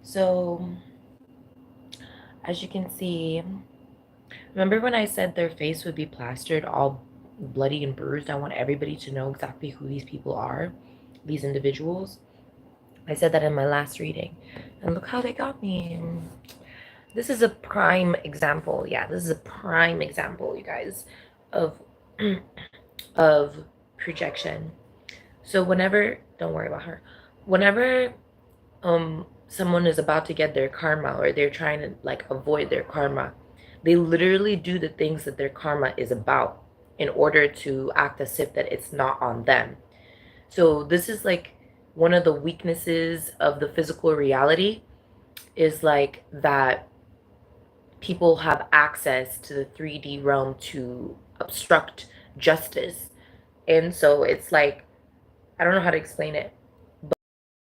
So, as you can see, remember when I said their face would be plastered all bloody and bruised? I want everybody to know exactly who these people are, these individuals. I said that in my last reading. And look how they got me. This is a prime example. Yeah, this is a prime example, you guys, of of projection. So whenever, don't worry about her. Whenever someone is about to get their karma, or they're trying to like avoid their karma, they literally do the things that their karma is about in order to act as if that it's not on them. So this is like one of the weaknesses of the physical reality, is like that people have access to the 3D realm to obstruct justice. And so it's like, I don't know how to explain it, but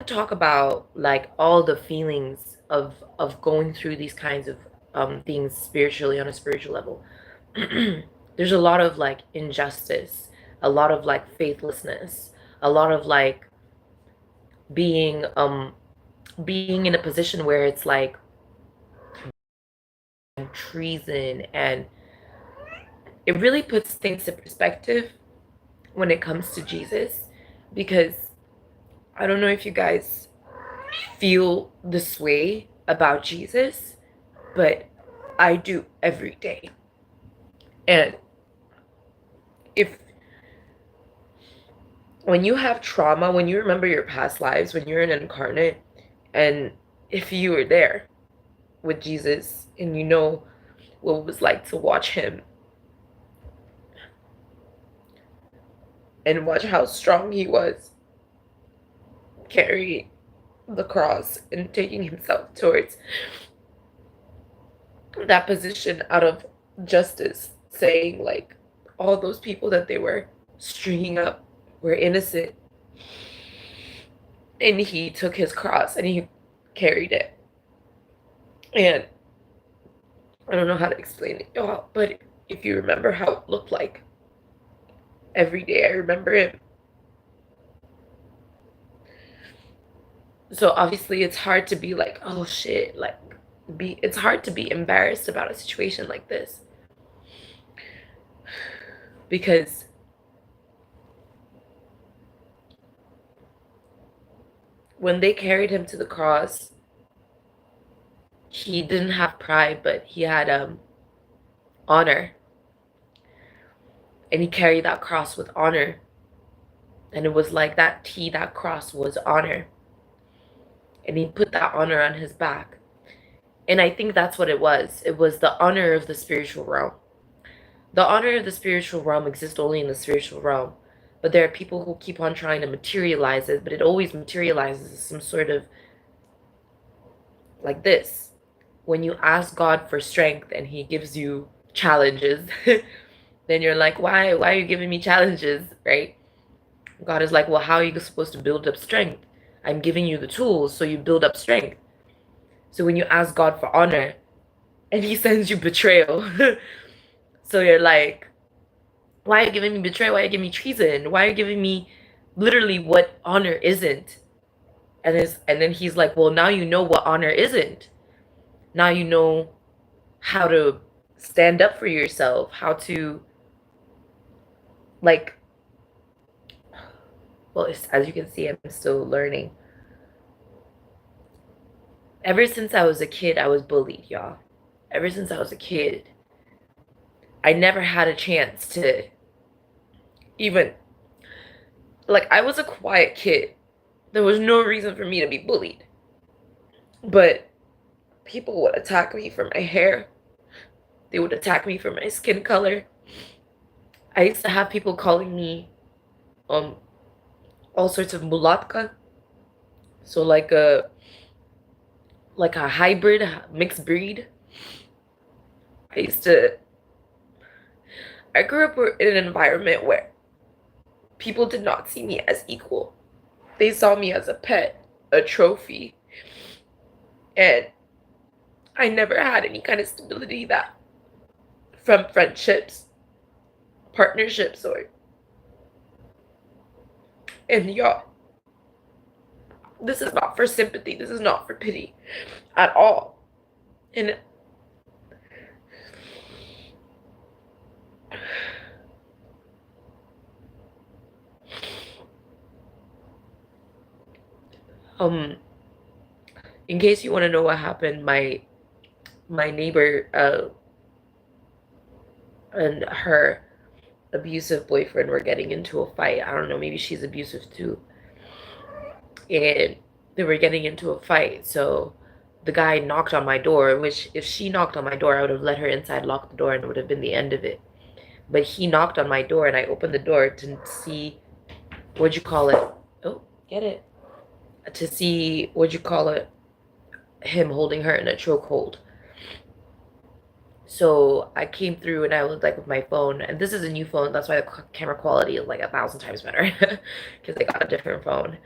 talk about like all the feelings of going through these kinds of things spiritually, on a spiritual level. There's a lot of like injustice, a lot of like faithlessness, a lot of like being being in a position where it's like treason, and it really puts things to perspective when it comes to Jesus, because I don't know if you guys feel this way about Jesus, but I do every day. And if when you have trauma, when you remember your past lives, when you're an incarnate, and if you were there with Jesus and you know what it was like to watch him and watch how strong he was carrying the cross and taking himself towards that position out of justice, saying like all those people that they were stringing up were innocent, and he took his cross and he carried it. And I don't know how to explain it, y'all, but if you remember how it looked like every day, I remember him. So obviously it's hard to be like, oh shit, like it's hard to be embarrassed about a situation like this, because when they carried him to the cross, he didn't have pride, but he had honor, and he carried that cross with honor. And it was like that cross was honor, and he put that honor on his back. And I think that's what it was. It was the honor of the spiritual realm. The honor of the spiritual realm exists only in the spiritual realm. But there are people who keep on trying to materialize it, but it always materializes as some sort of like this. When you ask God for strength and he gives you challenges, then you're like, why are you giving me challenges, right? God is like, well, how are you supposed to build up strength? I'm giving you the tools so you build up strength. So when you ask God for honor and he sends you betrayal, so you're like, why are you giving me betrayal? Why are you giving me treason? Why are you giving me literally what honor isn't? And then he's like, well, now you know what honor isn't. Now you know how to stand up for yourself, how to like, well, as you can see, I'm still learning. Ever since I was a kid, I was bullied, y'all. Ever since I was a kid, I never had a chance to even, like, I was a quiet kid. There was no reason for me to be bullied. But people would attack me for my hair. They would attack me for my skin color. I used to have people calling me um all sorts of mulatka. So like a hybrid, mixed breed. I used to I grew up in an environment where people did not see me as equal. They saw me as a pet, a trophy. And I never had any kind of stability that from friendships, partnerships, or and y'all, This is not for sympathy. This is not for pity at all. And in case you want to know what happened, my neighbor and her abusive boyfriend were getting into a fight. I don't know, maybe she's abusive too. And they were getting into a fight. So the guy knocked on my door, which if she knocked on my door, I would have let her inside, locked the door, and it would have been the end of it. But he knocked on my door and I opened the door to see, what'd you call it? Oh, get it. To see, what'd you call it? Him holding her in a chokehold. So I came through and I was like with my phone, and this is a new phone, that's why the camera quality is like 1,000 times better because I got a different phone.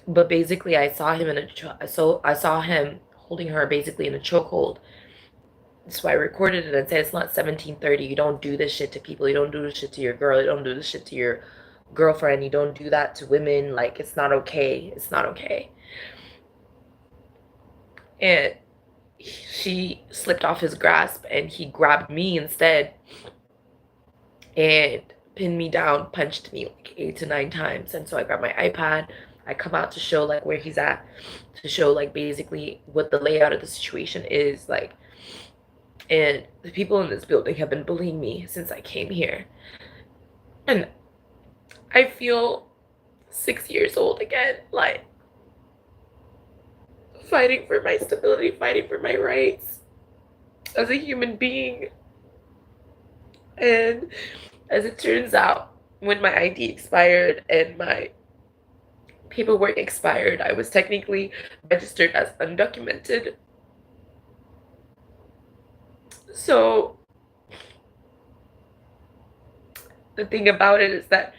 But basically, I saw him I saw him holding her basically in a chokehold. So I recorded it and said it's not 1730. You don't do this shit to people. You don't do this shit to your girl. You don't do this shit to your girlfriend. You don't do that to women. Like, it's not okay. It's not okay. And she slipped off his grasp and he grabbed me instead and pinned me down, punched me like 8 to 9 times. And so I grabbed my iPad. I come out to show like where he's at, to show like basically what the layout of the situation is like. And the people in this building have been bullying me since I came here. And I feel 6 years old again, like fighting for my stability, fighting for my rights as a human being. And as it turns out, when my ID expired and my paperwork expired, I was technically registered as undocumented. So the thing about it is that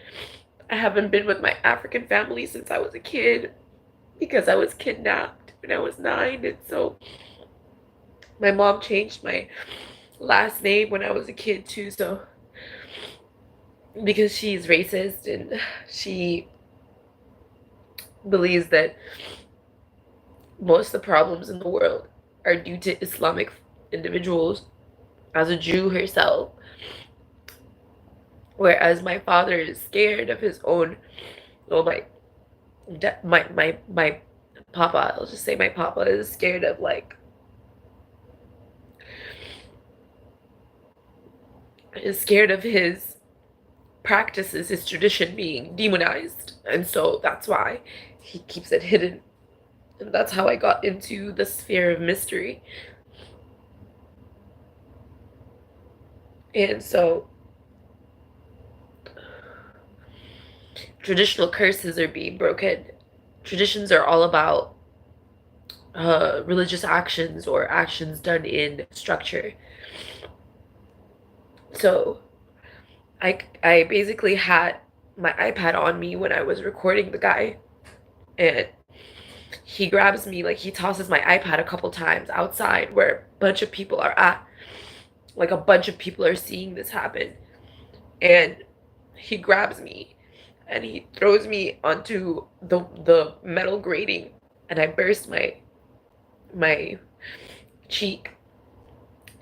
I haven't been with my African family since I was a kid because I was kidnapped when I was 9. And so my mom changed my last name when I was a kid too. So because she's racist and she believes that most of the problems in the world are due to Islamic individuals, as a Jew herself. Whereas my father is scared of his own, well, my papa, I'll just say my papa is scared of like, is scared of his practices, his tradition being demonized. And so that's why he keeps it hidden. And that's how I got into the sphere of mystery. And so traditional curses are being broken. Traditions are all about religious actions or actions done in structure. So I basically had my iPad on me when I was recording the guy, and he grabs me, like he tosses my iPad a couple times outside where a bunch of people are at. Like a bunch of people are seeing this happen. And he grabs me and he throws me onto the metal grating, and I burst my cheek,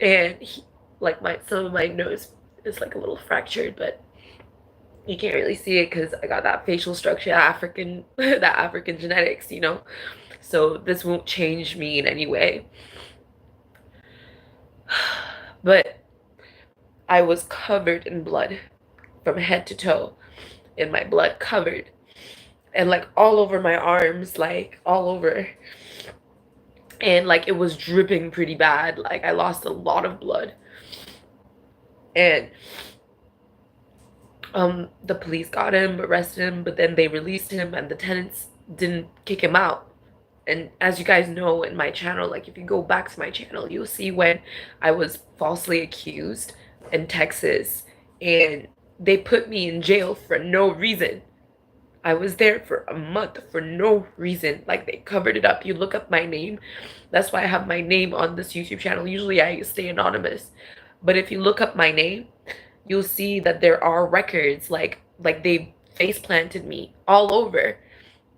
and he, like some of my nose is like a little fractured, but you can't really see it because I got that facial structure, that African genetics, you know. So this won't change me in any way. But I was covered in blood from head to toe, and my blood covered, and like all over my arms, like all over. And like it was dripping pretty bad. Like I lost a lot of blood. And the police got him, arrested him, but then they released him and the tenants didn't kick him out. And as you guys know in my channel, like if you go back to my channel, you'll see when I was falsely accused in Texas and they put me in jail for no reason. I was there for a month for no reason. Like they covered it up. You look up my name. That's why I have my name on this YouTube channel. Usually I stay anonymous. But if you look up my name, you'll see that there are records like they face planted me all over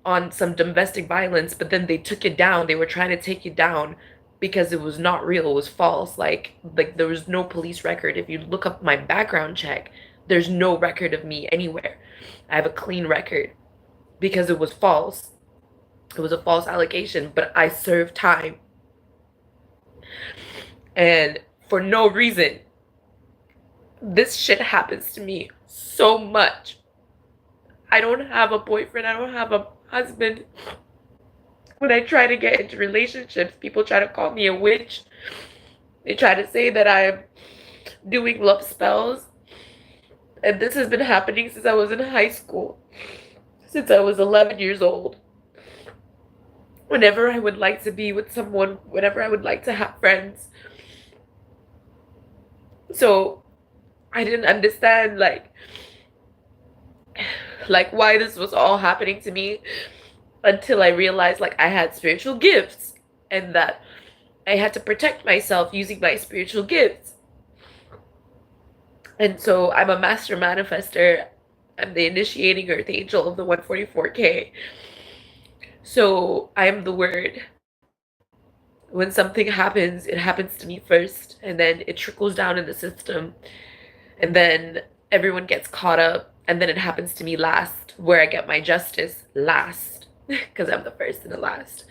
on some domestic violence, but then they took it down. They were trying to take it down because it was not real, it was false. Like there was no police record. If you look up my background check, there's no record of me anywhere. I have a clean record because it was false. It was a false allegation, but I served time. And for no reason, this shit happens to me so much. I don't have a boyfriend, I don't have a husband. When I try to get into relationships, people try to call me a witch. They try to say that I'm doing love spells. And this has been happening since I was in high school, since I was 11 years old. Whenever I would like to be with someone, whenever I would like to have friends. So I didn't understand like why this was all happening to me until I realized like I had spiritual gifts and that I had to protect myself using my spiritual gifts. And so I'm a master manifester. I'm the initiating earth angel of the 144K. So I am the word. When something happens, it happens to me first, and then it trickles down in the system, and then everyone gets caught up, and then it happens to me last, where I get my justice last, because I'm the first and the last.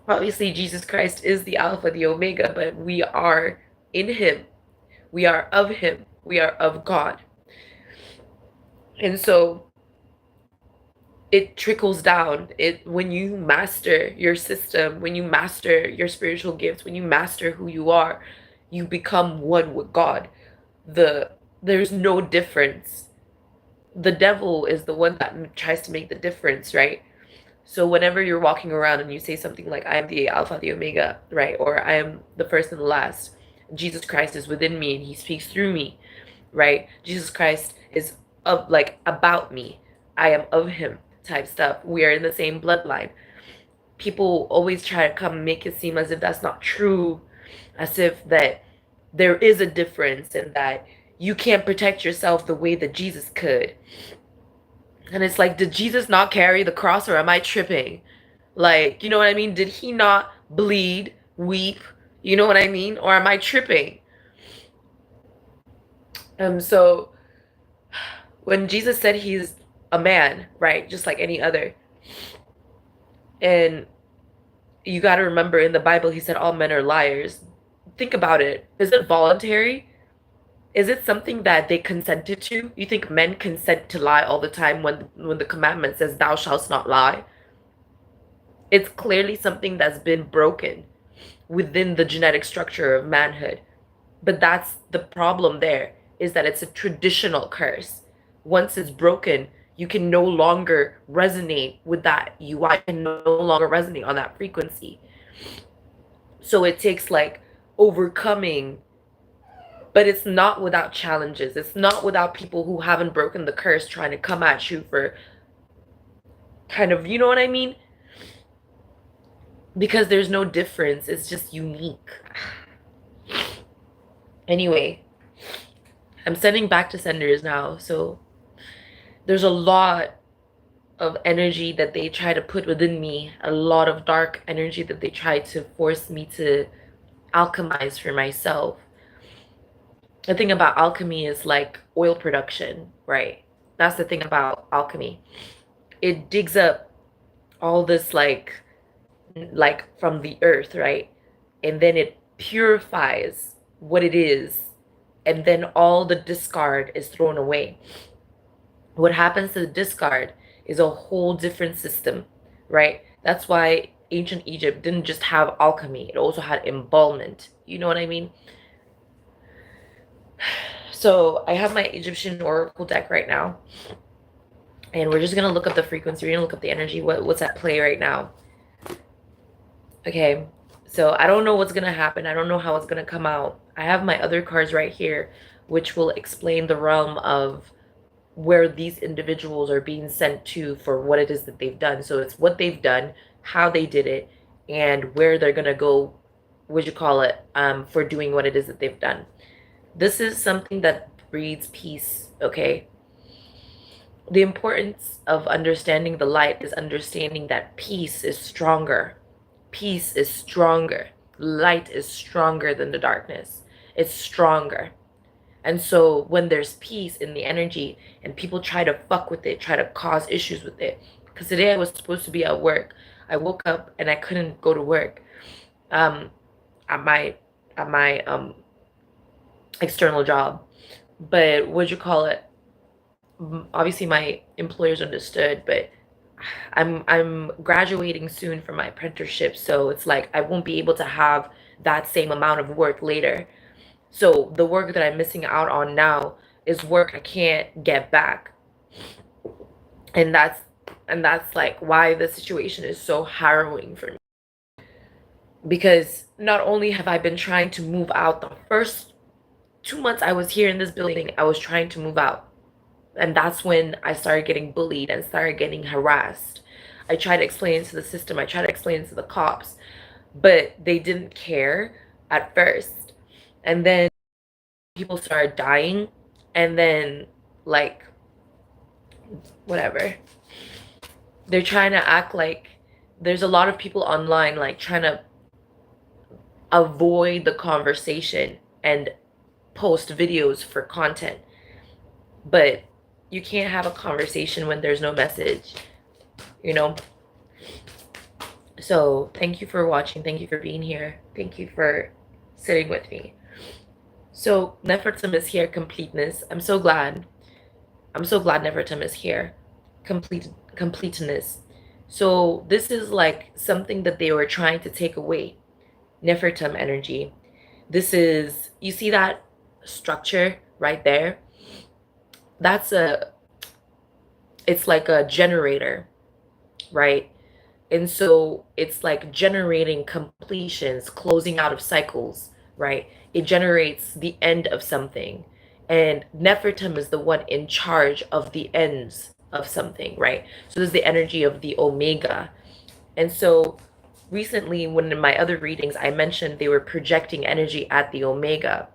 Obviously, Jesus Christ is the Alpha, the Omega, but we are in him. We are of him. We are of God. And so it trickles down. When you master your system, when you master your spiritual gifts, when you master who you are, you become one with God. There's no difference. The devil is the one that tries to make the difference, right? So whenever you're walking around and you say something like, I am the Alpha, the Omega, right? Or I am the first and the last. Jesus Christ is within me and he speaks through me, right? Jesus Christ is about me. I am of him type stuff. We are in the same bloodline. People always try to come and make it seem as if that's not true, as if that there is a difference and that you can't protect yourself the way that Jesus could. And it's like, did Jesus not carry the cross, or am I tripping? Like, you know what I mean? Did he not bleed, weep? You know what I mean? Or am I tripping? So when Jesus said he's a man, right? Just like any other. And you got to remember, in the Bible, he said all men are liars. Think about it. Is it voluntary? Is it something that they consented to? You think men consent to lie all the time when the commandment says thou shalt not lie? It's clearly something that's been broken within the genetic structure of manhood. But that's the problem there, is that it's a traditional curse. Once it's broken, you can no longer resonate with that. You can no longer resonate on that frequency. So it takes like overcoming, but it's not without challenges. It's not without people who haven't broken the curse trying to come at you for kind of, you know what I mean? Because there's no difference. It's just unique. Anyway, I'm sending back to senders now. So there's a lot of energy that they try to put within me, a lot of dark energy that they try to force me to alchemize for myself. The thing about alchemy is like oil production, right? That's the thing about alchemy. It digs up all this like from the earth, right? And then it purifies what it is, and then all the discard is thrown away. What happens to the discard is a whole different system, right? That's why ancient Egypt didn't just have alchemy, it also had embalmment. You know what I mean? So I have my Egyptian oracle deck right now, and we're just gonna look up the frequency. We're gonna look up the energy, what's at play right now. Okay, so I don't know what's gonna happen. I don't know how it's gonna come out. I have my other cards right here, which will explain the realm of where these individuals are being sent to for what it is that they've done. So it's what they've done, how they did it, and where they're gonna go, what you call it, for doing what it is that they've done. This is something that breeds peace, okay? The importance of understanding the light is understanding that peace is stronger. Peace is stronger. Light is stronger than the darkness. It's stronger. And so when there's peace in the energy and people try to fuck with it, try to cause issues with it. Because today I was supposed to be at work. I woke up and I couldn't go to work um, at my external job. But what'd you call it? Obviously my employers understood, but I'm graduating soon from my apprenticeship, so it's like I won't be able to have that same amount of work later. So the work that I'm missing out on now is work I can't get back. And that's like why the situation is so harrowing for me. Because not only have I been trying to move out, the first 2 months I was here in this building, I was trying to move out. And that's when I started getting bullied and started getting harassed. I tried to explain it to the system, I tried to explain it to the cops, but they didn't care at first. And then people started dying, and then, like, whatever. They're trying to act like there's a lot of people online, like, trying to avoid the conversation and post videos for content. But you can't have a conversation when there's no message, you know? So thank you for watching. Thank you for being here. Thank you for sitting with me. So Nefertum is here, completeness. I'm so glad. I'm so glad Nefertum is here. Completeness. So this is like something that they were trying to take away. Nefertum energy. This is, you see that structure right there? It's like a generator, right? And so it's like generating completions, closing out of cycles, right? It generates the end of something. And Nefertum is the one in charge of the ends of something, right? So there's the energy of the Omega. And so recently, when in my other readings, I mentioned they were projecting energy at the Omega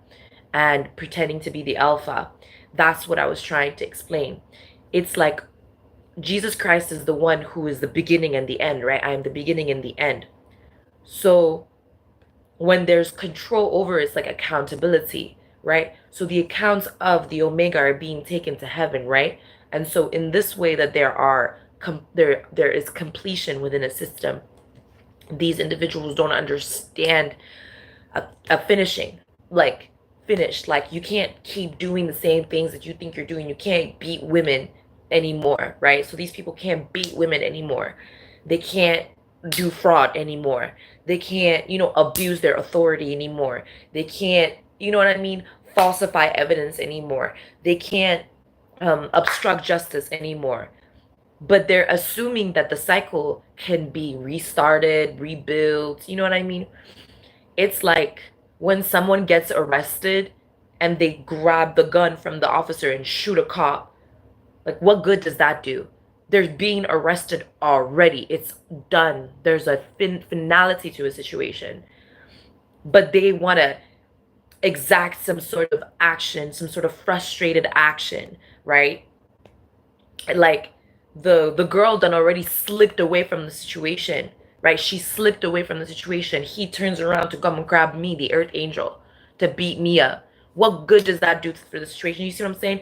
and pretending to be the Alpha. That's what I was trying to explain. It's like Jesus Christ is the one who is the beginning and the end, right? I am the beginning and the end. So when there's control over, it's like accountability, right? So the accounts of the Omega are being taken to heaven, right? And so in this way that there is completion within a system, these individuals don't understand a finishing, like finished. Like you can't keep doing the same things that you think you're doing. You can't beat women anymore, right? So these people can't beat women anymore. They can't do fraud anymore. They can't, abuse their authority anymore. They can't, you know what I mean, falsify evidence anymore. They can't obstruct justice anymore. But they're assuming that the cycle can be restarted, rebuilt. You know what I mean? It's like when someone gets arrested and they grab the gun from the officer and shoot a cop. Like, what good does that do? They're being arrested already. It's done. There's a finality to a situation. But they want to exact some sort of action, some sort of frustrated action, right? Like the girl done already slipped away from the situation, right? She slipped away from the situation. He turns around to come and grab me, the earth angel, to beat me up. What good does that do for the situation? You see what I'm saying?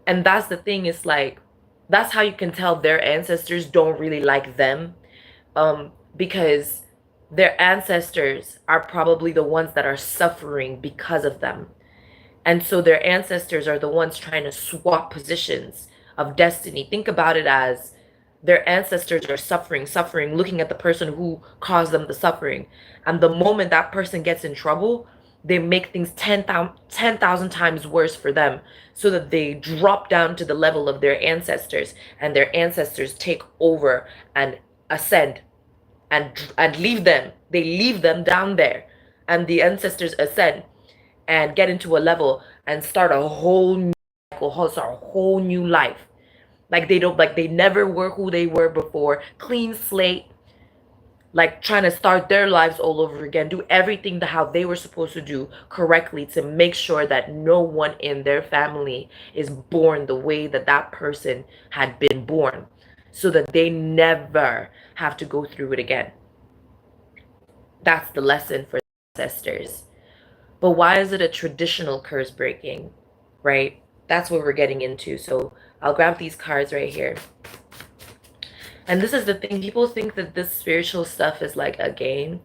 And that's the thing, is like, that's how you can tell their ancestors don't really like them, because their ancestors are probably the ones that are suffering because of them. And so their ancestors are the ones trying to swap positions of destiny. Think about it as their ancestors are suffering, looking at the person who caused them the suffering. And the moment that person gets in trouble, they make things 10,000 times worse for them, so that they drop down to the level of their ancestors, and their ancestors take over and ascend and leave them. They leave them down there, and the ancestors ascend and get into a level and start a whole new cycle, start a whole new life. Like they never were who they were before. Clean slate. like trying to start their lives all over again, do everything how they were supposed to do correctly to make sure that no one in their family is born the way that that person had been born, so that they never have to go through it again. That's the lesson for ancestors. But why is it a traditional curse breaking, right? That's what we're getting into. So I'll grab these cards right here. And this is the thing, people think that this spiritual stuff is like a game.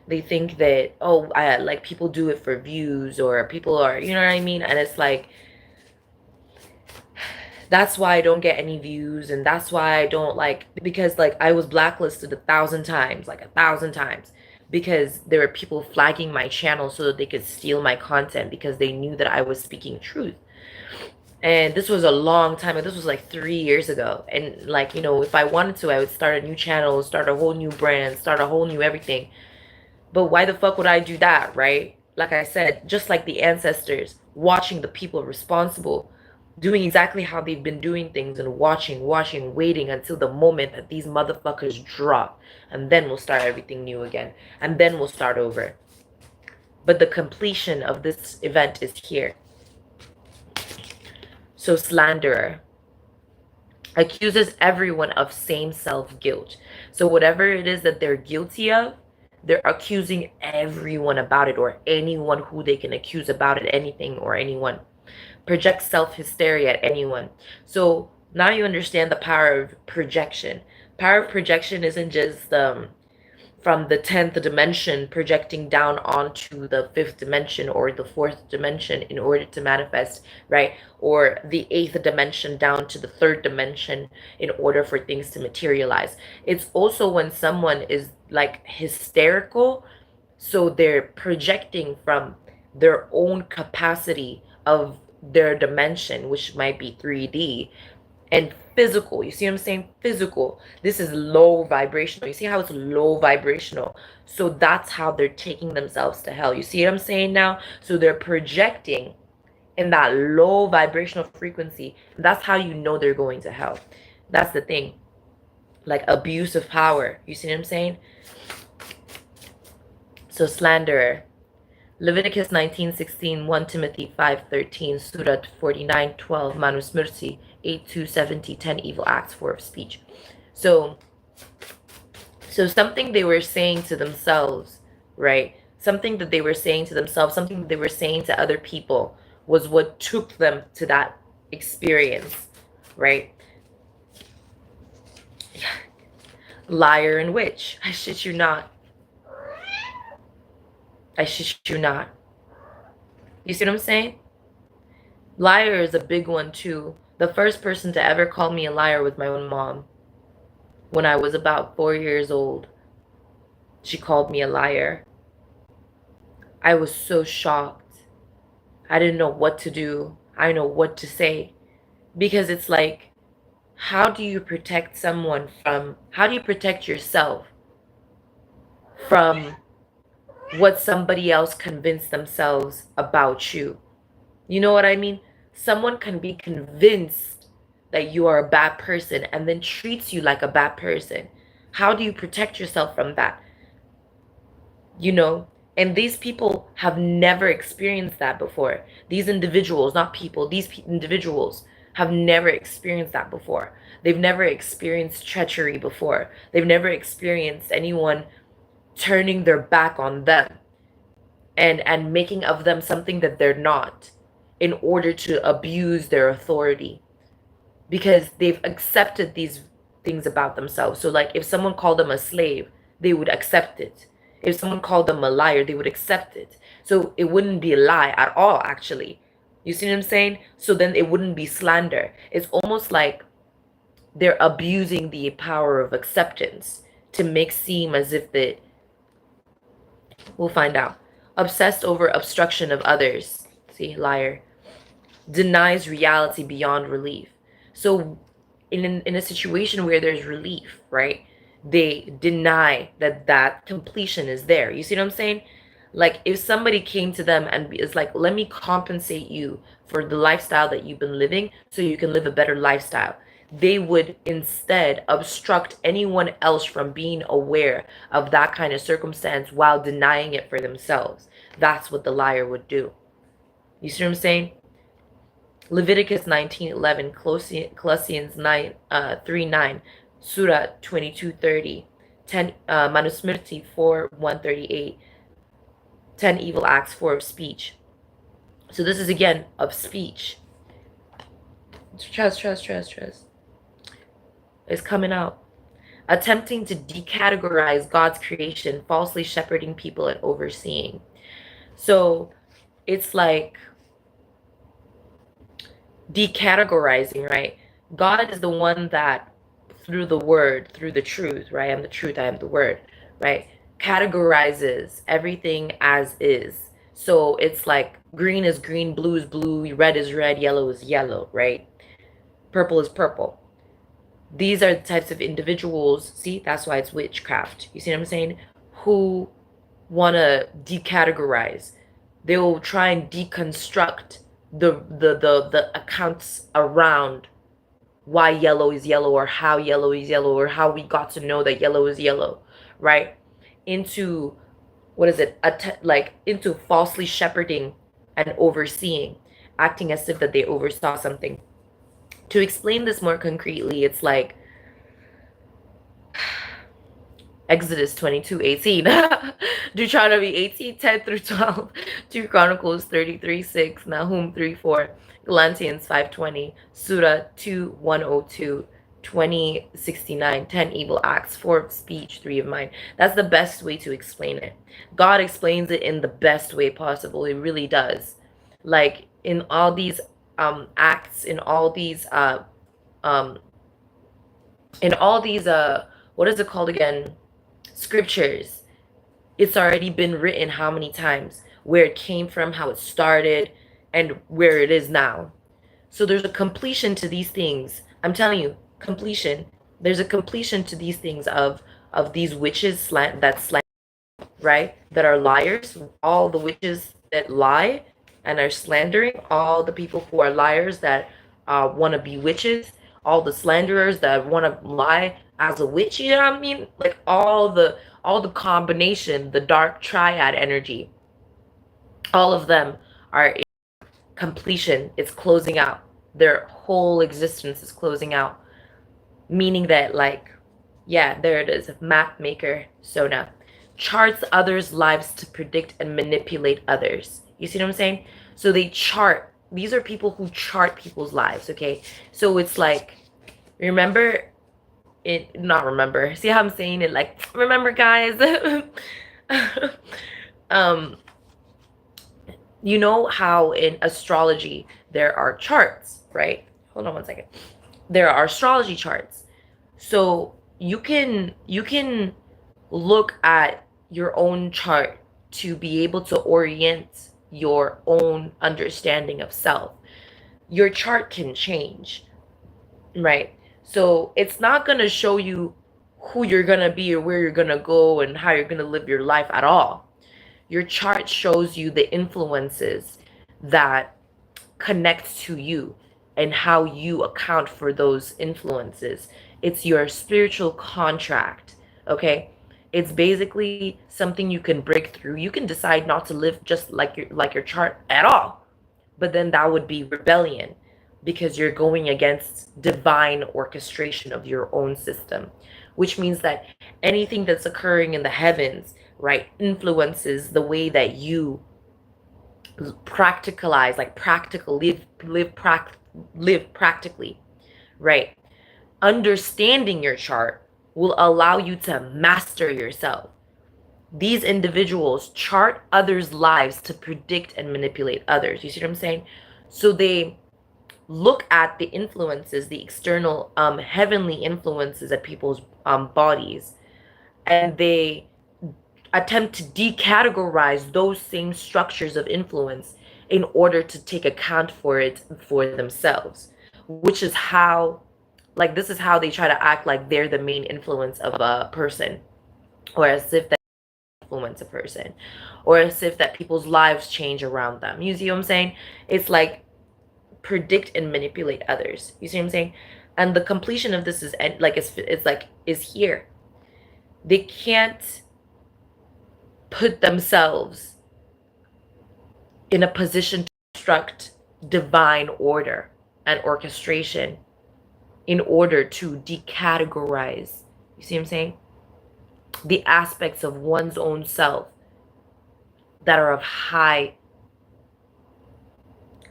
They think that, oh, like people do it for views, or people are, you know what I mean? And it's like, that's why I don't get any views, and that's why I don't, like, because like I was blacklisted 1,000 times, like 1,000 times, because there were people flagging my channel so that they could steal my content because they knew that I was speaking truth. And this was a long time, this was like 3 years ago. And like, you know, if I wanted to, I would start a new channel, start a whole new brand, start a whole new everything. But why the fuck would I do that, right? Like I said, just like the ancestors, watching the people responsible, doing exactly how they've been doing things, and watching, waiting until the moment that these motherfuckers drop. And then we'll start everything new again. And then we'll start over. But the completion of this event is here. So slanderer accuses everyone of same self-guilt. So whatever it is that they're guilty of, they're accusing everyone about it, or anyone who they can accuse about it, anything or anyone. Project self-hysteria at anyone. So now you understand the power of projection. Power of projection isn't just from the 10th dimension projecting down onto the 5th dimension or the 4th dimension in order to manifest, right? Or the 8th dimension down to the 3rd dimension in order for things to materialize. It's also when someone is like hysterical, so they're projecting from their own capacity of their dimension, which might be 3D, and physical. You see what I'm saying? Physical. This is low vibrational. You see how it's low vibrational? So that's how they're taking themselves to hell. You see what I'm saying now? So they're projecting in that low vibrational frequency. That's how you know they're going to hell. That's the thing. Like abuse of power. You see what I'm saying? So slanderer. Leviticus 19:16, 1 Timothy 5:13, Surat 49:12, Manusmrti 8:270, 10 evil acts, 4 of speech. So something they were saying to themselves, right? Something that they were saying to themselves, something that they were saying to other people was what took them to that experience, right? Liar and witch. I shit you not. I shit you not. You see what I'm saying? Liar is a big one too. The first person to ever call me a liar was my own mom. When I was about 4 years old, she called me a liar. I was so shocked. I didn't know what to do. I didn't know what to say. Because it's like, how do you protect someone from, how do you protect yourself from what somebody else convinced themselves about you? You know what I mean? Someone can be convinced that you are a bad person and then treats you like a bad person. How do you protect yourself from that? You know? And these people have never experienced that before. These individuals, not people, these individuals have never experienced that before. They've never experienced treachery before. They've never experienced anyone turning their back on them and making of them something that they're not, in order to abuse their authority, because they've accepted these things about themselves. So like if someone called them a slave, they would accept it. If someone called them a liar, they would accept it. So it wouldn't be a lie at all, actually. You see what I'm saying? So then it wouldn't be slander. It's almost like they're abusing the power of acceptance to make seem as if that, we'll find out. Obsessed over obstruction of others. See, liar. Denies reality beyond relief. So in a situation where there's relief, right, they deny that completion is there. You see what I'm saying? Like if somebody came to them and is like, let me compensate you for the lifestyle that you've been living so you can live a better lifestyle, they would instead obstruct anyone else from being aware of that kind of circumstance while denying it for themselves. That's what the liar would do. You see what I'm saying? Leviticus 19:11, Colossians 3:9, Surah 22:30, 10 Manusmriti 4:138, 10 evil acts, 4 of speech. So this is again of speech. Trust. It's coming out. Attempting to decategorize God's creation, falsely shepherding people and overseeing. So it's like decategorizing, right? God is the one that, through the word, through the truth, right? I am the truth, I am the word, right? Categorizes everything as is. So it's like green is green, blue is blue, red is red, yellow is yellow, right? Purple is purple. These are the types of individuals, see, that's why it's witchcraft. You see what I'm saying? Who want to decategorize. They will try and deconstruct the accounts around why yellow is yellow, or how yellow is yellow, or how we got to know that yellow is yellow, right? Into, what is it, like into falsely shepherding and overseeing, acting as if that they oversaw something. To explain this more concretely, it's like Exodus 22:18, Deuteronomy 18:10-12, 2 Chronicles 33:6, Nahum 3:4, Galatians 5:20, Surah 2:102, 20:69, 10 evil acts, 4 of speech, 3 of mind. That's the best way to explain it. God explains it in the best way possible. It really does. Like in all these acts, in all these um what is it called again? Scriptures. It's already been written how many times, where it came from, how it started, and where it is now. So there's a completion to these things. I'm telling you, completion. There's a completion to these things of these witches that slant, right? That are liars. All the witches that lie and are slandering, all the people who are liars that want to be witches, all the slanderers that want to lie as a witch, you know what I mean? Like all the combination, the dark triad energy, all of them are in completion. It's closing out. Their whole existence is closing out. Meaning that, like, yeah, there it is. Map maker Sona charts others' lives to predict and manipulate others. You see what I'm saying? So they chart. These are people who chart people's lives, okay? So it's like, remember it, not remember. See how I'm saying it? Like, remember, guys? You know how in astrology there are charts, right? Hold on one second. There are astrology charts. So you can look at your own chart to be able to orient your own understanding of self. Your chart can change, right? So it's not going to show you who you're going to be or where you're going to go and how you're going to live your life at all. Your chart shows you the influences that connect to you and how you account for those influences. It's your spiritual contract, okay? It's basically something you can break through. You can decide not to live just like your chart at all. But then that would be rebellion, because you're going against divine orchestration of your own system, which means that anything that's occurring in the heavens, right, influences the way that you practicalize, like practical, live practically, right? Understanding your chart will allow you to master yourself. These individuals chart others' lives to predict and manipulate others. You see what I'm saying? So they look at the influences, the external heavenly influences at people's bodies, and they attempt to decategorize those same structures of influence in order to take account for it for themselves, which is how, like, this is how they try to act like they're the main influence of a person, or as if that influence a person, or as if that people's lives change around them. You see what I'm saying? It's like predict and manipulate others. You see what I'm saying? And the completion of this is like is here. They can't put themselves in a position to construct divine order and orchestration in order to decategorize, you see what I'm saying, the aspects of one's own self that are of high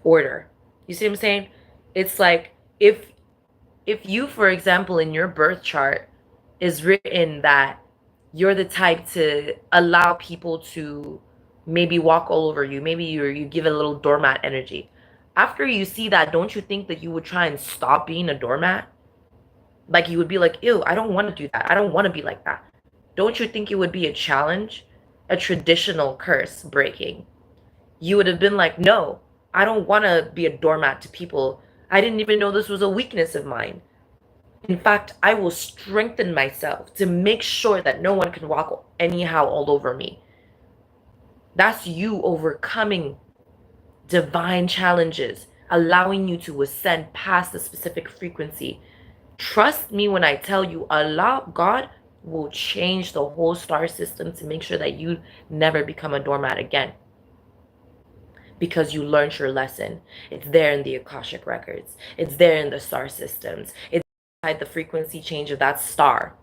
order. You see what I'm saying? It's like if you, for example, in your birth chart is written that you're the type to allow people to maybe walk all over you, maybe you give a little doormat energy. After you see that, don't you think that you would try and stop being a doormat? Like you would be like, ew, I don't want to do that. I don't want to be like that. Don't you think it would be a challenge? A traditional curse breaking. You would have been like, no, I don't want to be a doormat to people. I didn't even know this was a weakness of mine. In fact, I will strengthen myself to make sure that no one can walk anyhow all over me. That's you overcoming divine challenges, allowing you to ascend past a specific frequency. Trust me when I tell you, Allah, God will change the whole star system to make sure that you never become a doormat again. Because you learned your lesson. It's there in the Akashic records. It's there in the star systems. It's inside the frequency change of that star.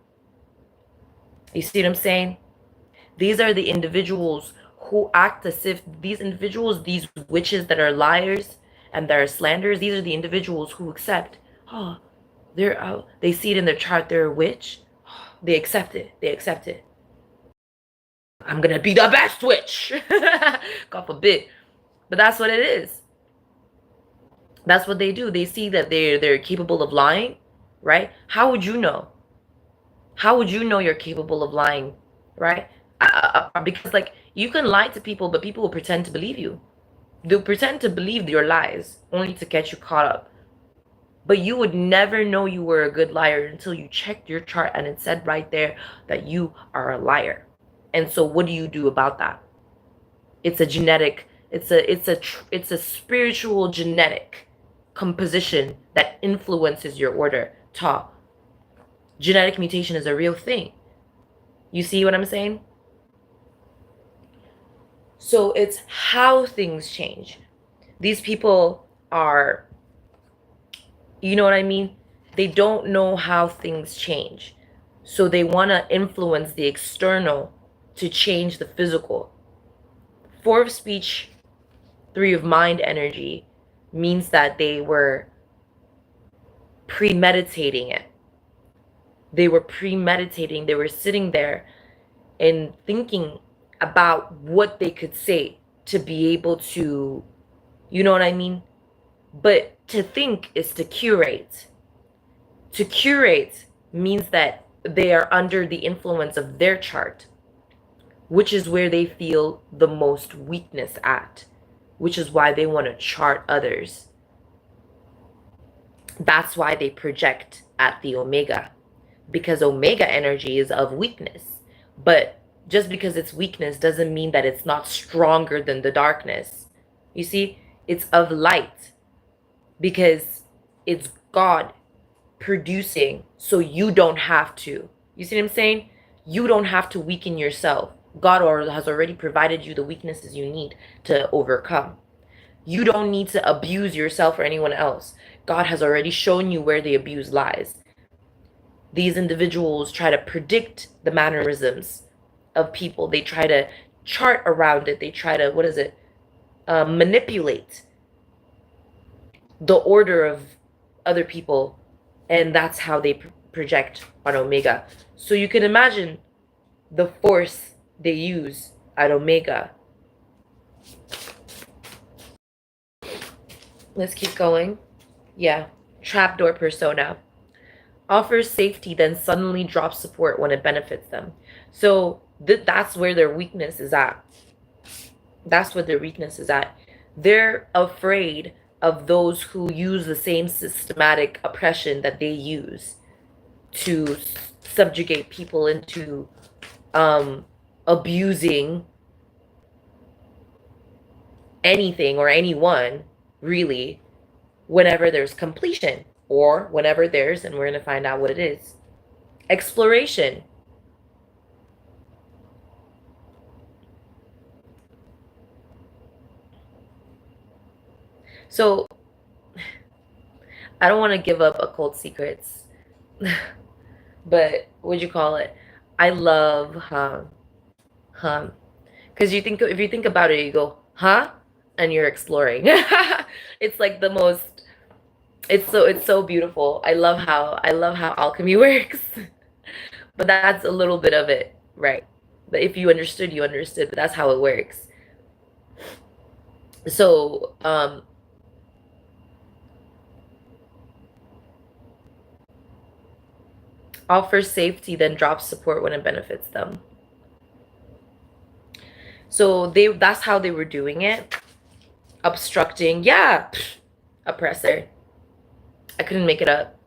You see what I'm saying? These are the individuals who act as if these individuals, these witches that are liars and that are slanderers, these are the individuals who accept, oh, they're out. They see it in their chart, they're a witch. They accept it. They accept it. I'm going to be the best witch. God forbid. But that's what it is. That's what they do. They see that they're capable of lying, right? How would you know? How would you know you're capable of lying, right? Because like you can lie to people, but people will pretend to believe you. They'll pretend to believe your lies only to get you caught up. But you would never know you were a good liar until you checked your chart and it said right there that you are a liar. And so what do you do about that? It's a genetic, it's a spiritual genetic composition that influences your order. Ta. Genetic mutation is a real thing. You see what I'm saying? So it's how things change. These people are, you know what I mean? They don't know how things change. So they want to influence the external to change the physical. 4 of speech, 3 of mind energy means that they were premeditating it. They were premeditating. They were sitting there and thinking about what they could say to be able to, you know what I mean? But to think is to curate. To curate means that they are under the influence of their chart, which is where they feel the most weakness at, which is why they want to chart others. That's why they project at the Omega, because Omega energy is of weakness. But just because it's weakness doesn't mean that it's not stronger than the darkness. You see, it's of light because it's God producing, so you don't have to. You see what I'm saying? You don't have to weaken yourself. God has already provided you the weaknesses you need to overcome. You don't need to abuse yourself or anyone else. God has already shown you where the abuse lies. These individuals try to predict the mannerisms of people. They try to chart around it. They try to, manipulate the order of other people. And that's how they project on Omega. So you can imagine the force they use at Omega. Let's keep going. Yeah. Trapdoor persona. Offers safety, then suddenly drops support when it benefits them. So that's where their weakness is at. That's what their weakness is at. They're afraid of those who use the same systematic oppression that they use to subjugate people into abusing anything or anyone, really, whenever there's completion or whenever theirs, and we're going to find out what it is. Exploration. So I don't want to give up occult secrets, but what'd you call it? I love because if you think about it, you go and you're exploring. It's like the most. It's so beautiful. I love how alchemy works. But that's a little bit of it, right? But if you understood, you understood. But that's how it works. So offers safety, then drops support when it benefits them. So that's how they were doing it. Obstructing, yeah, oppressor. I couldn't make it up.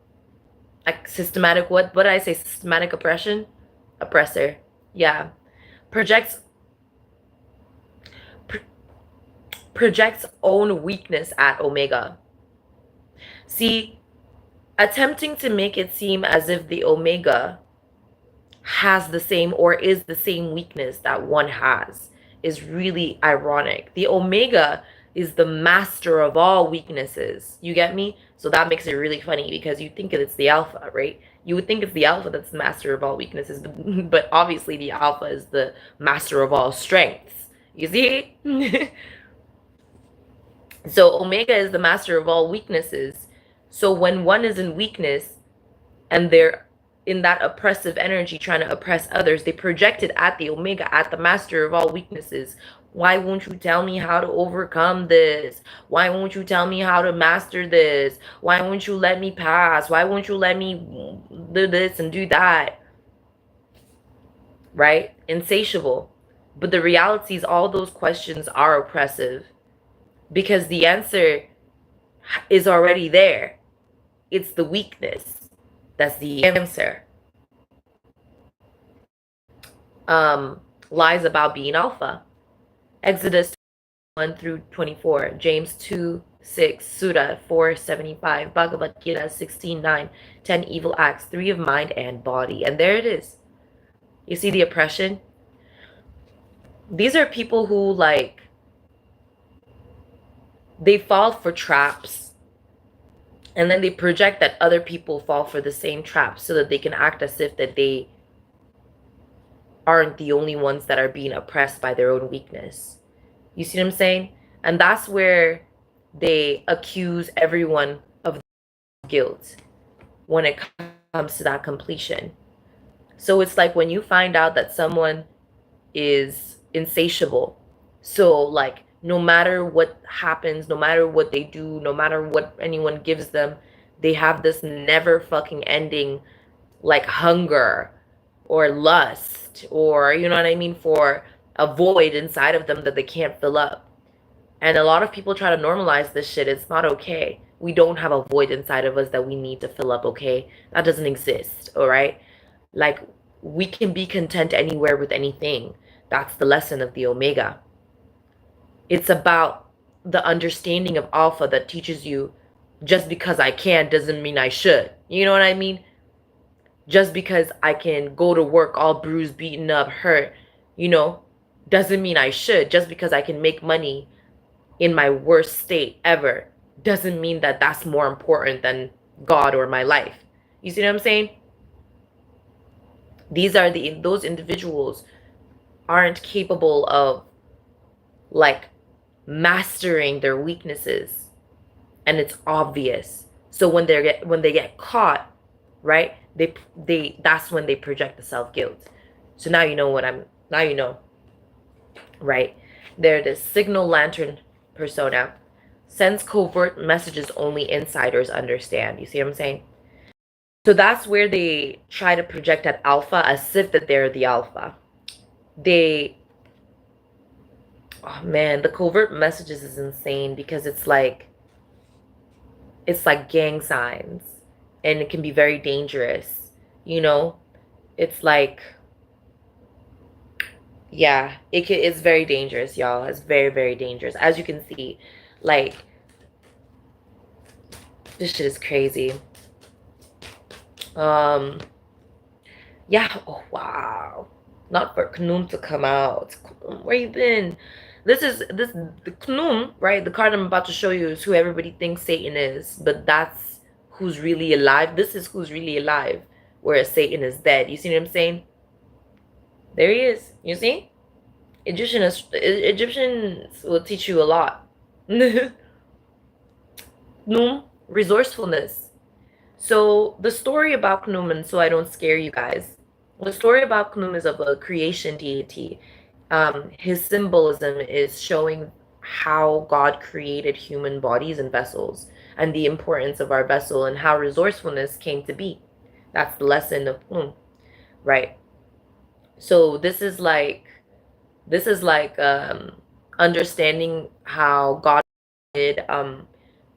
Like systematic, what did I say? Systematic oppression? Oppressor. Yeah. Projects own weakness at Omega. See, attempting to make it seem as if the Omega has the same or is the same weakness that one has is really ironic. The Omega is the master of all weaknesses. You get me? So that makes it really funny because you think it's the Alpha, right? You would think it's the Alpha that's the master of all weaknesses, but obviously the Alpha is the master of all strengths. You see? So Omega is the master of all weaknesses. So when one is in weakness and they're in that oppressive energy trying to oppress others, they project it at the Omega, at the master of all weaknesses. Why won't you tell me how to overcome this? Why won't you tell me how to master this? Why won't you let me pass? Why won't you let me do this and do that? Right? Insatiable. But the reality is all those questions are oppressive because the answer is already there. It's the weakness. That's the answer. Lies about being alpha. Exodus 1 through 24, James 2:6, Surah 4:75, Bhagavad Gita 16:9, 10 evil acts, 3 of mind and body. And there it is. You see the oppression? These are people who they fall for traps and then they project that other people fall for the same traps so that they can act as if that they aren't the only ones that are being oppressed by their own weakness. You see what I'm saying? And that's where they accuse everyone of guilt when it comes to that completion. So it's like when you find out that someone is insatiable, so no matter what happens, no matter what they do, no matter what anyone gives them, they have this never fucking ending hunger or lust or, you know what I mean, for a void inside of them that they can't fill up. And a lot of people try to normalize this shit. It's not okay. We don't have a void inside of us that we need to fill up, okay? That doesn't exist, all right? We can be content anywhere with anything. That's the lesson of the Omega. It's about the understanding of Alpha that teaches you just because I can doesn't mean I should. You know what I mean? Just because I can go to work all bruised, beaten up, hurt, doesn't mean I should. Just because I can make money in my worst state ever doesn't mean that that's more important than God or my life. You see what I'm saying? Those individuals aren't capable of mastering their weaknesses, and it's obvious. So when they get caught, right, that's when they project the self-guilt. So now you know right? They're the signal lantern persona. Sends covert messages only insiders understand. You see what I'm saying? So that's where they try to project at Alpha as if that they're the Alpha. Oh man, the covert messages is insane because it's like gang signs and it can be very dangerous. It's yeah, it's very dangerous, y'all. It's very, very dangerous. As you can see, this shit is crazy. Um, yeah. Oh wow. Not for Knum to come out. Knum, where you been? This the Knum, right? The card I'm about to show you is who everybody thinks Satan is, but that's who's really alive. This is who's really alive, whereas Satan is dead. You see what I'm saying? There he is. You see? Egyptians will teach you a lot. Knum, resourcefulness. So the story about Khnum, and so I don't scare you guys, the story about Khnum is of a creation deity. His symbolism is showing how God created human bodies and vessels, and the importance of our vessel and how resourcefulness came to be. That's the lesson of Khnum, right? So this is like understanding how God did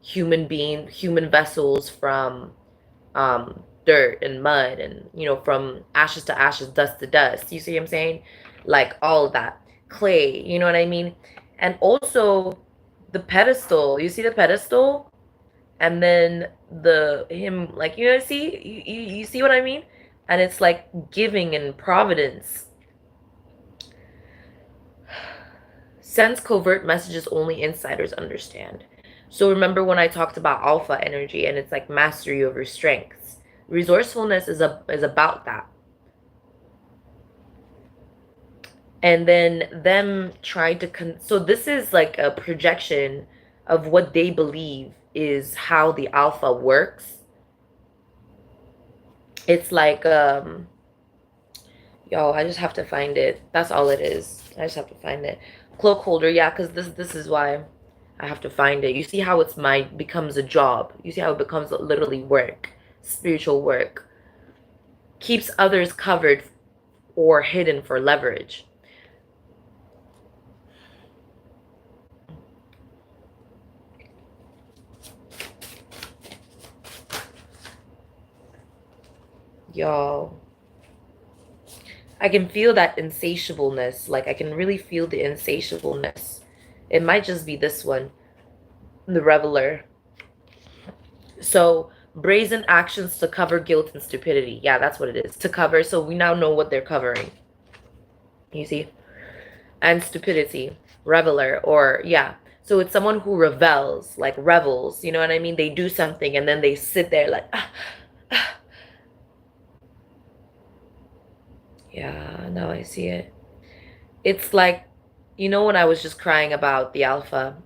human vessels from dirt and mud, and from ashes to ashes, dust to dust. You see what I'm saying? Like all of that clay, you know what I mean? And also the pedestal. You see the pedestal, and then the him, like, see, you see what I mean? And it's like giving and providence. Sends covert messages only insiders understand. So remember when I talked about alpha energy, and it's like mastery over strengths. Resourcefulness is about that. And then them trying to so this is like a projection of what they believe is how the alpha works. It's like yo, I just have to find it. That's all it is. I just have to find it. Cloak holder, yeah, because this is why I have to find it. You see how it's becomes a job. You see how it becomes literally work, spiritual work. Keeps others covered or hidden for leverage. Y'all, I can feel that insatiableness. Like, I can really feel the insatiableness. It might just be this one, the Reveler. So, brazen actions to cover guilt and stupidity. Yeah, that's what it is. To cover. So we now know what they're covering. You see? And stupidity. Reveler. Or, yeah. So it's someone who revels, like revels. You know what I mean? They do something and then they sit there like, Yeah, now I see it. It's like, when I was just crying about the Alpha,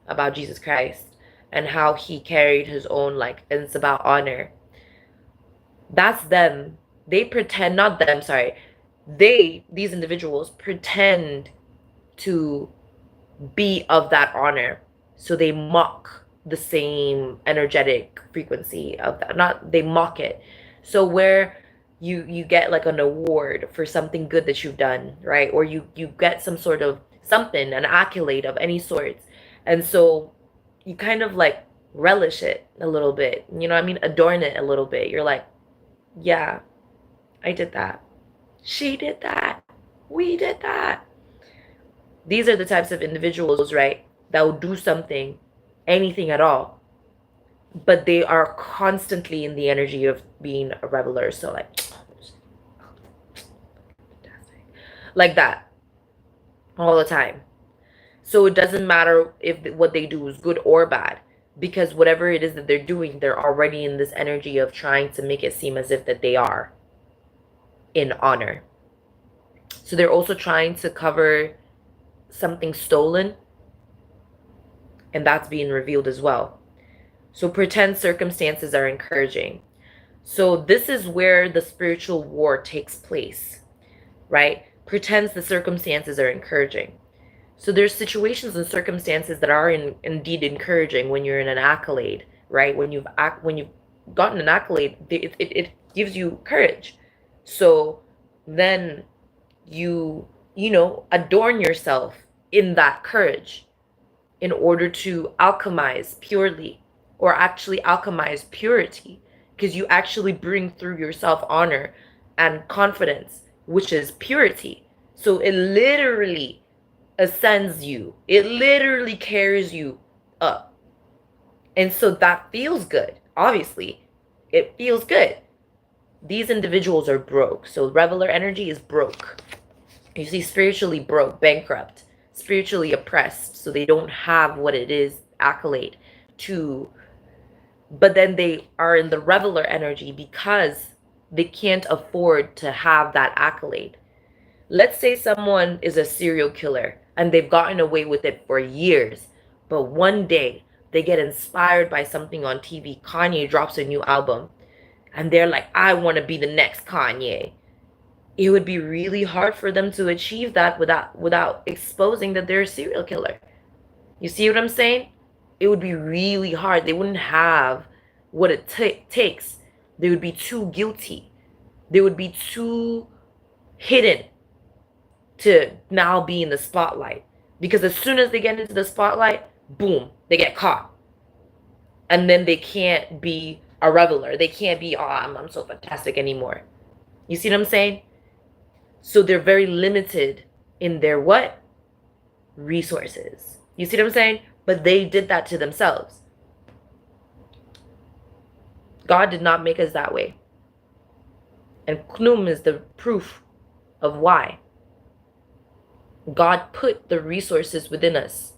about Jesus Christ and how he carried his own, like, and it's about honor. That's them. They pretend, not them, sorry. These individuals pretend to be of that honor. So they mock the same energetic frequency of that. Not, they mock it. So where you get like an award for something good that you've done, right? Or you get some sort of something, an accolade of any sort. And so you kind of like relish it a little bit. You know what I mean? Adorn it a little bit. You're like, yeah, I did that. She did that. We did that. These are the types of individuals, right, that will do something, anything at all, but they are constantly in the energy of being a reveler. So like that all the time. So it doesn't matter if what they do is good or bad, because whatever it is that they're doing, they're already in this energy of trying to make it seem as if that they are in honor. So they're also trying to cover something stolen, and that's being revealed as well. So pretend circumstances are encouraging. So this is where the spiritual war takes place, right? Pretends the circumstances are encouraging. So there's situations and circumstances that are indeed encouraging when you're in an accolade, right? When you've gotten an accolade, it gives you courage. So then you adorn yourself in that courage in order to alchemize purely, or actually alchemize purity, because you actually bring through yourself honor and confidence, which is purity. So it literally ascends you. It literally carries you up. And so that feels good. Obviously, it feels good. these individuals are broke. So reveler energy is broke. You see, spiritually broke, bankrupt, spiritually oppressed. So they don't have what it is, accolade to, but then they are in the reveler energy because they can't afford to have that accolade. Let's say someone is a serial killer and they've gotten away with it for years, but one day they get inspired by something on TV. Kanye drops a new album and they're like, I want to be the next Kanye. It would be really hard for them to achieve that without exposing that they're a serial killer. You see what I'm saying? It would be really hard. They wouldn't have what it takes. They would be too guilty. They would be too hidden to now be in the spotlight. Because as soon as they get into the spotlight, boom, they get caught. And then they can't be a reveler. They can't be, oh, I'm so fantastic anymore. You see what I'm saying? So they're very limited in their what? Resources. You see what I'm saying? But they did that to themselves. God did not make us that way. And Knum is the proof of why. God put the resources within us.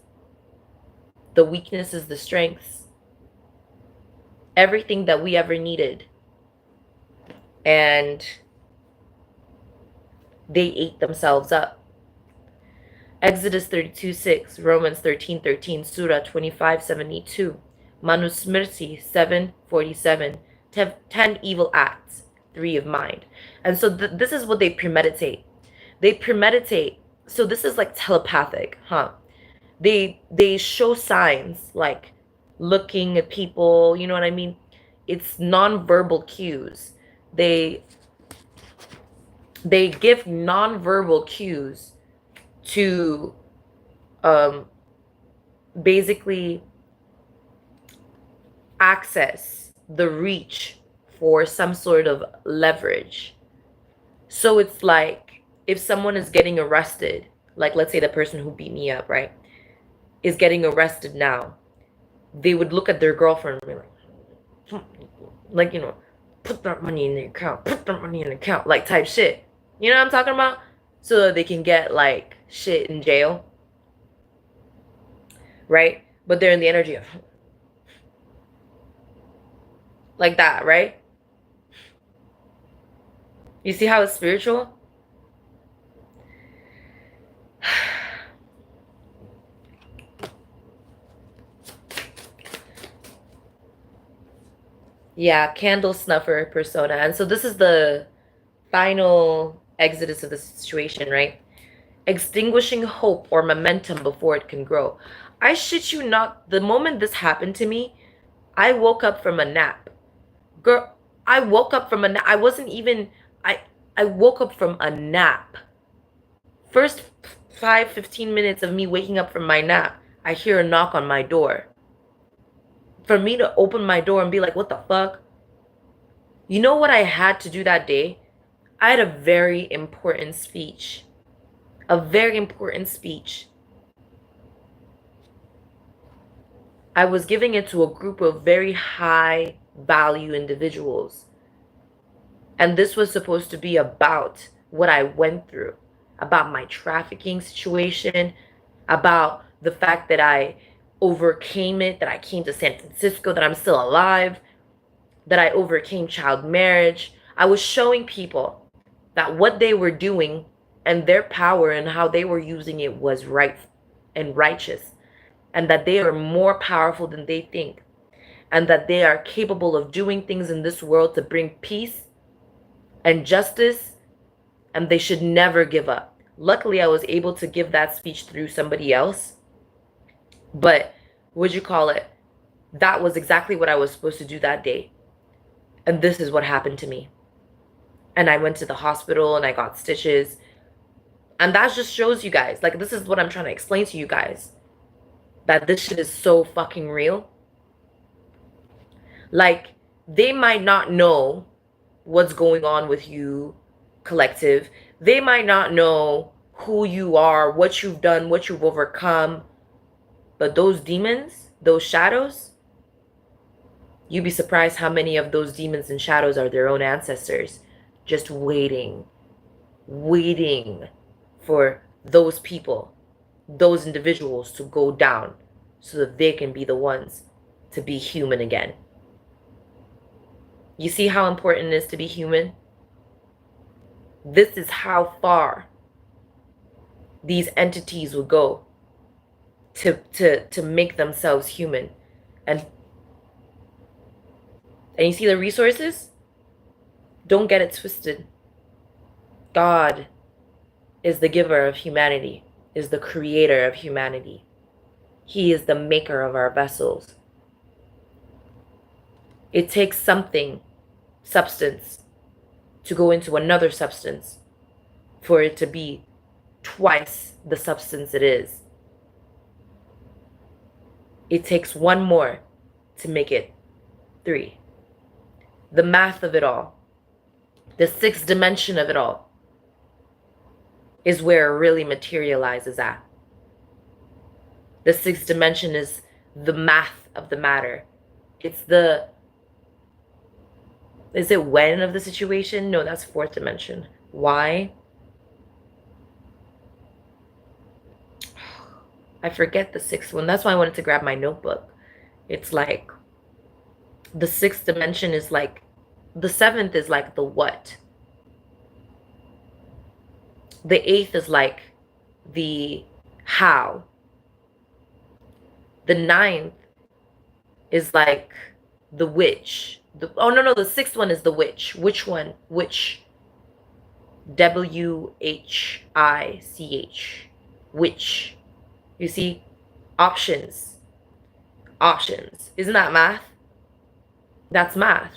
The weaknesses, the strengths. Everything that we ever needed. And they ate themselves up. Exodus 32:6, Romans 13:13, Surah 25:72, Manusmriti 7:47, 10 evil acts, 3 of mind. And so this is what they premeditate. They premeditate. So this is like telepathic, huh? They show signs like looking at people, you know what I mean? It's nonverbal cues. They give nonverbal cues to basically access the reach for some sort of leverage. So it's like if someone is getting arrested, like let's say the person who beat me up, right, is getting arrested now, they would look at their girlfriend and be like, you know, put that money in the account, put that money in the account, like type shit. You know what I'm talking about? So that they can get like shit in jail. Right? But they're in the energy of like that, right? You see how it's spiritual? Yeah, candle snuffer persona. And so this is the final exodus of the situation, right? Extinguishing hope or momentum before it can grow. I shit you not, the moment this happened to me, I woke up from a nap. Girl, I woke up from a nap. I wasn't even, I woke up from a nap. First 15 minutes of me waking up from my nap, I hear a knock on my door. For me to open my door and be like, what the fuck? You know what I had to do that day? I had a very important speech. A very important speech. I was giving it to a group of very high value individuals. And this was supposed to be about what I went through, about my trafficking situation, about the fact that I overcame it, that I came to San Francisco, that I'm still alive, that I overcame child marriage. I was showing people that what they were doing and their power and how they were using it was right and righteous, and that they are more powerful than they think, and that they are capable of doing things in this world to bring peace and justice, and they should never give up. Luckily, I was able to give that speech through somebody else. But what'd you call it? That was exactly what I was supposed to do that day. And this is what happened to me. And I went to the hospital and I got stitches. And that just shows you guys, like, this is what I'm trying to explain to you guys, that this shit is so fucking real. Like, they might not know what's going on with you, collective. They might not know who you are, what you've done, what you've overcome. But those demons, those shadows, You'd be surprised how many of those demons and shadows are their own ancestors, just waiting for those people, those individuals to go down so that they can be the ones to be human again. You see how important it is to be human? This is how far these entities would go to make themselves human. And you see the resources? Don't get it twisted. God is the giver of humanity, is the creator of humanity. He is the maker of our vessels. It takes something, substance, to go into another substance for it to be twice the substance it is. It takes one more to make it 3. The math of it all, the 6th dimension of it all, is where it really materializes at. The 6th dimension is the math of the matter. It's the, is it when of the situation? No, that's 4th dimension. Why? I forget the 6th one. That's why I wanted to grab my notebook. It's like, the 6th dimension is like, the 7th is like the what. The 8th is like the how. The 9th is like the which. Oh, no, the 6th one is the which. Which one? Which. WHICH. Which. You see? Options. Options. Isn't that math? That's math.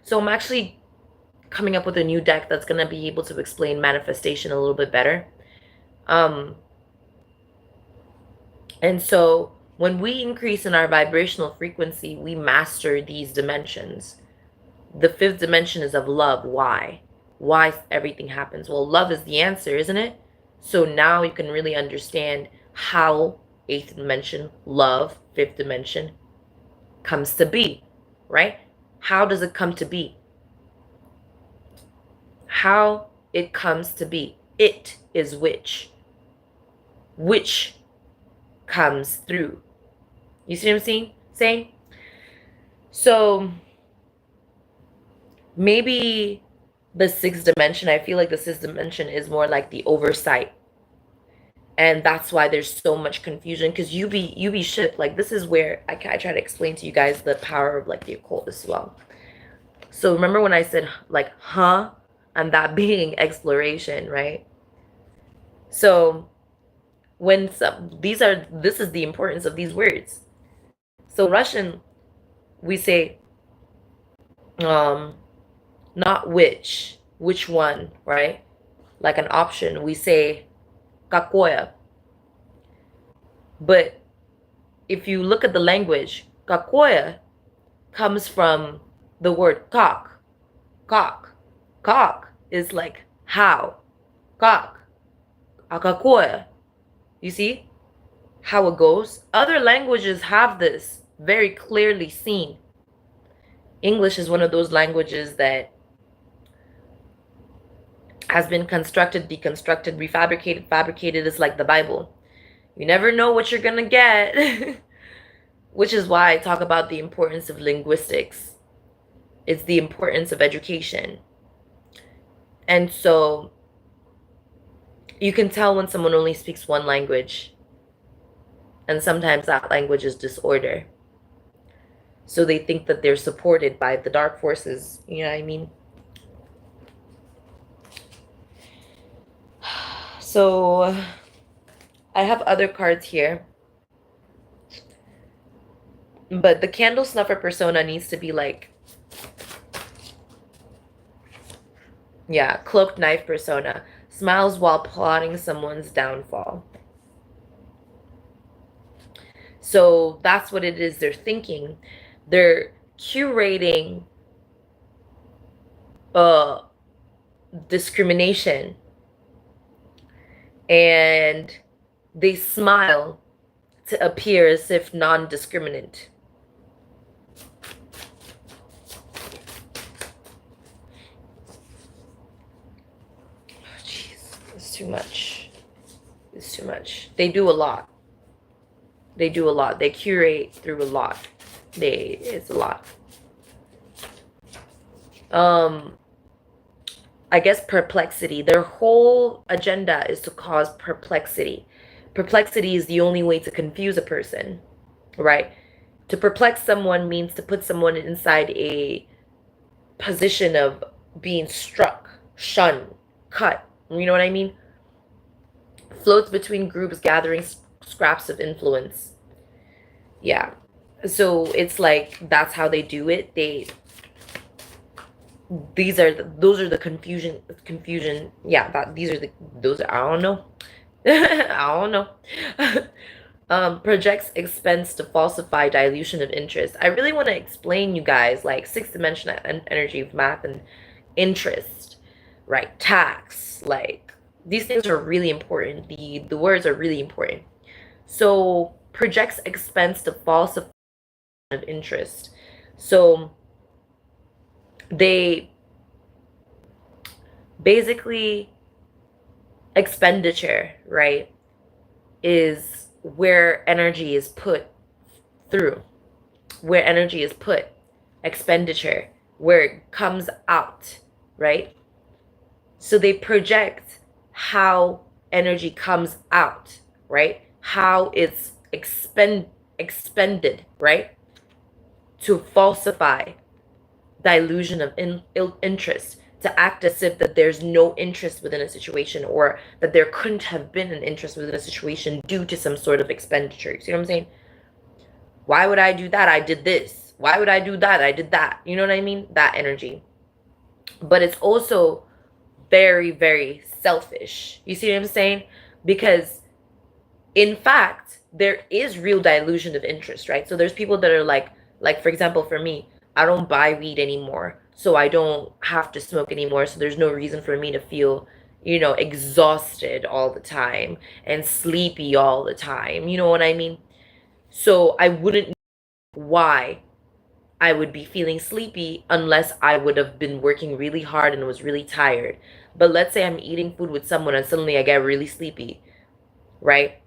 So I'm actually coming up with a new deck that's going to be able to explain manifestation a little bit better. And so when we increase in our vibrational frequency, we master these dimensions. The 5th dimension is of love. Why? Why everything happens? Well, love is the answer, isn't it? So now you can really understand how 8th dimension, love, 5th dimension comes to be, right? How does it come to be? How it comes to be. It is which. Which comes through. You see what I'm saying? So maybe the 6th dimension, I feel like the 6th dimension is more like the oversight. And that's why there's so much confusion, because you be shit. Like, this is where I try to explain to you guys the power of like the occult as well. So remember when I said like, huh? And that being exploration, right? So when this is the importance of these words. So in Russian, we say, not which one, right? Like an option, we say какое. But if you look at the language, какое comes from the word как. Как is like how. Как. А какое. You see how it goes? Other languages have this very clearly seen. English is one of those languages that has been constructed, deconstructed, refabricated, fabricated. It's like the Bible. You never know what you're gonna get. Which is why I talk about the importance of linguistics. It's the importance of education. And so you can tell when someone only speaks one language. And sometimes that language is disorder. So they think that they're supported by the dark forces. You know what I mean? So I have other cards here. But the candle snuffer persona needs to be like, yeah, cloaked knife persona. Smiles while plotting someone's downfall. So that's what it is they're thinking. They're curating discrimination. And they smile to appear as if non-discriminant. It's too much. It's too much. They do a lot. They do a lot. They curate through a lot. It's a lot. I guess perplexity. Their whole agenda is to cause perplexity. Perplexity is the only way to confuse a person, right? To perplex someone means to put someone inside a position of being struck, shunned, cut. You know what I mean? Floats between groups, gathering scraps of influence. Yeah. So it's like that's how they do it. Those are the confusion. Yeah, those are, I don't know. I don't know. Projects expense to falsify dilution of interest. I really want to explain you guys like sixth dimension energy of math and interest, right? Tax, like these things are really important. The words are really important. So projects expense to falsify of interest. So they basically expenditure, right, is where energy is put through, where energy is put, expenditure, where it comes out, right? So they project how energy comes out, right? How it's expended, right? To falsify dilution of interest, to act as if that there's no interest within a situation, or that there couldn't have been an interest within a situation due to some sort of expenditure. You see what I'm saying? Why would I do that? I did this. Why would I do that? I did that. You know what I mean? That energy. But it's also very, very selfish. You see what I'm saying? Because in fact, there is real dilution of interest, right? So there's people that are like for example, for me, I don't buy weed anymore, so I don't have to smoke anymore. So there's no reason for me to feel, exhausted all the time and sleepy all the time. You know what I mean? So I wouldn't know why I would be feeling sleepy unless I would have been working really hard and was really tired. But let's say I'm eating food with someone and suddenly I get really sleepy, right?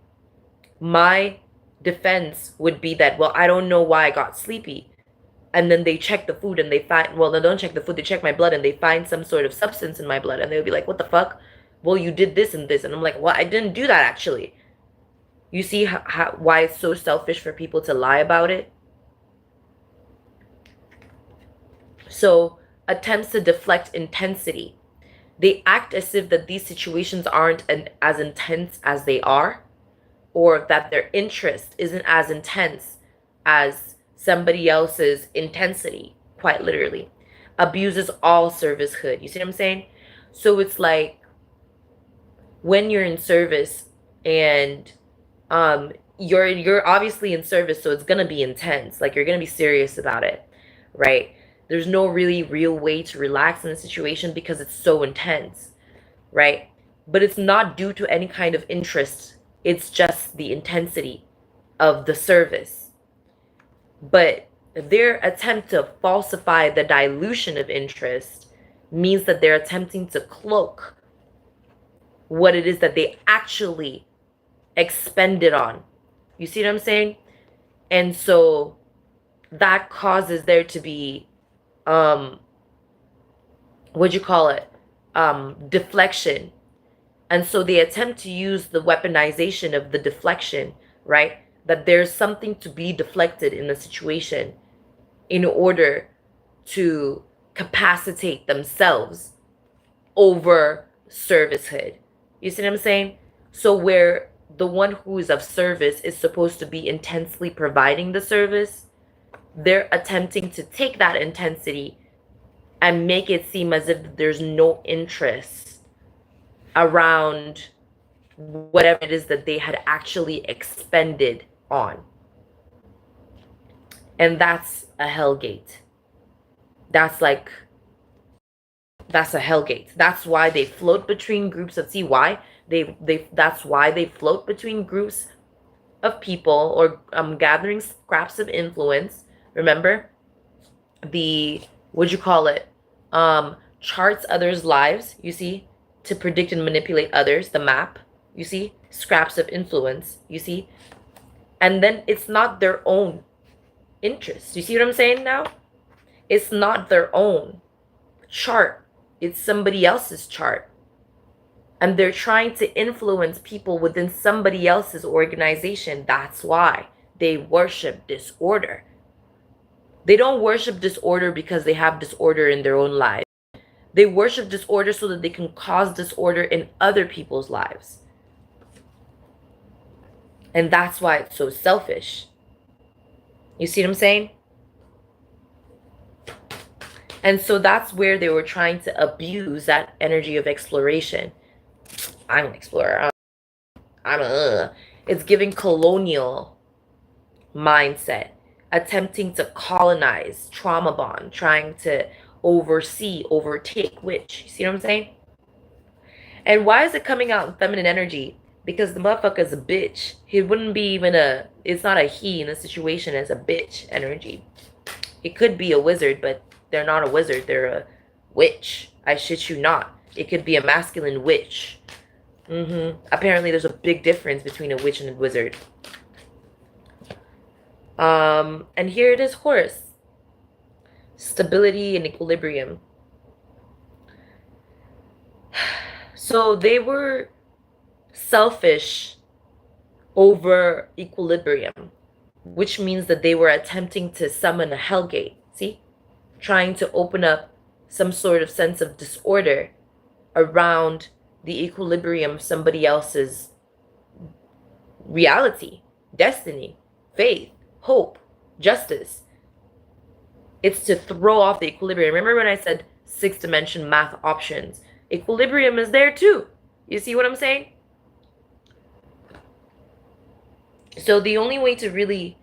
My defense would be that, well, I don't know why I got sleepy. And then they check the food and they find, well, they don't check the food, they check my blood and they find some sort of substance in my blood. And they'll be like, what the fuck? Well, you did this and this. And I'm like, well, I didn't do that actually. You see why it's so selfish for people to lie about it? So attempts to deflect intensity. They act as if that these situations aren't as intense as they are, or that their interest isn't as intense as somebody else's intensity, quite literally. Abuses all servicehood. You see what I'm saying? So it's like when you're in service and you're obviously in service, so it's gonna be intense. Like you're gonna be serious about it, right? There's no really real way to relax in the situation because it's so intense, right? But it's not due to any kind of interest. It's just the intensity of the service. But their attempt to falsify the dilution of interest means that they're attempting to cloak what it is that they actually expended on. You see what I'm saying? And so that causes there to be what'd you call it? Deflection. And so they attempt to use the weaponization of the deflection, right? That there's something to be deflected in the situation in order to capacitate themselves over servicehood. You see what I'm saying? So where the one who is of service is supposed to be intensely providing the service, they're attempting to take that intensity and make it seem as if there's no interest around whatever it is that they had actually expended on. And that's a hellgate. That's a hellgate. That's why they float between groups of, see why? That's why they float between groups of people, or gathering scraps of influence. Remember? What'd you call it? Charts others' lives, you see, to predict and manipulate others, the map, you see, scraps of influence, you see, and then it's not their own interest. You see what I'm saying now? It's not their own chart, it's somebody else's chart. And they're trying to influence people within somebody else's organization. That's why they worship disorder. They don't worship disorder because they have disorder in their own lives. They worship disorder so that they can cause disorder in other people's lives. And that's why it's so selfish. You see what I'm saying? And so that's where they were trying to abuse that energy of exploration. I'm an explorer. It's giving colonial mindset, attempting to colonize, trauma bond, trying to oversee, overtake, which, you see what I'm saying? And why is it coming out in feminine energy? Because the motherfucker's a bitch. He wouldn't be even it's not a he in a situation, as a bitch energy. It could be a wizard, but they're not a wizard. They're a witch. I shit you not. It could be a masculine witch. Apparently there's a big difference between a witch and a wizard. And here it is, Horus. Stability and equilibrium. So they were selfish over equilibrium, which means that they were attempting to summon a hellgate. See? Trying to open up some sort of sense of disorder around the equilibrium of somebody else's reality, destiny, faith, hope, justice. It's to throw off the equilibrium. Remember when I said 6th dimension math options? Equilibrium is there too. You see what I'm saying? So the only way to really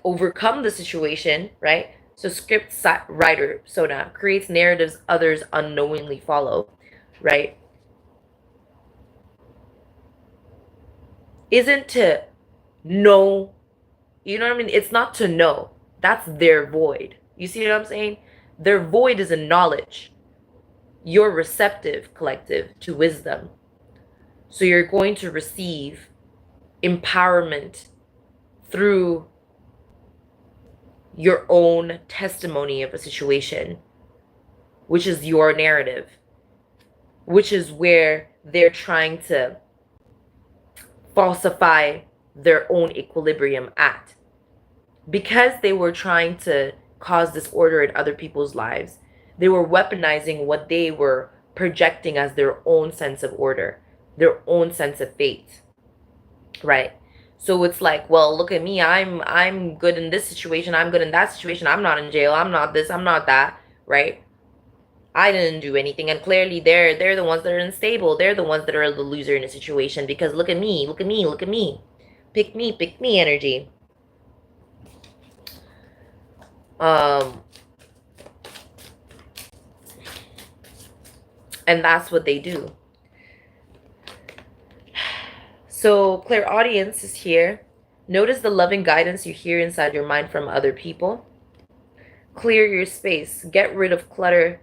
overcome the situation, right? So script writer, Sona, creates narratives others unknowingly follow, right? Isn't to know, you know what I mean? It's not to know. That's their void. You see what I'm saying? Their void is in knowledge. You're receptive, collective, to wisdom. So you're going to receive empowerment through your own testimony of a situation, which is your narrative, which is where they're trying to falsify their own equilibrium at. Because they were trying to cause disorder in other people's lives, they were weaponizing what they were projecting as their own sense of order, their own sense of fate, right? So it's like, well, look at me, I'm good in this situation, I'm good in that situation, I'm not in jail, I'm not this, I'm not that, right? I didn't do anything, and clearly they're the ones that are unstable, they're the ones that are the loser in a situation, because look at me, look at me, look at me, pick me energy. And that's what they do. So clairaudience is here. Notice the loving guidance you hear inside your mind from other people. Clear your space. Get rid of clutter.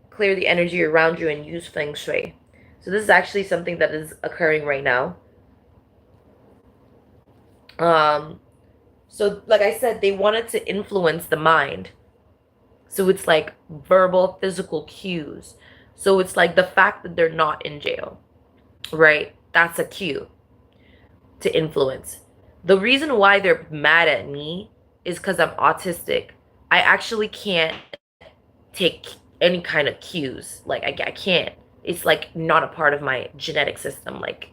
Clear the energy around you and use feng shui. So this is actually something that is occurring right now. So like I said, they wanted to influence the mind. So it's like verbal, physical cues. So it's like the fact that they're not in jail, right? That's a cue to influence. The reason why they're mad at me is because I'm autistic. I actually can't take any kind of cues. Like I can't. It's like not a part of my genetic system. Like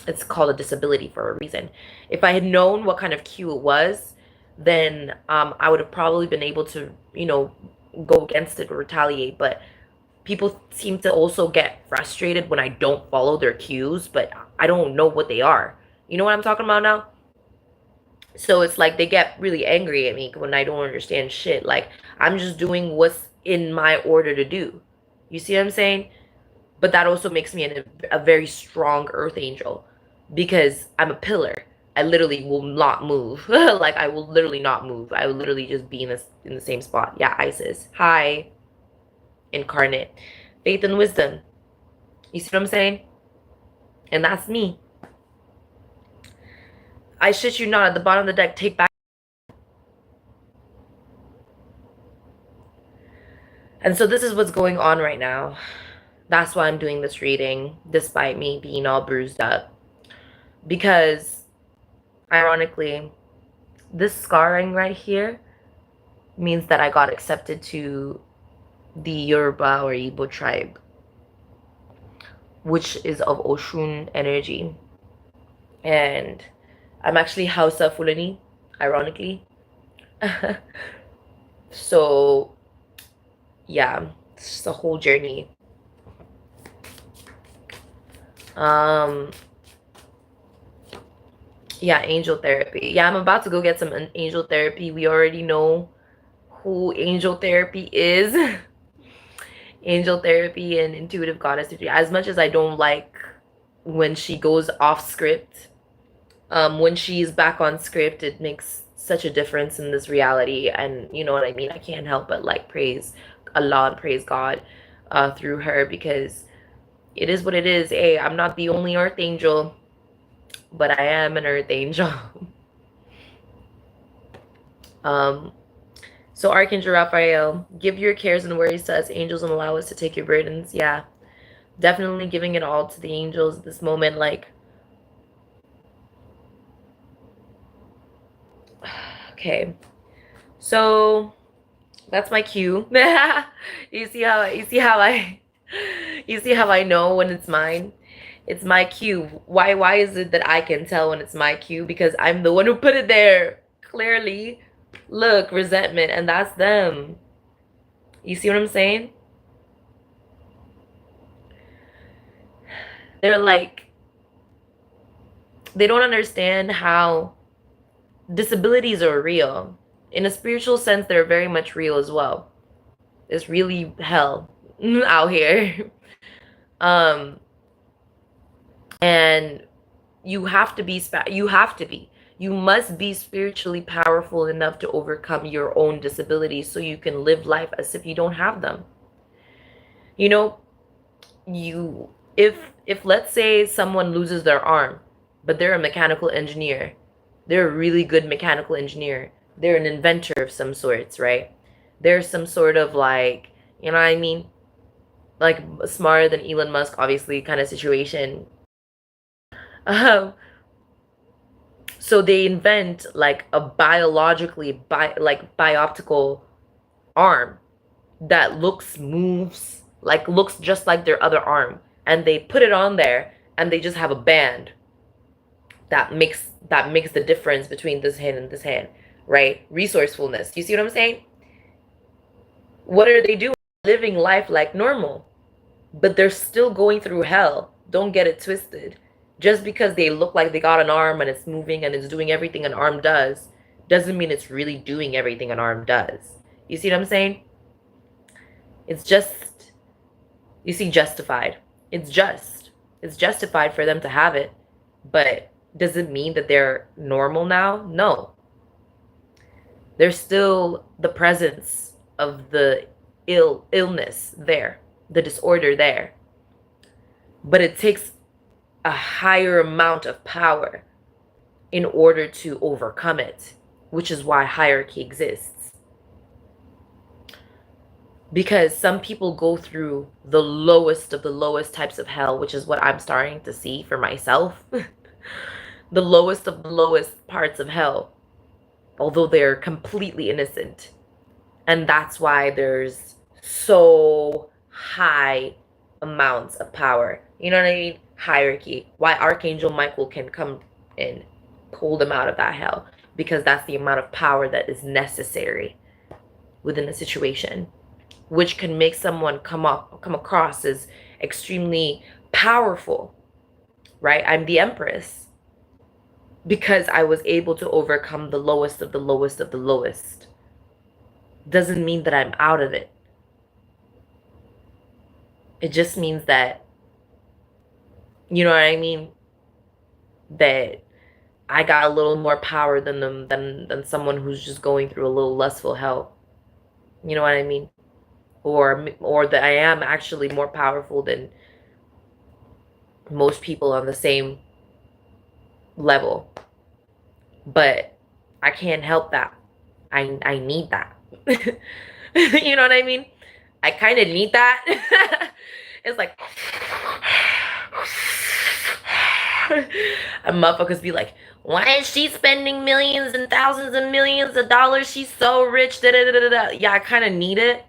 it's called a disability for a reason. If I had known what kind of cue it was, then I would have probably been able to, go against it or retaliate. But people seem to also get frustrated when I don't follow their cues, but I don't know what they are. You know what I'm talking about now? So it's like they get really angry at me when I don't understand shit. Like I'm just doing what's in my order to do. You see what I'm saying? But that also makes me a very strong earth angel because I'm a pillar. I literally will not move. Like I will literally not move. I will literally just be in the same spot. Yeah, Isis. Hi. Incarnate. Faith and wisdom. You see what I'm saying? And that's me. I shit you not, at the bottom of the deck, take back. And so this is what's going on right now. That's why I'm doing this reading, despite me being all bruised up. Because, ironically, this scarring right here means that I got accepted to the Yoruba or Igbo tribe, which is of Oshun energy. And I'm actually Hausa Fulani, ironically. So, yeah, it's a whole journey. Yeah, angel therapy. Yeah, I'm about to go get some angel therapy. We already know who angel therapy is. Angel therapy and intuitive goddess. As much as I don't like when she goes off script, when she's back on script, it makes such a difference in this reality. And you know what I mean? I can't help but like praise Allah and praise God through her, because it is what it is. Hey, I'm not the only earth angel, but I am an earth angel. So Archangel Raphael, give your cares and worries to us angels and allow us to take your burdens. Yeah, definitely giving it all to the angels at this moment. Like, okay, so that's my cue. You see how I know when it's mine? It's my cue. Why is it that I can tell when it's my cue? Because I'm the one who put it there. Clearly. Look, resentment, and that's them. You see what I'm saying? They're like, they don't understand how disabilities are real. In a spiritual sense, they're very much real as well. It's really hell out here. And you have to be you must be spiritually powerful enough to overcome your own disabilities so you can live life as if you don't have them. You know, if let's say someone loses their arm, but they're a mechanical engineer, they're a really good mechanical engineer, they're an inventor of some sorts, right? There's some sort of like, you know what I mean, like smarter than Elon Musk, obviously, kind of situation. So they invent like a bioptical arm that looks just like their other arm, and they put it on there, and they just have a band that makes the difference between this hand and this hand, right? Resourcefulness. You see what I'm saying? What are they doing? Living life like normal, but they're still going through hell. Don't get it twisted. Just because they look like they got an arm and it's moving and it's doing everything an arm does, doesn't mean it's really doing everything an arm does. You see what I'm saying? It's just, you see, justified. It's justified for them to have it, but does it mean that they're normal now? No. There's still the presence of the illness there, the disorder there. But it takes a higher amount of power in order to overcome it, which is why hierarchy exists. Because some people go through the lowest of the lowest types of hell, which is what I'm starting to see for myself. The lowest of the lowest parts of hell, although they're completely innocent. And that's why there's so high amounts of power. You know what I mean? Hierarchy. Why Archangel Michael can come and pull them out of that hell. Because that's the amount of power that is necessary within a situation, which can make someone come across as extremely powerful, right? I'm the Empress because I was able to overcome the lowest of the lowest of the lowest. Doesn't mean that I'm out of it. It just means that, you know what I mean, that I got a little more power than them, than someone who's just going through a little lustful hell. You know what I mean? Or that I am actually more powerful than most people on the same level. But I can't help that. I need that. You know what I mean? I kind of need that. It's like and motherfuckers be like, why is she spending millions and thousands and millions of dollars? She's so rich. Da, da, da, da, da. Yeah, I kind of need it.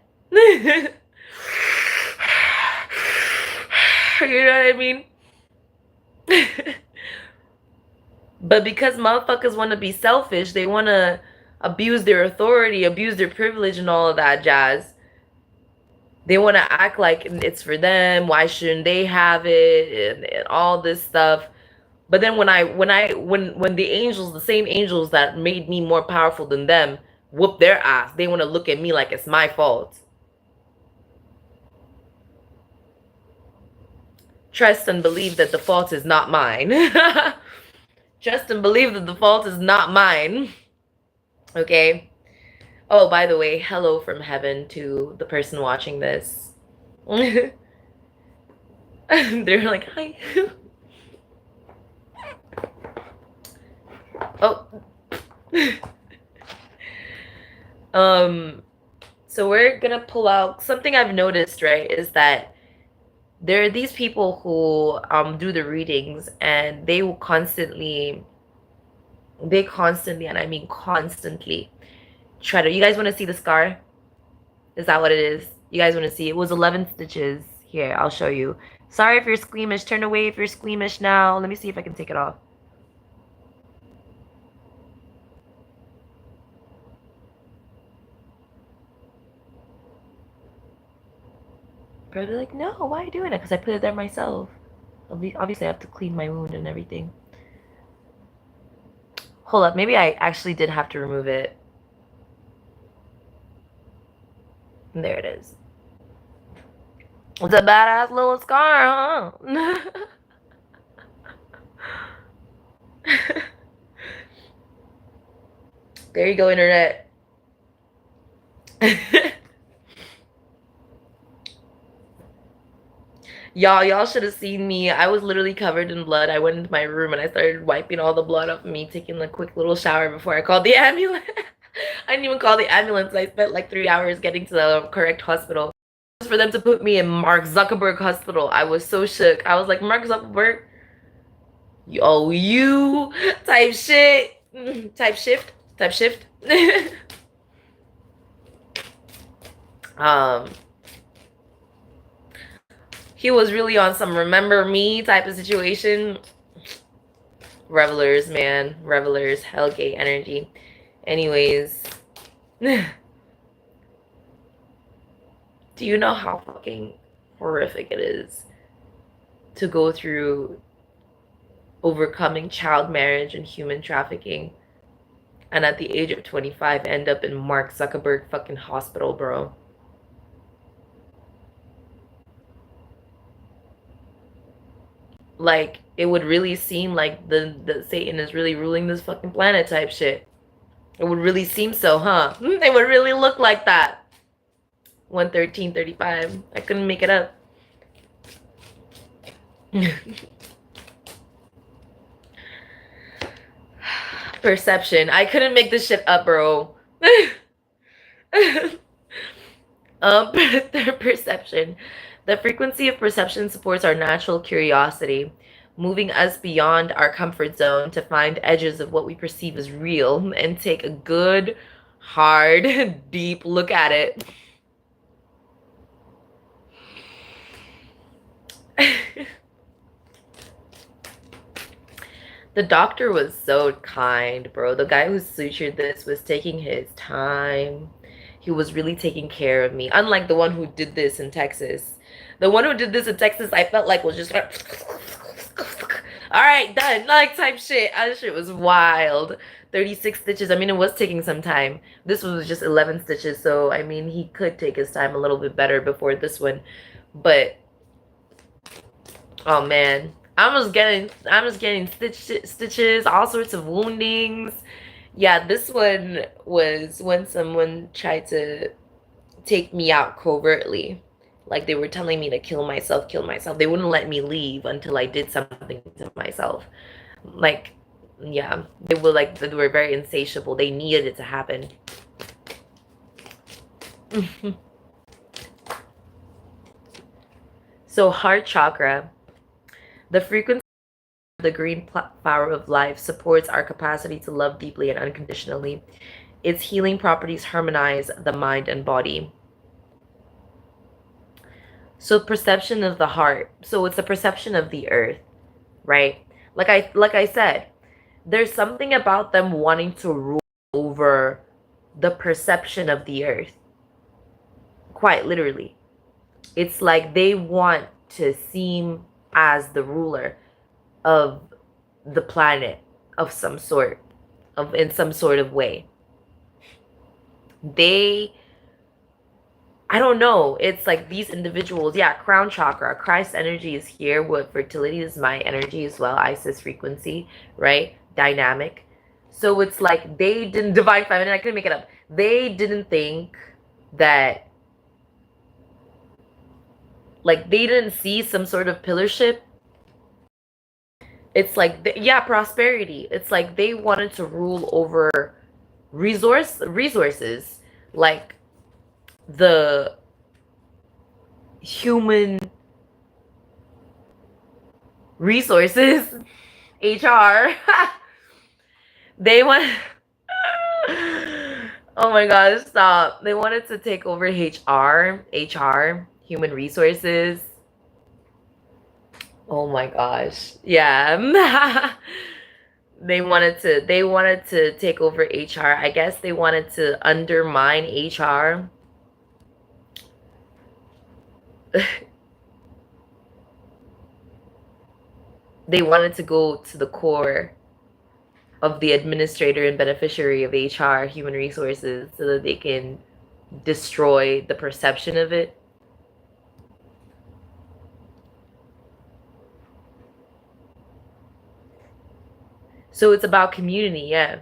You know what I mean? But because motherfuckers want to be selfish, they want to abuse their authority, abuse their privilege, and all of that jazz. They want to act like it's for them. Why shouldn't they have it? And all this stuff. But then when the angels, the same angels that made me more powerful than them, whoop their ass, they want to look at me like it's my fault. Trust and believe that the fault is not mine. Trust and believe that the fault is not mine. Okay? Oh, by the way, hello from heaven to the person watching this. They're like, hi. Oh. So we're gonna pull out something I've noticed, right, is that there are these people who do the readings, and they constantly, and I mean constantly, try to. You guys want to see the scar? Is that what it is? You guys want to see? It was 11 stitches. Here, I'll show you. Sorry if you're squeamish. Turn away if you're squeamish now. Let me see if I can take it off. Probably like, no, why are you doing it? Because I put it there myself. Obviously, I have to clean my wound and everything. Hold up, maybe I actually did have to remove it. And there it is. It's a badass little scar, huh? There you go, internet. Y'all should have seen me. I was literally covered in blood. I went into my room and I started wiping all the blood off of me, taking a quick little shower before I called the ambulance. I didn't even call the ambulance. I spent like 3 hours getting to the correct hospital. For them to put me in Mark Zuckerberg Hospital. I was so shook. I was like, Mark Zuckerberg? Yo, you type shit. Type shift. Type shift. He was really on some remember me type of situation. Revelers, man. Revelers. Hellgate energy. Anyways. Do you know how fucking horrific it is to go through overcoming child marriage and human trafficking, and at the age of 25 end up in Mark Zuckerberg fucking hospital, bro? Like, it would really seem like the Satan is really ruling this fucking planet type shit. It would really seem so, huh? It would really look like that. 113:35. I couldn't make it up. Perception. I couldn't make this shit up, bro. Perception. The frequency of perception supports our natural curiosity, moving us beyond our comfort zone to find edges of what we perceive as real and take a good, hard, deep look at it. The doctor was so kind, bro. The guy who sutured this was taking his time. He was really taking care of me. Unlike the one who did this in Texas. The one who did this in Texas, I felt like was just like, all right, done. Like type shit. That shit was wild. 36 stitches. I mean, it was taking some time. This was just 11 stitches. So, I mean, he could take his time a little bit better before this one. But, oh man. I'm just getting stitches, all sorts of woundings. Yeah, this one was when someone tried to take me out covertly. Like they were telling me to kill myself, kill myself. They wouldn't let me leave until I did something to myself. Like, yeah, they were very insatiable. They needed it to happen. So heart chakra, the frequency of the green flower of life supports our capacity to love deeply and unconditionally. Its healing properties harmonize the mind and body. So perception of the heart. So it's a perception of the earth, right? Like I said, there's something about them wanting to rule over the perception of the earth. Quite literally. It's like they want to seem as the ruler of the planet of some sort, of in some sort of way. I don't know. It's like these individuals, yeah, crown chakra, Christ energy is here. What fertility is my energy as well, Isis frequency, right? Dynamic. So it's like they didn't, divine feminine, I couldn't make it up. They didn't think that, like, they didn't see some sort of pillarship. It's like, yeah, prosperity. It's like they wanted to rule over resources, like the human resources, HR. They want. Oh my gosh, stop. They wanted to take over HR, human resources. Oh my gosh. Yeah. They wanted to take over HR. I guess they wanted to undermine HR. They wanted to go to the core of the administrator and beneficiary of HR, human resources, so that they can destroy the perception of it. So it's about community, yeah.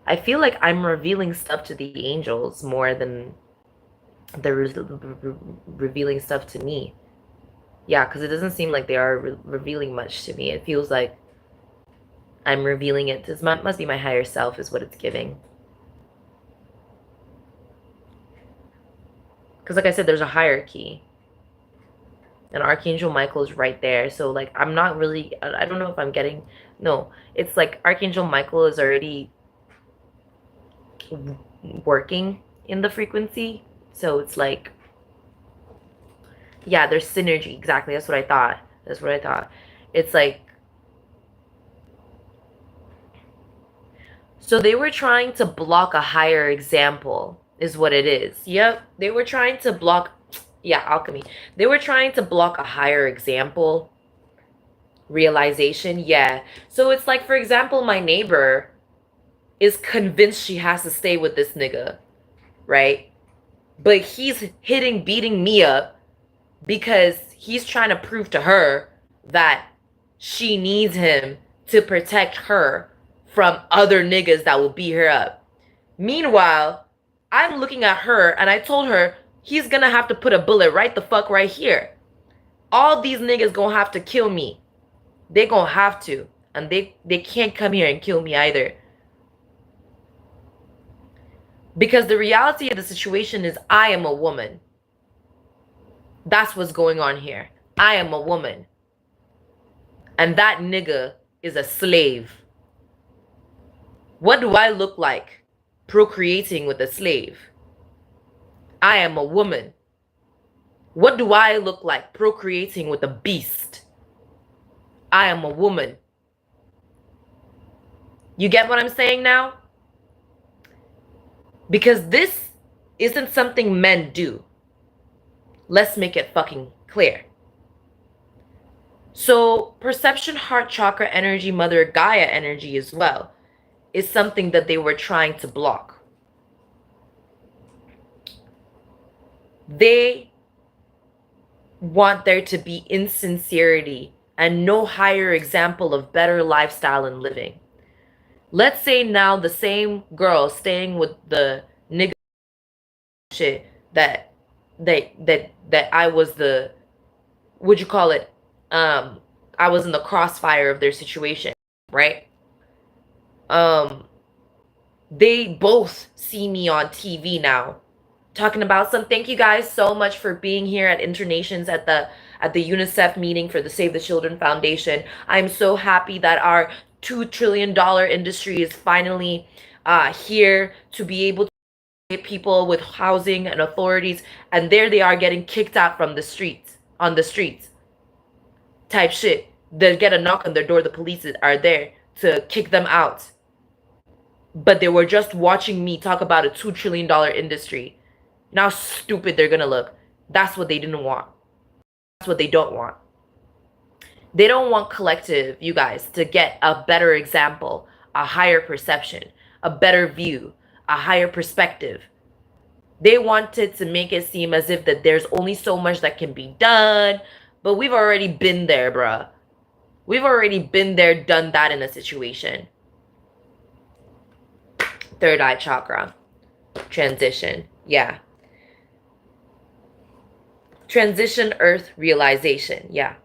I feel like I'm revealing stuff to the angels more than they're revealing stuff to me. Yeah, because it doesn't seem like they are revealing much to me. It feels like I'm revealing it. This must be my higher self is what it's giving. Because like I said, there's a hierarchy. And Archangel Michael is right there. So like I'm not really, I don't know if I'm getting, no. It's like Archangel Michael is already working in the frequency. So it's like, yeah, there's synergy. Exactly. That's what I thought. That's what I thought. It's like, so they were trying to block a higher example is what it is. Yep. They were trying to block, yeah, alchemy. They were trying to block a higher example realization. Yeah. So it's like, for example, my neighbor is convinced she has to stay with this nigga, right? But he's beating me up because he's trying to prove to her that she needs him to protect her from other niggas that will beat her up. Meanwhile, I'm looking at her and I told her he's gonna have to put a bullet right the fuck right here. All these niggas gonna have to kill me. They gonna have to. And they can't come here and kill me either. Because the reality of the situation is I am a woman. That's what's going on here. I am a woman. And that nigga is a slave. What do I look like procreating with a slave? I am a woman. What do I look like procreating with a beast? I am a woman. You get what I'm saying now? Because this isn't something men do. Let's make it fucking clear. So perception, heart chakra energy, Mother Gaia energy as well is something that they were trying to block. They want there to be insincerity and no higher example of better lifestyle and living. Let's say now the same girl staying with the nigga shit that I was the, would you call it, I was in the crossfire of their situation, right? They both see me on TV now talking about some. Thank you guys so much for being here at Internations at the UNICEF meeting for the Save the Children Foundation. I'm so happy that our $2 trillion industry is finally here to be able to get people with housing and authorities, and there they are getting kicked out from the streets, on the streets type shit. They get a knock on their door, the police are there to kick them out. But they were just watching me talk about a $2 trillion industry. Now stupid they're gonna look. That's what they didn't want. That's what they don't want. They don't want collective, you guys, to get a better example, a higher perception, a better view, a higher perspective. They wanted to make it seem as if that there's only so much that can be done, but we've already been there, bruh. We've already been there, done that in a situation. Third eye chakra. Transition. Yeah. Transition, earth, realization. Yeah.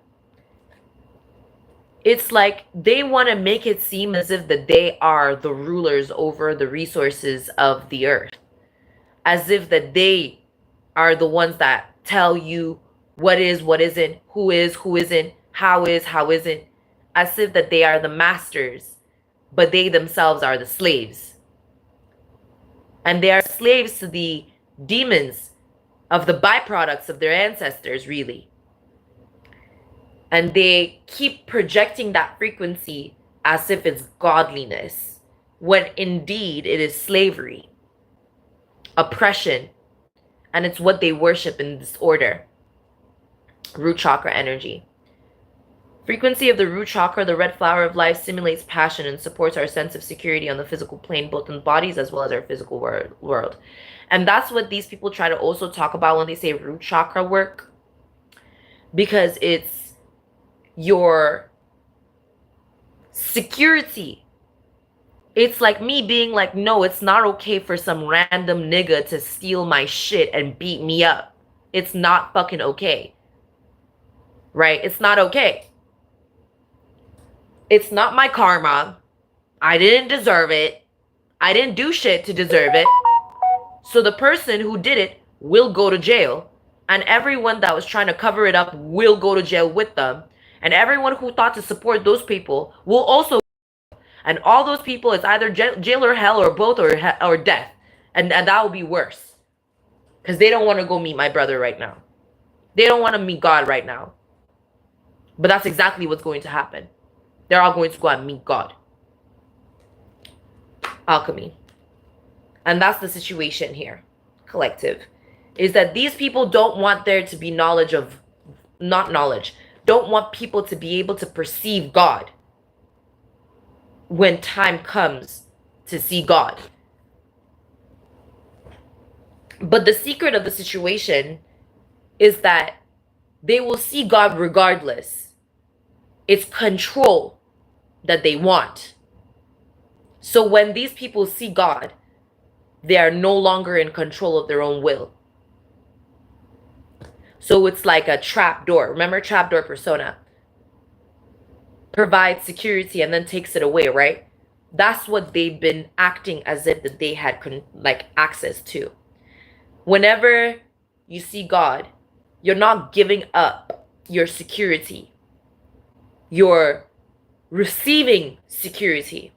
It's like they want to make it seem as if that they are the rulers over the resources of the earth. As if that they are the ones that tell you what is, what isn't, who is, who isn't, how is, how isn't. As if that they are the masters, but they themselves are the slaves. And they are slaves to the demons of the byproducts of their ancestors, really. And they keep projecting that frequency as if it's godliness, when indeed it is slavery, oppression, and it's what they worship in this order. Root chakra energy. Frequency of the root chakra, the red flower of life, simulates passion and supports our sense of security on the physical plane, both in bodies as well as our physical world. And that's what these people try to also talk about when they say root chakra work, because it's your security. It's like me being like, no, it's not okay for some random nigga to steal my shit and beat me up. It's not fucking okay. Right? It's not okay. It's not my karma. I didn't deserve it. I didn't do shit to deserve it. So the person who did it will go to jail. And everyone that was trying to cover it up will go to jail with them. And everyone who thought to support those people will also. And all those people, it's either jail or hell or both or death. And that will be worse. Because they don't want to go meet my brother right now. They don't want to meet God right now. But that's exactly what's going to happen. They're all going to go and meet God. Alchemy. And that's the situation here. Collective. Is that these people don't want there to be knowledge of, not knowledge, don't want people to be able to perceive God when time comes to see God. But the secret of the situation is that they will see God regardless. It's control that they want. So when these people see God, they are no longer in control of their own will. So it's like a trap door. Remember trapdoor persona? Provides security and then takes it away, right? That's what they've been acting as if that they had access to. Whenever you see God, you're not giving up your security. You're receiving security.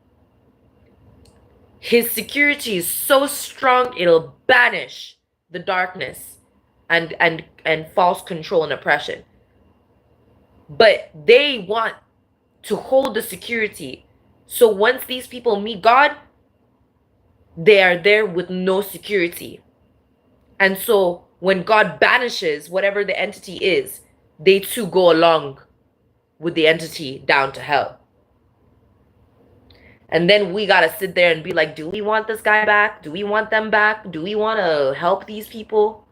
His security is so strong, it'll banish the darkness and false control and oppression. But they want to hold the security. So once these people meet God, they are there with no security. And so when God banishes whatever the entity is, they too go along with the entity down to hell. And then we got to sit there and be like, do we want this guy back? Do we want them back? Do we want to help these people?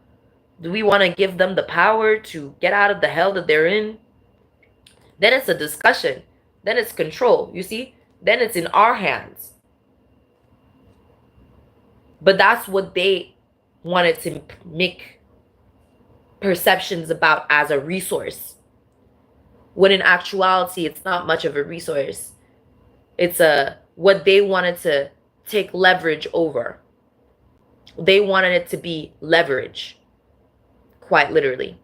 Do we want to give them the power to get out of the hell that they're in? Then it's a discussion. Then it's control, you see? Then it's in our hands. But that's what they wanted to make perceptions about as a resource. When in actuality, it's not much of a resource. It's what they wanted to take leverage over. They wanted it to be leverage, quite literally.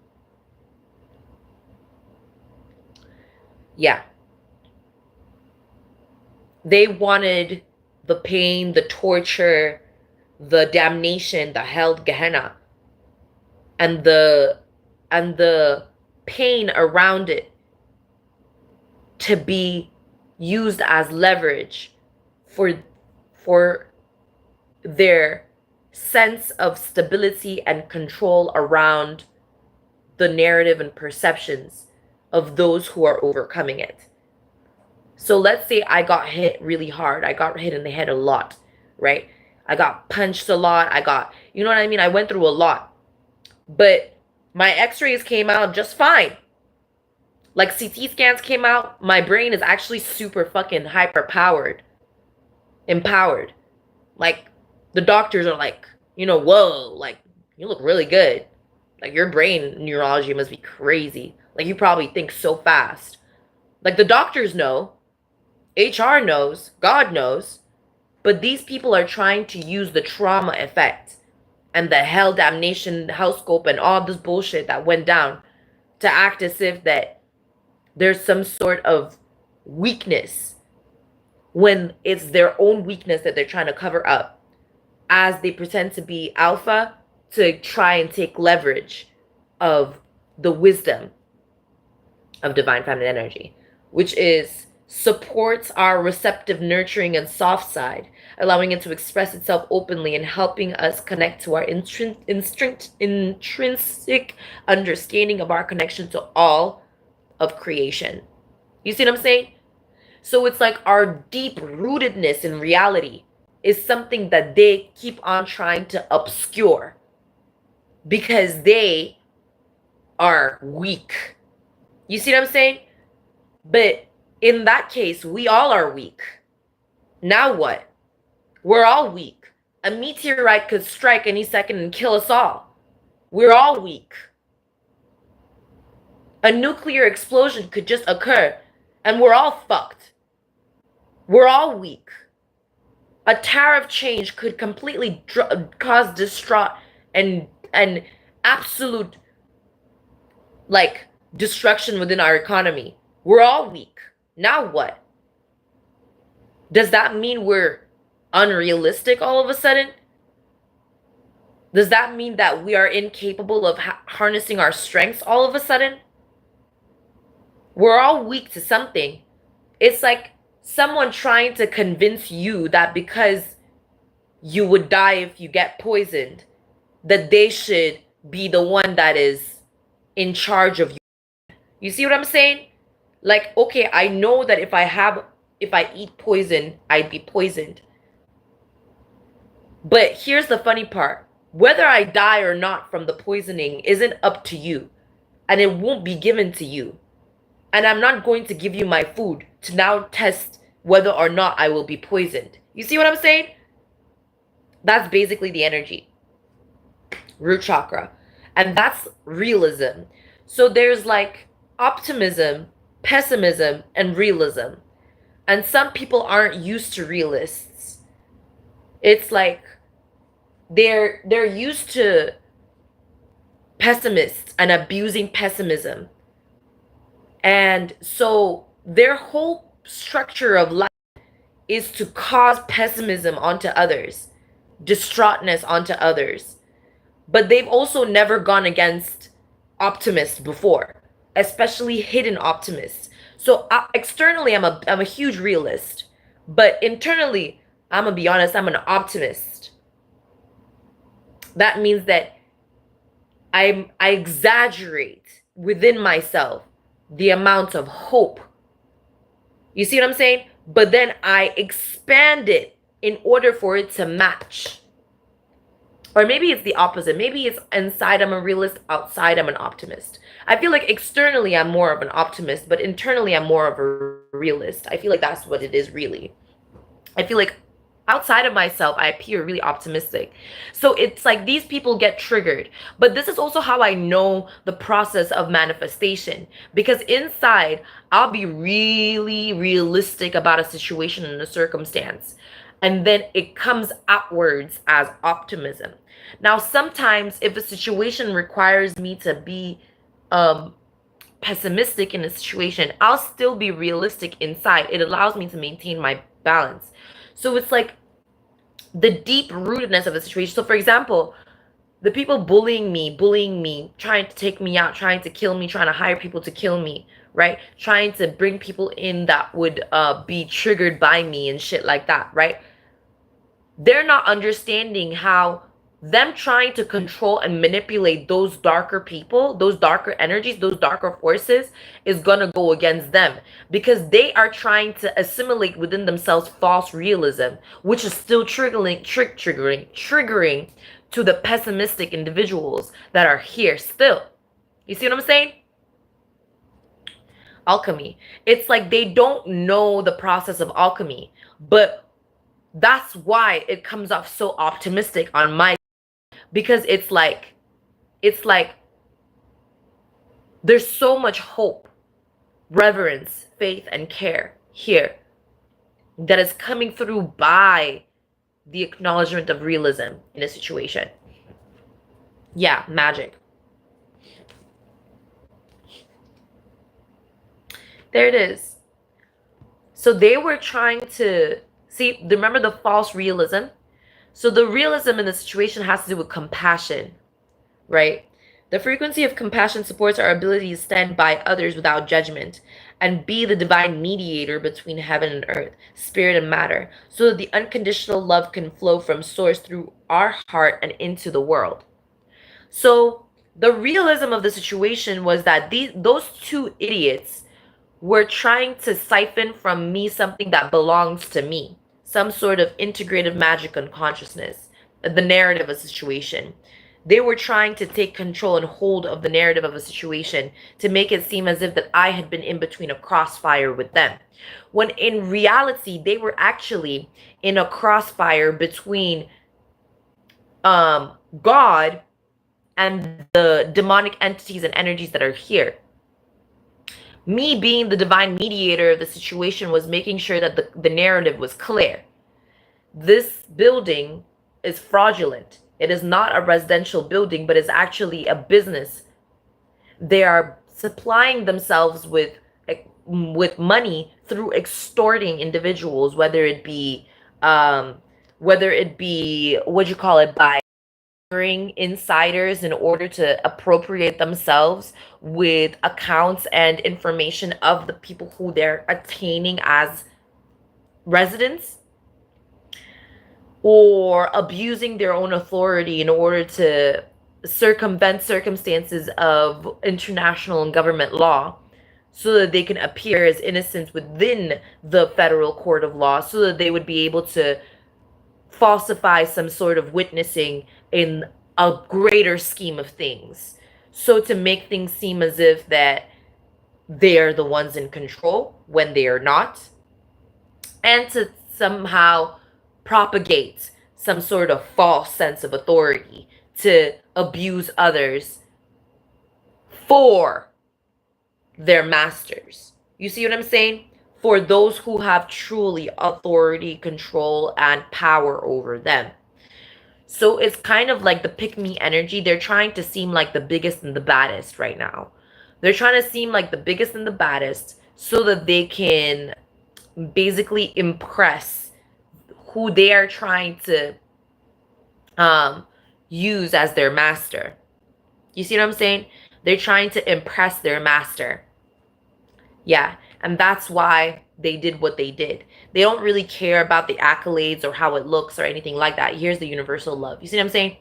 Yeah. They wanted the pain, the torture, the damnation, the hell, Gehenna, and the pain around it to be used as leverage for their sense of stability and control around the narrative and perceptions of those who are overcoming it. So let's say I got hit really hard. I got hit in the head a lot, right? I got punched a lot. You know what I mean? I went through a lot. But my x-rays came out just fine. Like CT scans came out. My brain is actually super fucking hyper powered. Empowered. Like the doctors are like, whoa, like you look really good. Like your brain neurology must be crazy. Like you probably think so fast. Like the doctors know. HR knows, God knows, but these people are trying to use the trauma effect and the hell, damnation, hellscope, and all this bullshit that went down to act as if that there's some sort of weakness when it's their own weakness that they're trying to cover up as they pretend to be alpha to try and take leverage of the wisdom of divine feminine energy, which is supports our receptive, nurturing, and soft side, allowing it to express itself openly and helping us connect to our intrinsic understanding of our connection to all of creation. You see what I'm saying? So it's like our deep rootedness in reality is something that they keep on trying to obscure because they are weak. You see what I'm saying? But in that case, we all are weak. Now what? We're all weak. A meteorite could strike any second and kill us all. We're all weak. A nuclear explosion could just occur and we're all fucked. We're all weak. A tariff change could completely cause distraught and absolute like destruction within our economy. We're all weak. Now what? Does that mean we're unrealistic all of a sudden? Does that mean that we are incapable of harnessing our strengths all of a sudden? We're all weak to something. It's like someone trying to convince you that because you would die if you get poisoned, that they should be the one that is in charge of you. You see what I'm saying? Like, okay, I know that if I eat poison, I'd be poisoned. But here's the funny part. Whether I die or not from the poisoning isn't up to you. And it won't be given to you. And I'm not going to give you my food to now test whether or not I will be poisoned. You see what I'm saying? That's basically the energy. Root chakra. And that's realism. So there's like optimism, pessimism, and realism. And some people aren't used to realists. It's like they're used to pessimists and abusing pessimism. And so their whole structure of life is to cause pessimism onto others, distraughtness onto others. But they've also never gone against optimists before, especially hidden optimists. So externally, I'm a huge realist, but internally, I'm gonna be honest, I'm an optimist. That means that I exaggerate within myself the amount of hope. You see what I'm saying? But then I expand it in order for it to match. Or maybe it's the opposite. Maybe it's inside I'm a realist, outside I'm an optimist. I feel like externally I'm more of an optimist, but internally I'm more of a realist. I feel like that's what it is really. I feel like outside of myself, I appear really optimistic. So it's like these people get triggered. But this is also how I know the process of manifestation. Because inside, I'll be really realistic about a situation and a circumstance. And then it comes outwards as optimism. Now, sometimes if a situation requires me to be um pessimistic in a situation, I'll still be realistic inside. It allows me to maintain my balance. So it's like the deep rootedness of the situation. So for example, the people bullying me, trying to take me out, trying to kill me, trying to hire people to kill me, right? Trying to bring people in that would be triggered by me and shit like that, right? They're not understanding how them trying to control and manipulate those darker people, those darker energies, those darker forces is gonna go against them because they are trying to assimilate within themselves false realism, which is still triggering to the pessimistic individuals that are here still. You see what I'm saying? Alchemy. It's like they don't know the process of alchemy, but that's why it comes off so optimistic on my, because it's like there's so much hope, reverence, faith, and care here that is coming through by the acknowledgement of realism in a situation. Yeah, magic. There it is. So they were trying to see, remember the false realism? So the realism in the situation has to do with compassion, right? The frequency of compassion supports our ability to stand by others without judgment and be the divine mediator between heaven and earth, spirit and matter, so that the unconditional love can flow from source through our heart and into the world. So the realism of the situation was that those two idiots were trying to siphon from me something that belongs to me, some sort of integrated magic unconsciousness, the narrative of a situation. They were trying to take control and hold of the narrative of a situation to make it seem as if that I had been in between a crossfire with them. When in reality, they were actually in a crossfire between God and the demonic entities and energies that are here. Me being the divine mediator of the situation was making sure that the narrative was clear. This building is fraudulent. It is not a residential building, but is actually a business. They are supplying themselves with money through extorting individuals, whether it be what you call it, by insiders in order to appropriate themselves with accounts and information of the people who they're attaining as residents, or abusing their own authority in order to circumvent circumstances of international and government law so that they can appear as innocent within the federal court of law, so that they would be able to falsify some sort of witnessing in a greater scheme of things. So to make things seem as if that they're the ones in control when they are not, and to somehow propagate some sort of false sense of authority to abuse others for their masters. You see what I'm saying? For those who have truly authority, control, and power over them. So it's kind of like the pick me energy. They're trying to seem like the biggest and the baddest right now. They're trying to seem like the biggest and the baddest so that they can basically impress who they are trying to use as their master. You see what I'm saying? They're trying to impress their master. Yeah, and that's why they did what they did. They don't really care about the accolades or how it looks or anything like that. Here's the universal love. You see what I'm saying?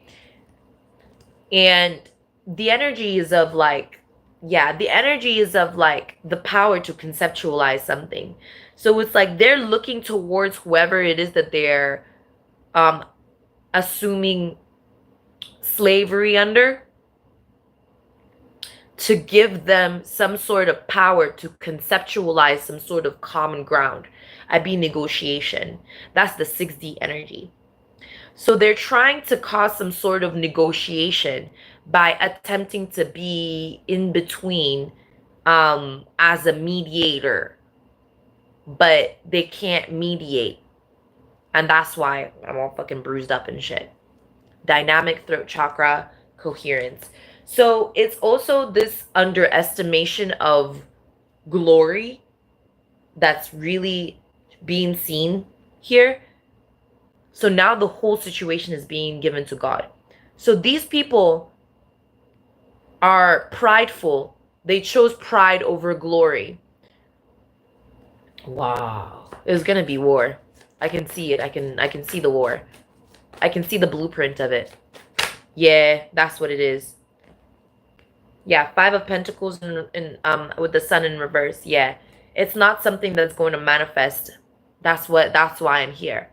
And the energy is of like, yeah, the energy is of like the power to conceptualize something. So it's like they're looking towards whoever it is that they're assuming slavery under, to give them some sort of power to conceptualize some sort of common ground. I'd be negotiation. That's the 6D energy. So they're trying to cause some sort of negotiation by attempting to be in between as a mediator, but they can't mediate. And that's why I'm all fucking bruised up and shit. Dynamic throat chakra, coherence. So it's also this underestimation of glory that's really being seen here. So now the whole situation is being given to God. So these people are prideful. They chose pride over glory. Wow. It's gonna be war. I can see it. I can see the war. I can see the blueprint of it. Yeah, that's what it is. Yeah, 5 of Pentacles in with the Sun in reverse. Yeah. It's not something that's going to manifest. That's why I'm here.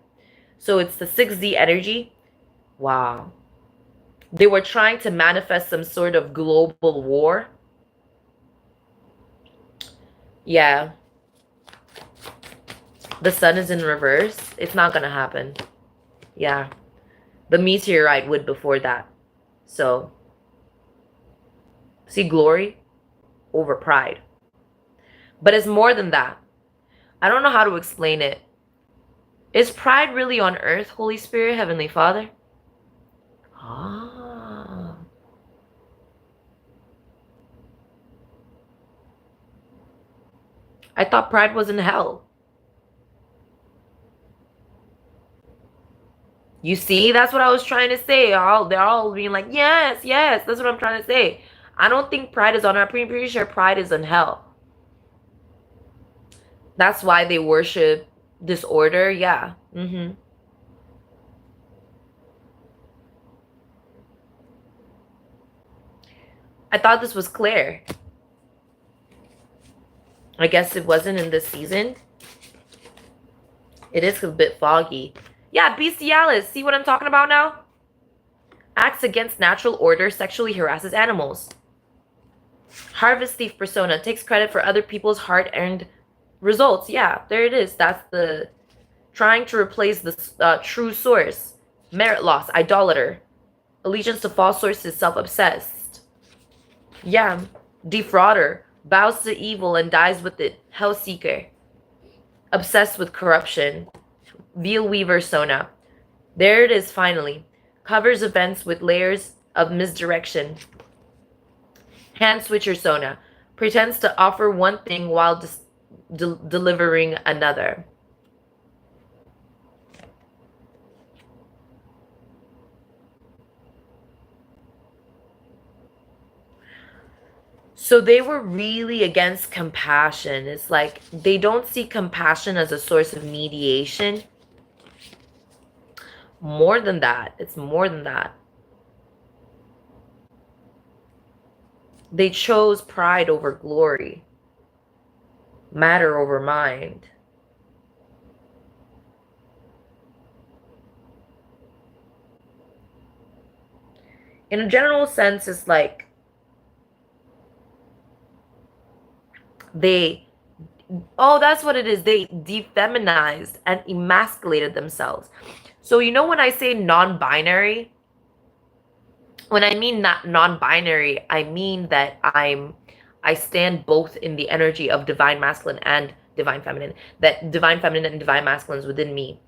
So it's the 6D energy. Wow. They were trying to manifest some sort of global war. Yeah. The Sun is in reverse. It's not going to happen. Yeah. The meteorite would before that. So, see, glory over pride. But it's more than that. I don't know how to explain it. Is pride really on earth, Holy Spirit, Heavenly Father? Ah. I thought pride was in hell. You see, that's what I was trying to say. They're all being like, yes, yes, that's what I'm trying to say. I don't think pride is on earth. I'm pretty sure pride is in hell. That's why they worship disorder. Yeah. I thought this was clear. I guess it wasn't in this season. It is a bit foggy. Yeah, bestialis. See what I'm talking about now? Acts against natural order, sexually harasses animals. Harvest thief persona, takes credit for other people's hard-earned results. Yeah, there it is. That's the trying to replace the true source. Merit loss, idolater. Allegiance to false sources, self-obsessed. Yeah, defrauder, bows to evil and dies with it. Hellseeker. Obsessed with corruption. Veil weaver sona. There it is finally. Covers events with layers of misdirection. Hand switcher sona. Pretends to offer one thing while delivering another. So they were really against compassion. It's like they don't see compassion as a source of mediation. More than that. It's more than that. They chose pride over glory. Matter over mind. In a general sense, it's like that's what it is. They defeminized and emasculated themselves. So you know when I say non-binary, when I mean not non-binary, I mean that I stand both in the energy of divine masculine and divine feminine. That divine feminine and divine masculine is within me.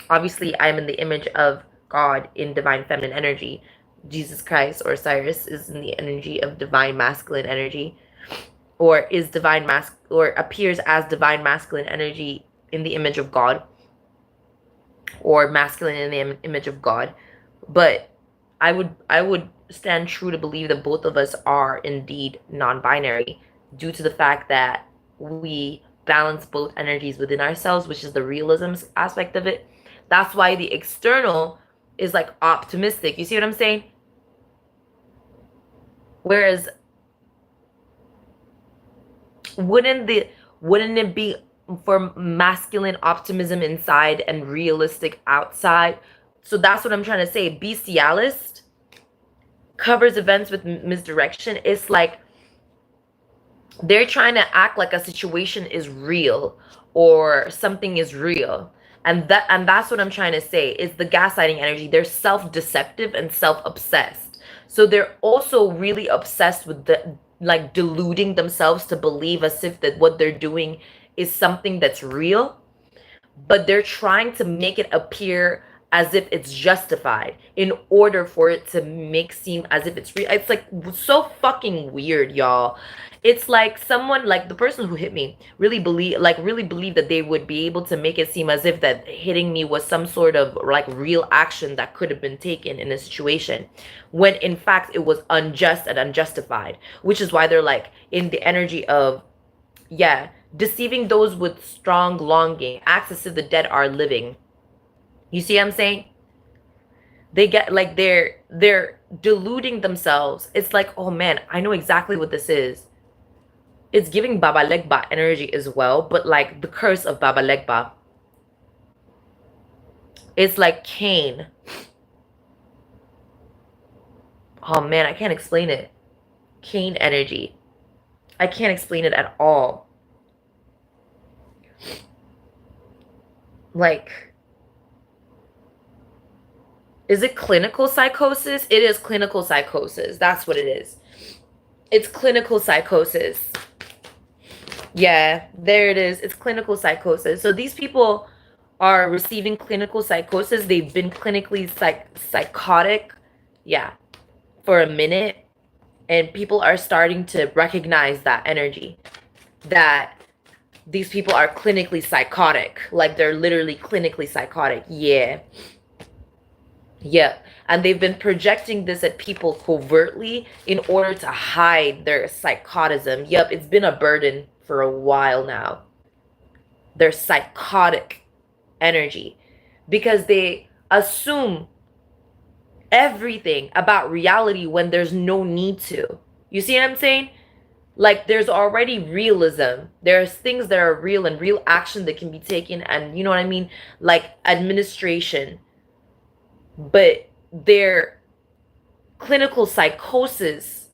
Obviously, I am in the image of God in divine feminine energy. Jesus Christ or Cyrus is in the energy of divine masculine energy. Or is or appears as divine masculine energy in the image of God, or masculine in the image of God. But I would stand true to believe that both of us are indeed non-binary, due to the fact that we balance both energies within ourselves, which is the realism aspect of it. That's why the external is like optimistic. You see what I'm saying? Whereas wouldn't it be for masculine optimism inside and realistic outside? So that's what I'm trying to say. Bestialist covers events with misdirection. It's like They're trying to act like a situation is real or something is real. And that's what I'm trying to say is the gaslighting energy. They're self-deceptive and self-obsessed. So they're also really obsessed with the like deluding themselves to believe as if that what they're doing is something that's real, but they're trying to make it appear as if it's justified in order for it to make seem as if it's real. It's like so fucking weird, y'all. It's like someone like the person who hit me really believed that they would be able to make it seem as if that hitting me was some sort of like real action that could have been taken in a situation, when in fact it was unjust and unjustified, which is why they're like in the energy of, yeah, deceiving those with strong longing, acts as if the dead are living. You see what I'm saying? They get like they're deluding themselves. It's like, oh man, I know exactly what this is. It's giving Baba Legba energy as well, but like the curse of Baba Legba. It's like Cain. Oh man, I can't explain it. Cain energy. I can't explain it at all. Like, is it clinical psychosis? It is clinical psychosis. That's what it is. It's clinical psychosis. Yeah, there it is. It's clinical psychosis. So these people are receiving clinical psychosis. They've been clinically psychotic, yeah, for a minute. And people are starting to recognize that energy, that these people are clinically psychotic. Like they're literally clinically psychotic. Yeah. Yeah. And they've been projecting this at people covertly in order to hide their psychotism. Yep, it's been a burden for a while now. Their psychotic energy. Because they assume everything about reality when there's no need to. You see what I'm saying? Like there's already realism. There's things that are real and real action that can be taken, and you know what I mean? Like administration. But their clinical psychosis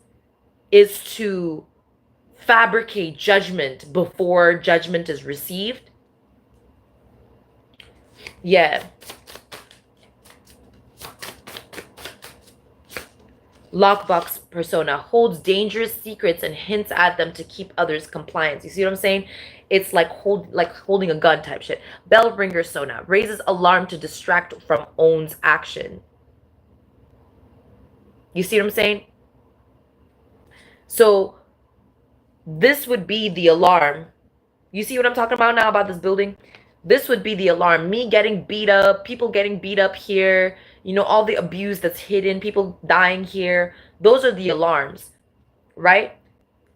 is to fabricate judgment before judgment is received. Yeah. Lockbox persona holds dangerous secrets and hints at them to keep others compliant. You see what I'm saying? It's like holding a gun type shit. Bell ringer sona raises alarm to distract from owns action. You see what I'm saying? So this would be the alarm. You see what I'm talking about now about this building? This would be the alarm. Me getting beat up, people getting beat up here, you know, all the abuse that's hidden, people dying here. Those are the alarms, right?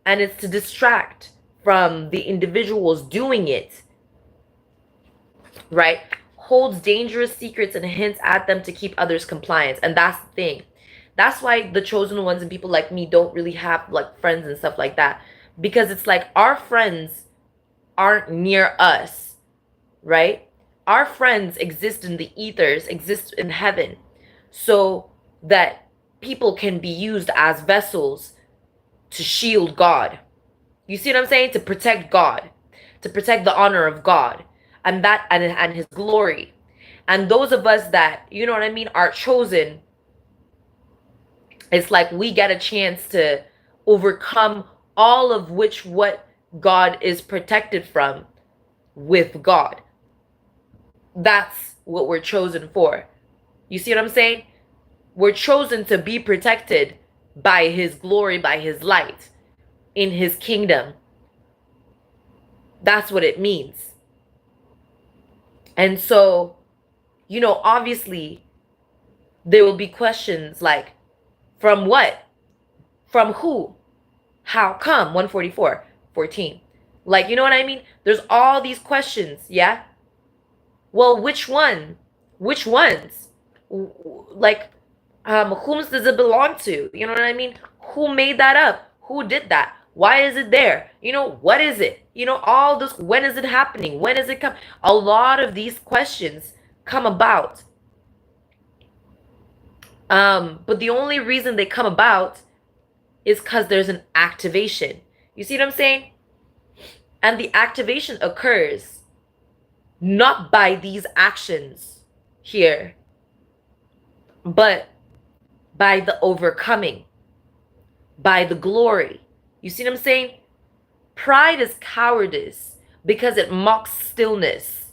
And it's to distract from the individuals doing it, right? Holds dangerous secrets and hints at them to keep others compliant. And that's the thing. That's why the chosen ones and people like me don't really have like friends and stuff like that. Because it's like our friends aren't near us, right? Our friends exist in the ethers, exist in heaven, so that people can be used as vessels to shield God. You see what I'm saying? To protect God, to protect the honor of God and that and his glory. And those of us that, you know what I mean, are chosen, it's like we get a chance to overcome all of which what God is protected from with God. That's what we're chosen for. You see what I'm saying? We're chosen to be protected by his glory, by his light in his kingdom. That's what it means. And so, you know, obviously there will be questions like, from what? From who? How come? 144, 14. Like, you know what I mean? There's all these questions, yeah? Well, which one? Which ones? Like, whom does it belong to? You know what I mean? Who made that up? Who did that? Why is it there? You know, what is it? You know, all this, when is it happening? When does it come? A lot of these questions come about. But the only reason they come about is because there's an activation. You see what I'm saying? And the activation occurs not by these actions here, but by the overcoming, by the glory. You see what I'm saying? Pride is cowardice because it mocks stillness.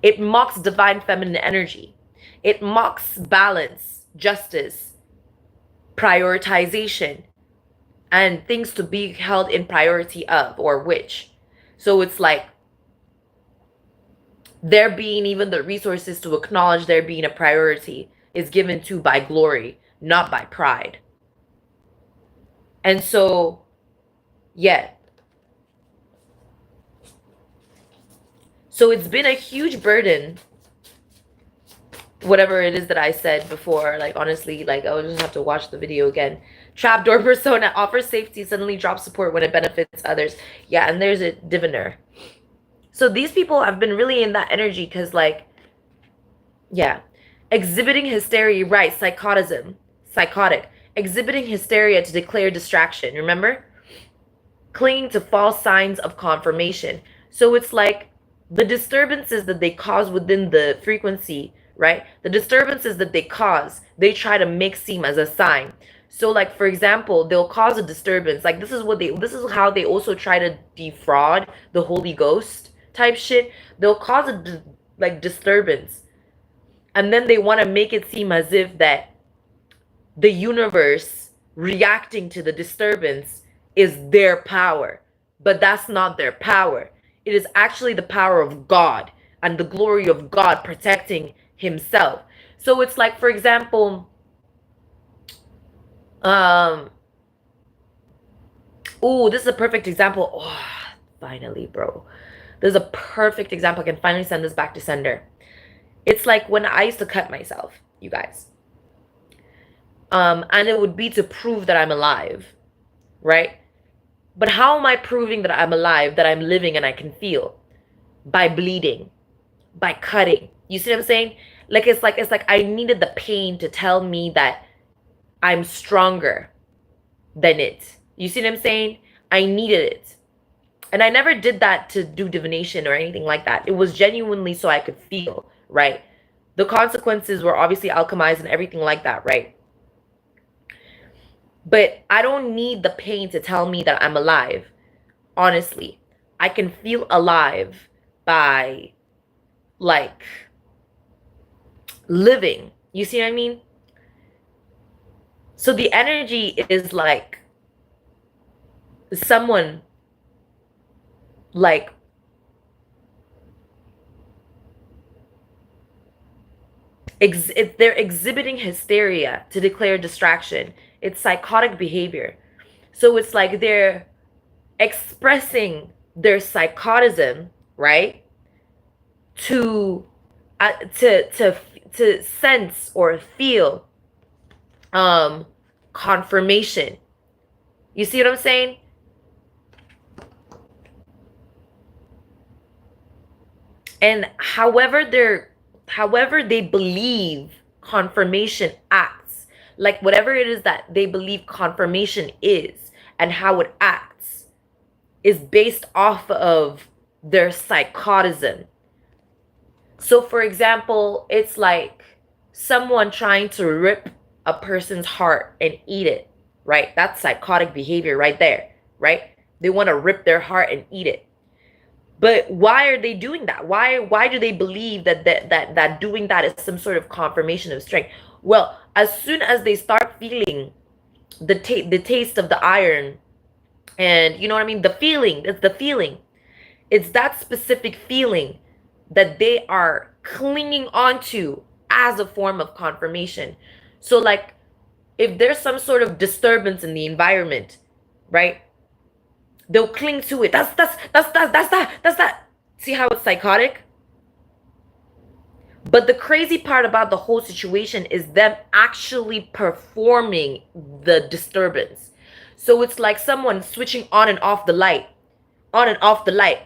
It mocks divine feminine energy. It mocks balance, justice, prioritization, and things to be held in priority of or which. So it's like there being even the resources to acknowledge there being a priority is given to by glory, not by pride. And so, yeah. So it's been a huge burden, whatever it is that I said before. Like, honestly, like, I would just have to watch the video again. Trapdoor persona offers safety, suddenly drops support when it benefits others. Yeah, and there's a diviner. So these people have been really in that energy because, like, yeah. Exhibiting hysteria, right, psychotic. Exhibiting hysteria to declare distraction, remember? Clinging to false signs of confirmation. So it's like the disturbances that they cause within the frequency, right? The disturbances that they cause, they try to make seem as a sign. So like, for example, they'll cause a disturbance. Like this is how they also try to defraud the Holy Ghost type shit. They'll cause a like disturbance. And then they want to make it seem as if that the universe reacting to the disturbance is their power. But that's not their power. It is actually the power of God and the glory of God protecting himself. So it's like, for example, oh, this is a perfect example. Oh, finally, bro. There's a perfect example. I can finally send this back to sender. It's like when I used to cut myself, you guys. And it would be to prove that I'm alive, right? But how am I proving that I'm alive, that I'm living and I can feel? By bleeding, by cutting. You see what I'm saying? It's like I needed the pain to tell me that I'm stronger than it. You see what I'm saying? I needed it. And I never did that to do divination or anything like that. It was genuinely so I could feel, right? The consequences were obviously alchemized and everything like that, right? But I don't need the pain to tell me that I'm alive. Honestly, I can feel alive by like living. You see what I mean? So the energy is like someone like they're exhibiting hysteria to declare distraction. It's psychotic behavior. So it's like they're expressing their psychotism, right? To sense or feel confirmation. You see what I'm saying? And however they believe confirmation acts, like whatever it is that they believe confirmation is and how it acts is based off of their psychotism. So for example, it's like someone trying to rip a person's heart and eat it, right? That's psychotic behavior right there, right? They want to rip their heart and eat it. But why are they doing that? Why do they believe that doing that is some sort of confirmation of strength? Well, as soon as they start feeling the taste of the iron, and you know what I mean, the feeling, it's the feeling. It's that specific feeling that they are clinging onto as a form of confirmation. So like if there's some sort of disturbance in the environment, right? They'll cling to it. That's that. See how it's psychotic? But the crazy part about the whole situation is them actually performing the disturbance. So it's like someone switching on and off the light, on and off the light.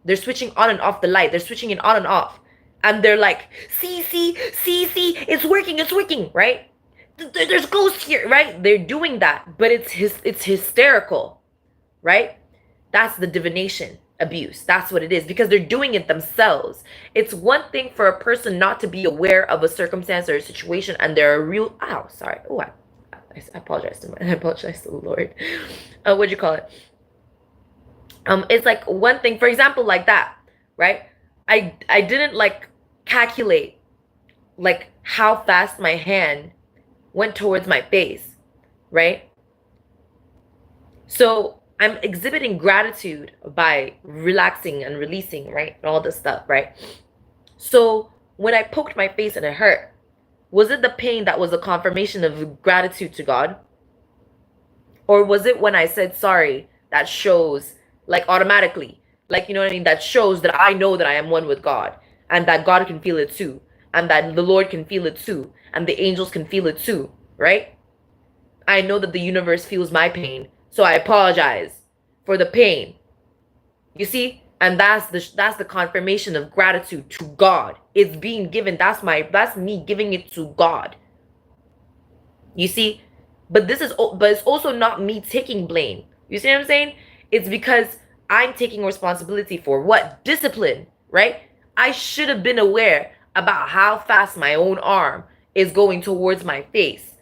They're switching on and off the light. They're switching it on and off. And they're like, see, it's working, right? There's ghosts here, right? They're doing that, but it's hysterical, right? That's the divination abuse. That's what it is, because they're doing it themselves. It's one thing for a person not to be aware of a circumstance or a situation, and they're a real, oh, sorry. Oh, I apologize to I apologize to the Lord. What'd you call it? It's like one thing, for example, like that, right? I didn't like calculate like how fast my hand went towards my face, right? So I'm exhibiting gratitude by relaxing and releasing, right? All this stuff, right? So when I poked my face and it hurt, was it the pain that was a confirmation of gratitude to God? Or was it when I said sorry that shows, like, automatically, like, you know what I mean? That shows that I know that I am one with God, and that God can feel it too, and that the Lord can feel it too, and the angels can feel it too, right? I know that the universe feels my pain, so I apologize for the pain. You see? And that's the confirmation of gratitude to God. It's being given. That's me giving it to God. You see? But it's also not me taking blame. You see what I'm saying? It's because I'm taking responsibility for what? Discipline, right? I should have been aware about how fast my own arm is going towards my face.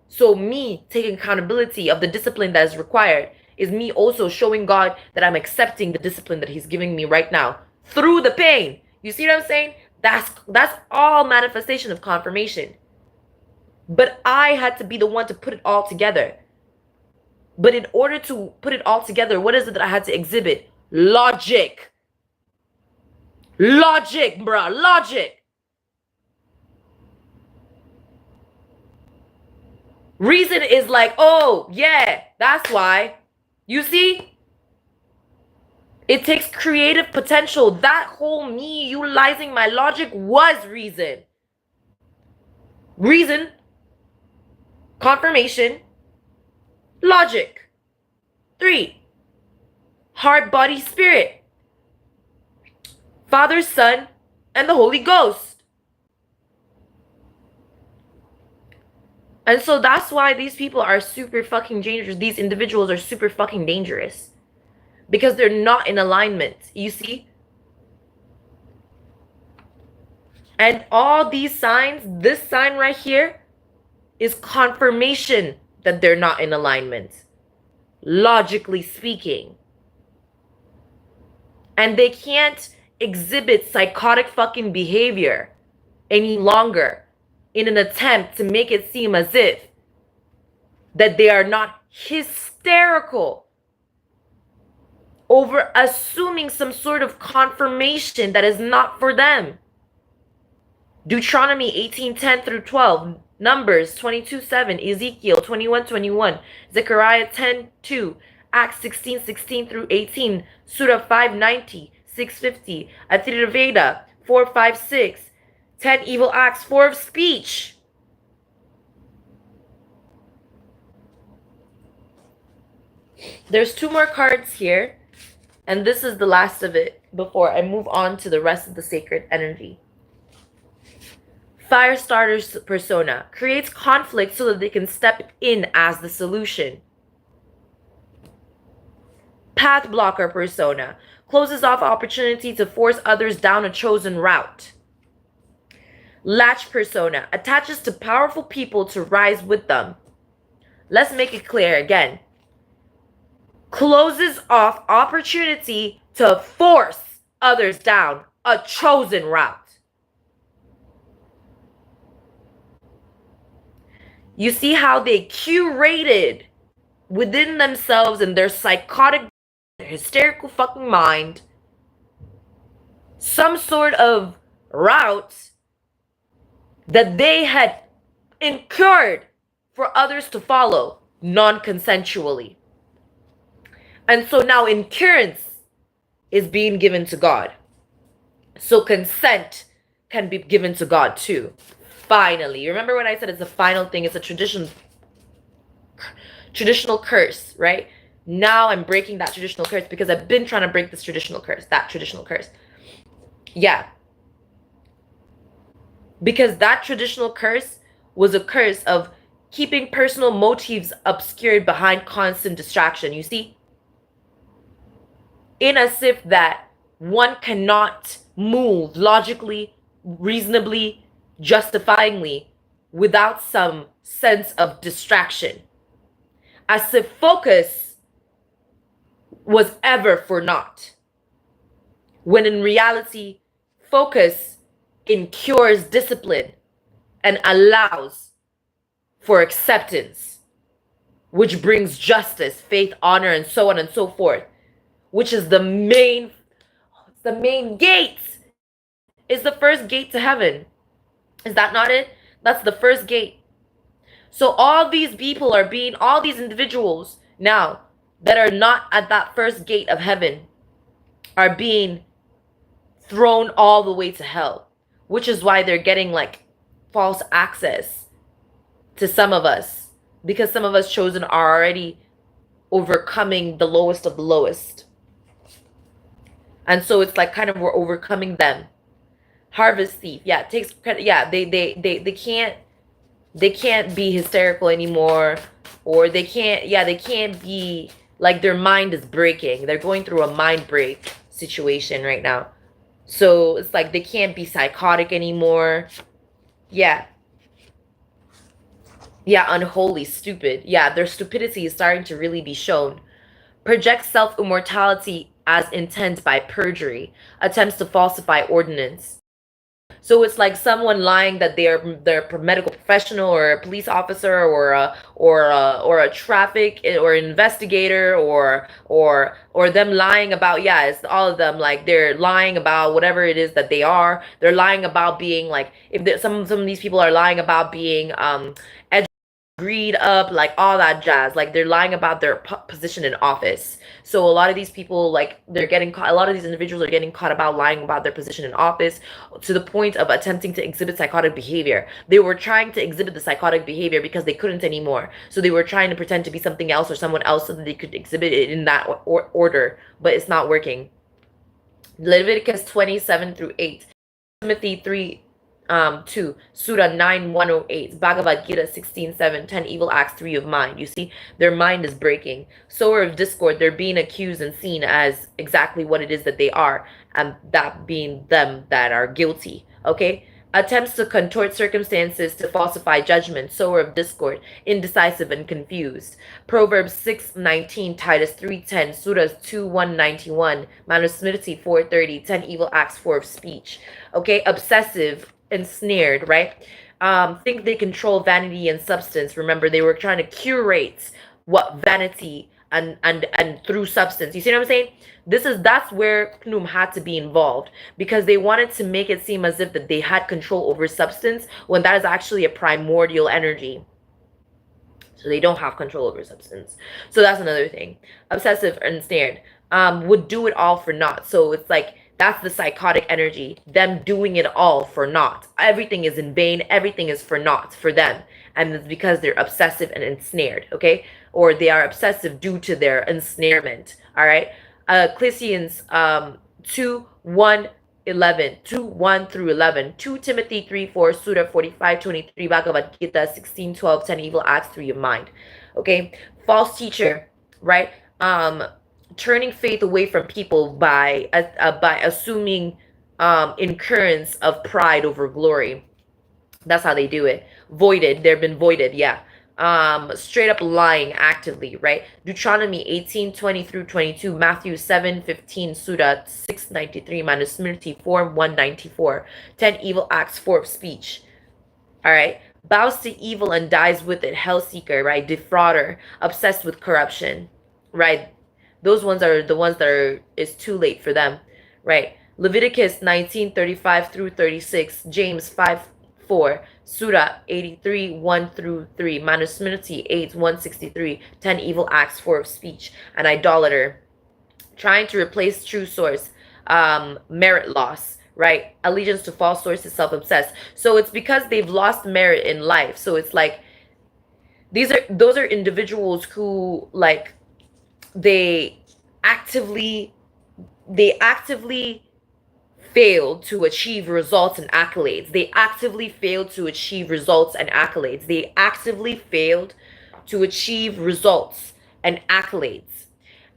So me taking accountability of the discipline that is required is me also showing God that I'm accepting the discipline that he's giving me right now through the pain. You see what I'm saying? That's all manifestation of confirmation. But I had to be the one to put it all together. But in order to put it all together, what is it that I had to exhibit? Logic. Logic, bruh. Logic. Reason is like, oh, yeah, that's why. You see? It takes creative potential. That whole me utilizing my logic was reason. Reason, confirmation, logic. 3, heart, body, spirit. Father, Son, and the Holy Ghost. And so that's why these people are super fucking dangerous. These individuals are super fucking dangerous. Because they're not in alignment. You see? And all these signs, this sign right here, is confirmation that they're not in alignment. Logically speaking. And they can't exhibit psychotic fucking behavior any longer in an attempt to make it seem as if that they are not hysterical over assuming some sort of confirmation that is not for them. Deuteronomy 18:10 through 12, Numbers 22:7, Ezekiel 21:21, Zechariah 10:2, Acts 16:16 through 18, Surah 590, 650, Atharvaveda 4:5-6, 10 evil acts, 4 of speech. There's 2 more cards here, and this is the last of it before I move on to the rest of the sacred energy. Firestarter's persona creates conflict so that they can step in as the solution. Path blocker persona closes off opportunity to force others down a chosen route. Latch persona attaches to powerful people to rise with them. Let's make it clear again. Closes off opportunity to force others down a chosen route. You see how they curated within themselves and their psychotic, hysterical fucking mind some sort of route that they had incurred for others to follow non-consensually. And so now incurrence is being given to God. So consent can be given to God too. Finally, remember when I said it's a final thing, it's a traditional curse, right? Now I'm breaking that traditional curse because I've been trying to break this traditional curse, that traditional curse. Yeah. Because that traditional curse was a curse of keeping personal motives obscured behind constant distraction, you see? in as if that one cannot move logically, reasonably, justifyingly without some sense of distraction. As if focus was ever for naught. When in reality, focus incurs discipline and allows for acceptance, which brings justice, faith, honor, and so on and so forth, which is the main gate. Is the first gate to heaven. Is that not it? That's the first gate. So all these people are being, all these individuals now that are not at that first gate of heaven are being thrown all the way to hell, which is why they're getting like false access to some of us, because some of us chosen are already overcoming the lowest of the lowest. And so it's like kind of we're overcoming them. Harvest thief, yeah, takes credit. Yeah, they can't be hysterical anymore, or they can't be like, their mind is breaking. They're going through a mind break situation right now. So it's like they can't be psychotic anymore. Yeah. Yeah, unholy, stupid. Yeah, their stupidity is starting to really be shown. Projects self-immortality as intent by perjury, attempts to falsify ordinance. So it's like someone lying that they're a medical professional or a police officer or a traffic or investigator or them lying about, yeah, it's all of them, like they're lying about whatever it is that they are. They're lying about being like, if some of these people are lying about being greed up, like all that jazz, like they're lying about their position in office. So a lot of these people, like, they're getting caught, a lot of these individuals are getting caught about lying about their position in office, to the point of attempting to exhibit psychotic behavior. They were trying to exhibit the psychotic behavior because they couldn't anymore, so they were trying to pretend to be something else or someone else so that they could exhibit it in that order, but it's not working. Leviticus 27 through 8, Timothy 3 2, Surah 9 108, Bhagavad Gita 16 7, 10 evil acts 3 of mind. You see, their mind is breaking. Sower of discord, they're being accused and seen as exactly what it is that they are, and that being them that are guilty. Okay? Attempts to contort circumstances to falsify judgment, sower of discord, indecisive and confused. Proverbs 6:19, Titus 3:10, Surahs 2:191, Manusmriti 4:30, 10 evil acts 4 of speech. Okay, obsessive, ensnared, right? Think they control vanity and substance. Remember, they were trying to curate what vanity and through substance. You see what I'm saying? That's where Knum had to be involved, because they wanted to make it seem as if that they had control over substance when that is actually a primordial energy. So they don't have control over substance. So that's another thing. Obsessive and ensnared, would do it all for naught. So it's like, that's the psychotic energy, them doing it all for naught. Everything is in vain, everything is for naught for them. And it's because they're obsessive and ensnared, okay? Or they are obsessive due to their ensnarement, all right? Ecclesiastes 2 1 11, 2 1 through 11, 2 Timothy 3 4, Surah 45 23, Bhagavad Gita 16 12, 10 evil acts 3 of mind. Okay, false teacher, right? Turning faith away from people by assuming incurrence of pride over glory. That's how they do it. Voided, they've been voided, yeah. Straight up lying actively, right? Deuteronomy 18 20 through 22, Matthew 7 15, Surah 6 93, Manusmriti 4 194, 10 evil acts 4 of speech. All right, bows to evil and dies with it, hell seeker, right? Defrauder, obsessed with corruption, right? Those ones are the ones that are, it's too late for them, right? Leviticus 19 35 through 36, James 5 4, Surah 83 1 through 3, Manusmriti 8 163, 10 evil acts 4 of speech. An idolater, trying to replace true source, merit loss, right? Allegiance to false sources, self-obsessed. So it's because they've lost merit in life. So it's like, those are individuals who, like, they actively fail to achieve results and accolades. They actively failed to achieve results and accolades. They actively failed to achieve results and accolades.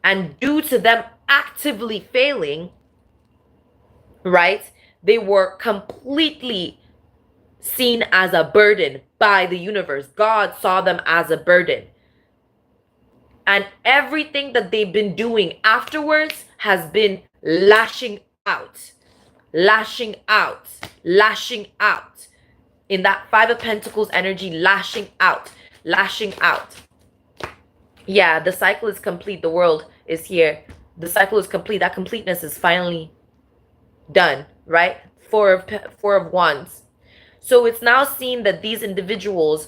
And due to them actively failing, right? They were completely seen as a burden by the universe. God saw them as a burden. And everything that they've been doing afterwards has been lashing out, lashing out, lashing out. In that Five of Pentacles energy, lashing out, lashing out. Yeah, the cycle is complete. The world is here. The cycle is complete. That completeness is finally done, right? Four of Wands. So it's now seen that these individuals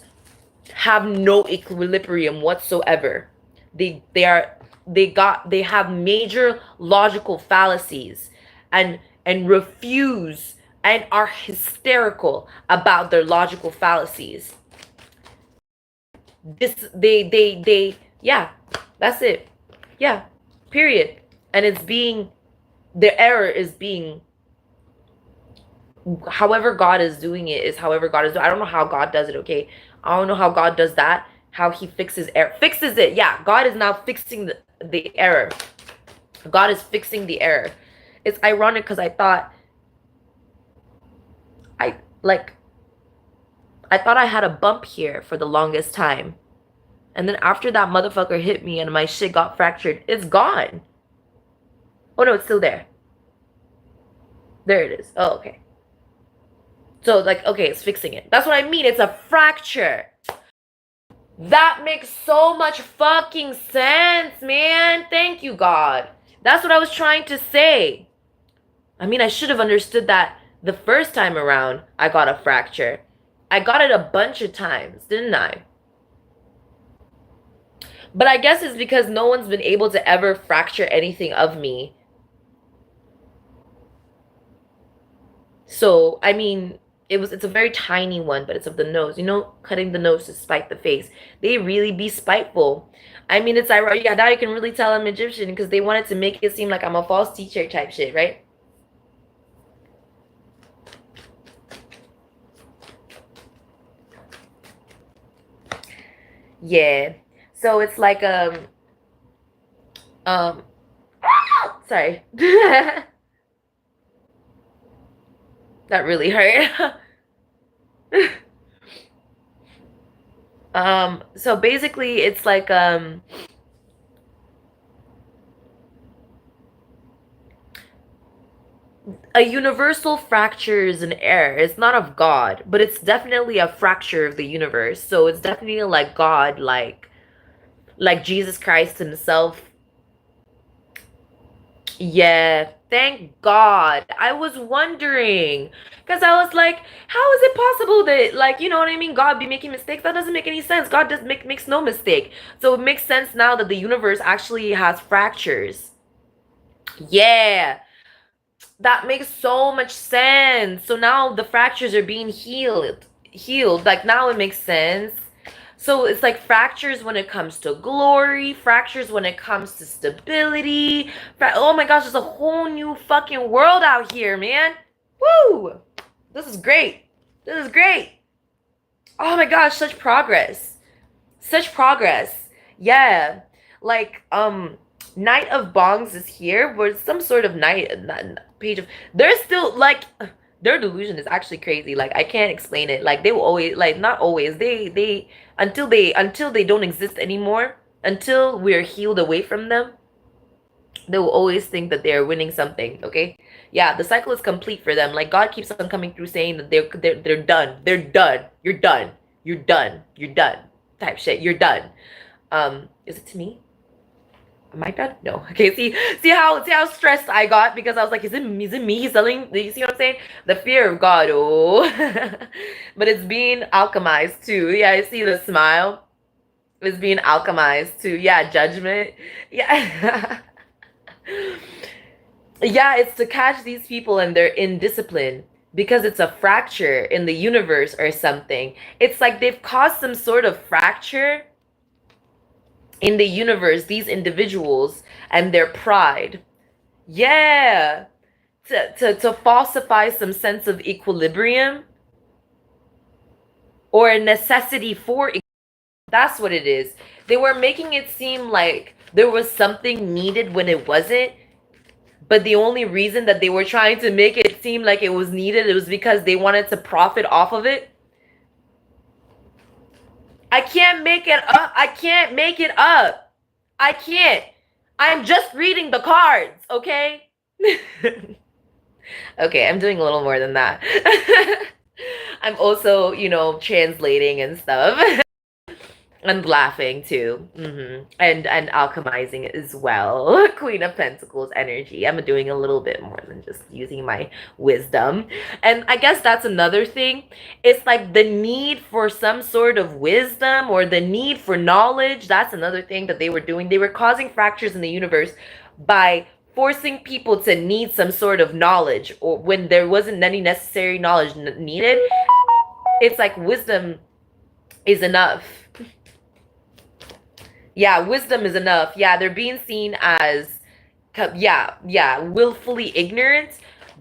have no equilibrium whatsoever. They have major logical fallacies and refuse and are hysterical about their logical fallacies. Yeah, that's it. Yeah, period. And the error is being, however God is doing it is however God is doing. I don't know how God does it, okay? I don't know how God does that. How he fixes it. Yeah, God is now fixing the error. God is fixing the error. It's ironic because I thought I had a bump here for the longest time. And then after that motherfucker hit me and my shit got fractured, it's gone. Oh no, it's still there. There it is. Oh, okay. So like, okay, it's fixing it. That's what I mean. It's a fracture. That makes so much fucking sense, man. Thank you, God. That's what I was trying to say. I mean, I should have understood that the first time around I got a fracture. I got it a bunch of times, didn't I? But I guess it's because no one's been able to ever fracture anything of me. So, I mean, it's a very tiny one, but it's of the nose. You know, cutting the nose to spite the face. They really be spiteful. I mean, it's ironic. Yeah, now you can really tell I'm Egyptian because they wanted to make it seem like I'm a false teacher type shit, right? Yeah. So it's like sorry. That really hurt. So basically it's like a universal fracture is an error. It's not of God, but it's definitely a fracture of the universe. So it's definitely like God, like Jesus Christ himself. Yeah, thank God. I was wondering because I was like, how is it possible that, like, you know what I mean, God be making mistakes? That doesn't make any sense. God does makes no mistake. So it makes sense now that the universe actually has fractures. Yeah, that makes so much sense. So now the fractures are being healed. Like now it makes sense. So it's like fractures when it comes to glory, fractures when it comes to stability. Oh my gosh, there's a whole new fucking world out here, man. Woo! This is great. This is great. Oh my gosh, such progress. Such progress. Yeah. Like, Knight of Bongs is here, but some sort of page of, they're still like, their delusion is actually crazy. Like, I can't explain it. Like, they will always, like, not always, they until they don't exist anymore, until we're healed away from them, they will always think that they're winning something. Okay, yeah, the cycle is complete for them. Like, God keeps on coming through saying that they're done. They're done. You're done. You're done. You're done. Type shit. You're done. Is it to me? Am I done? No. Okay, see how stressed I got because I was like, is it me he's selling? You see what I'm saying? The fear of God, oh. But it's being alchemized too. Yeah, I see the smile. It's being alchemized too. Yeah, judgment. Yeah. Yeah, it's to catch these people and they're indiscipline because it's a fracture in the universe or something. It's like they've caused some sort of fracture in the universe, these individuals and their pride. Yeah. To falsify some sense of equilibrium or a necessity for that's what it is. They were making it seem like there was something needed when it wasn't. But the only reason that they were trying to make it seem like it was needed, it was because they wanted to profit off of it. I can't make it up. I can't make it up. I can't. I'm just reading the cards, okay? Okay, I'm doing a little more than that. I'm also, translating and stuff. And laughing too. And alchemizing as well. Queen of Pentacles energy. I'm doing a little bit more than just using my wisdom. And I guess that's another thing. It's like the need for some sort of wisdom or the need for knowledge. That's another thing that they were doing. They were causing fractures in the universe by forcing people to need some sort of knowledge, or when there wasn't any necessary knowledge needed. It's like wisdom is enough. Yeah, wisdom is enough. Yeah, they're being seen as, willfully ignorant,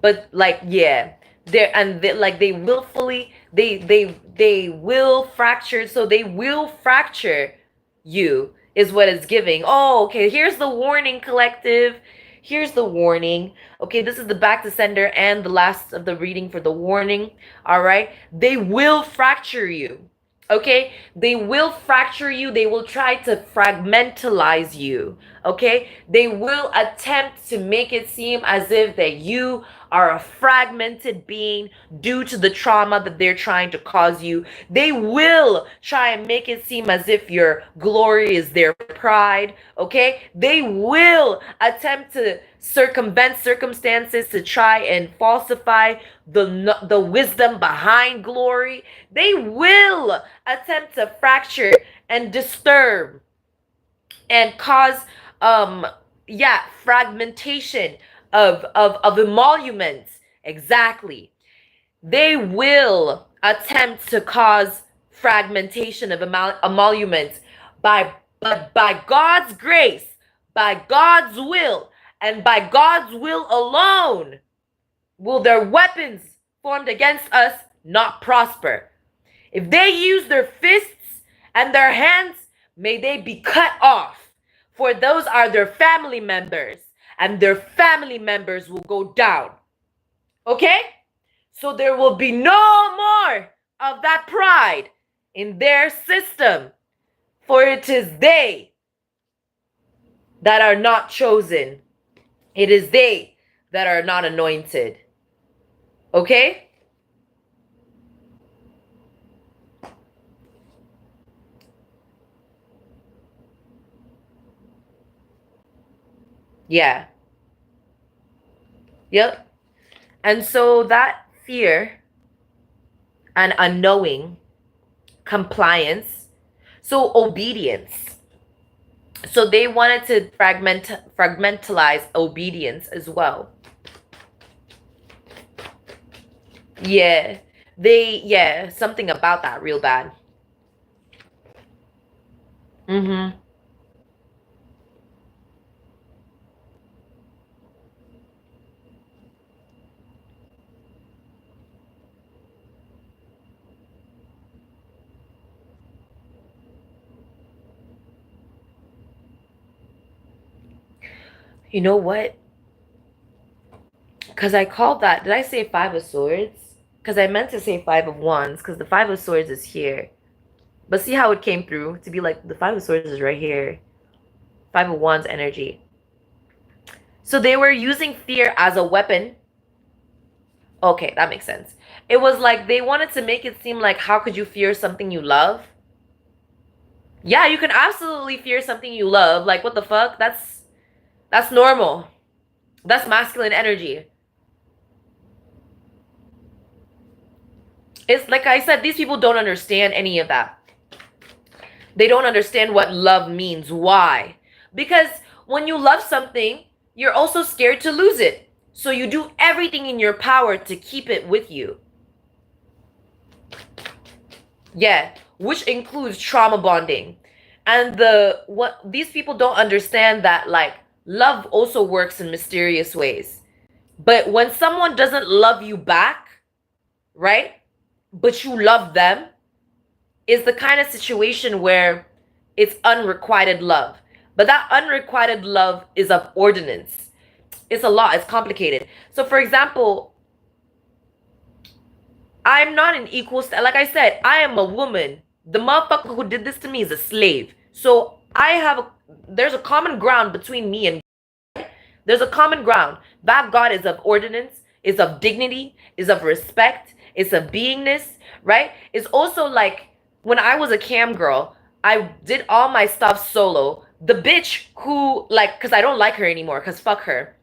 but like, yeah, they willfully, they will fracture. So they will fracture you is what it's giving. Oh, okay. Here's the warning, collective. Here's the warning. Okay, this is the back to sender and the last of the reading for the warning. All right, they will fracture you. Okay, they will fracture you. They will try to fragmentalize you. Okay, they will attempt to make it seem as if that you are a fragmented being due to the trauma that they're trying to cause you. They will try and make it seem as if your glory is their pride. Okay, they will attempt to circumvent circumstances to try and falsify the wisdom behind glory. They will attempt to fracture and disturb and cause fragmentation of emoluments. Exactly. They will attempt to cause fragmentation of emoluments but by God's grace, by God's will, and by God's will alone will their weapons formed against us not prosper. If they use their fists and their hands, may they be cut off, for those are their family members, and their family members will go down. Okay? So there will be no more of that pride in their system, for it is they that are not chosen. It is they that are not anointed. Okay? Yeah. Yep. And so that fear and unknowing, compliance, so obedience. So they wanted to fragmentalize obedience as well. Yeah. Something about that real bad. You know what? Because I called that. Did I say Five of Swords? Because I meant to say Five of Wands, because the Five of Swords is here. But see how it came through to be like the Five of Swords is right here. Five of Wands energy. So they were using fear as a weapon. Okay, that makes sense. It was like they wanted to make it seem like, how could you fear something you love? Yeah, you can absolutely fear something you love. Like, what the fuck? That's normal. That's masculine energy. It's like I said, these people don't understand any of that. They don't understand what love means. Why? Because when you love something, you're also scared to lose it. So you do everything in your power to keep it with you. Yeah, which includes trauma bonding. And what these people don't understand that, like, love also works in mysterious ways. But when someone doesn't love you back, right? But you love them, is the kind of situation where it's unrequited love. But that unrequited love is of ordinance. It's a lot. It's complicated. So for example, I'm not an equal like I said, I am a woman. The motherfucker who did this to me is a slave. So there's a common ground between me and God. There's a common ground. That God is of ordinance, is of dignity, is of respect, is of beingness, right? It's also like when I was a cam girl, I did all my stuff solo. The bitch who, like, because I don't like her anymore, because fuck her,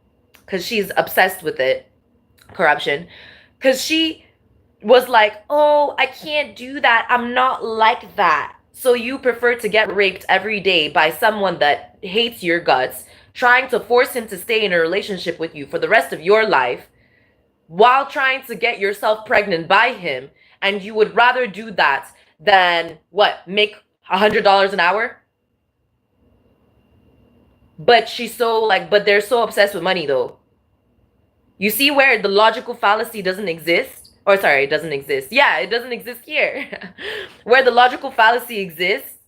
because she's obsessed with it, corruption, because she was like, oh, I can't do that. I'm not like that. So you prefer to get raped every day by someone that hates your guts, trying to force him to stay in a relationship with you for the rest of your life while trying to get yourself pregnant by him. And you would rather do that than what? Make $100 an hour? But but they're so obsessed with money though. You see where the logical fallacy doesn't exist? Or sorry, it doesn't exist. Yeah, it doesn't exist here. Where the logical fallacy exists,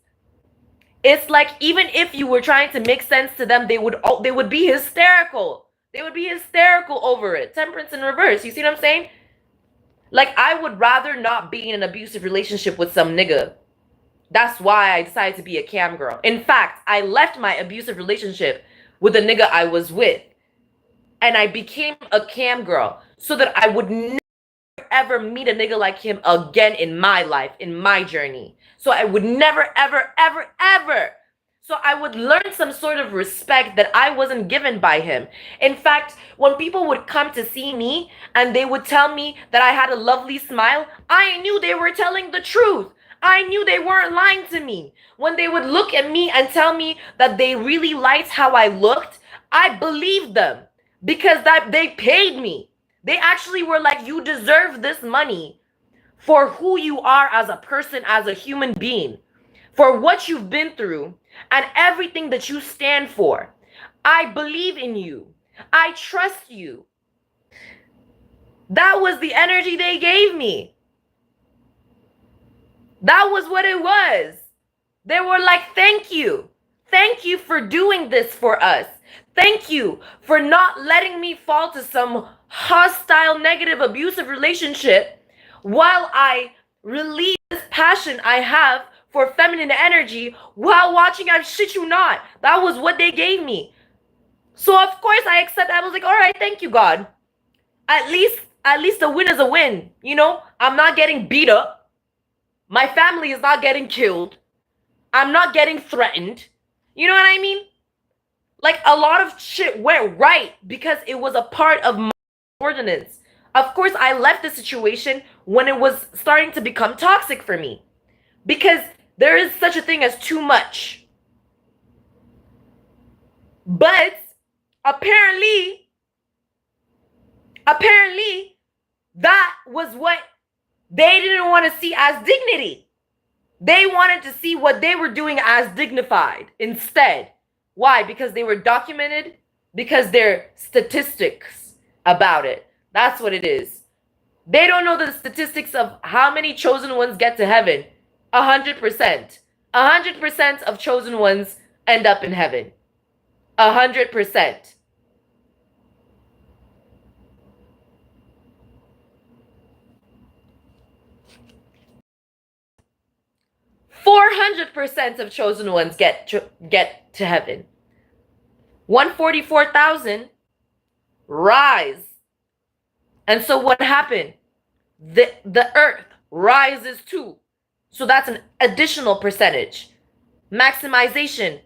it's like even if you were trying to make sense to them, they would be hysterical. They would be hysterical over it. Temperance in reverse. You see what I'm saying? Like, I would rather not be in an abusive relationship with some nigga. That's why I decided to be a cam girl. In fact, I left my abusive relationship with the nigga I was with. And I became a cam girl so that I would never ever meet a nigga like him again in my life, in my journey. So I would never, ever, ever, ever. So I would learn some sort of respect that I wasn't given by him. In fact, when people would come to see me and they would tell me that I had a lovely smile, I knew they were telling the truth. I knew they weren't lying to me. When they would look at me and tell me that they really liked how I looked, I believed them because that they paid me. They actually were like, you deserve this money for who you are as a person, as a human being, for what you've been through and everything that you stand for. I believe in you. I trust you. That was the energy they gave me. That was what it was. They were like, thank you. Thank you for doing this for us. Thank you for not letting me fall to some hostile, negative, abusive relationship while I release this passion I have for feminine energy while watching, I shit you not. That was what they gave me. So of course I accept. I was like, all right, thank you, God. At least a win is a win. You know, I'm not getting beat up. My family is not getting killed. I'm not getting threatened. You know what I mean? Like, a lot of shit went right because it was a part of my ordinance. Of course, I left the situation when it was starting to become toxic for me because there is such a thing as too much. But apparently, that was what they didn't want to see as dignity. They wanted to see what they were doing as dignified instead. Why? Because they were documented, because they're statistics about it. That's what it is. They don't know the statistics of how many chosen ones get to heaven. 100%. 100% of chosen ones end up in heaven. 100%. %400 of chosen ones get to heaven. 144,000 rise. And so what happened? The earth rises too. So that's an additional percentage. Maximization.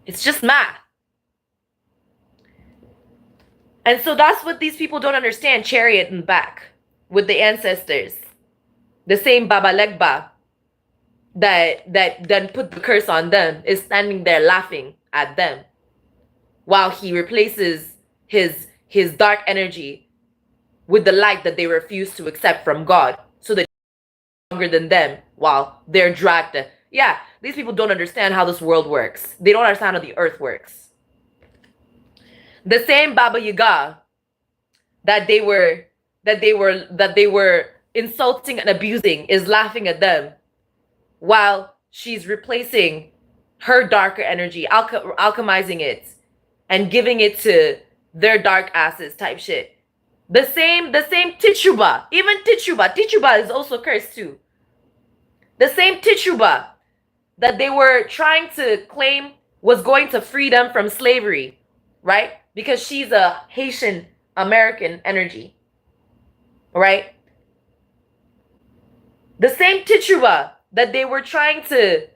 It's just math. And so that's what these people don't understand. Chariot in the back with the ancestors. The same Baba Legba that then put the curse on them is standing there laughing at them while he replaces his dark energy with the light that they refuse to accept from God, so that longer than them while they're dragged. Yeah, these people don't understand how this world works. They don't understand how the earth works. The same Baba Yaga that they were insulting and abusing is laughing at them while she's replacing her darker energy, alchemizing it and giving it to their dark asses type shit. The same Tituba. Even Tituba is also cursed too. The same Tituba that they were trying to claim was going to free them from slavery, right? Because she's a Haitian American energy, right? The same Tituba that they were trying to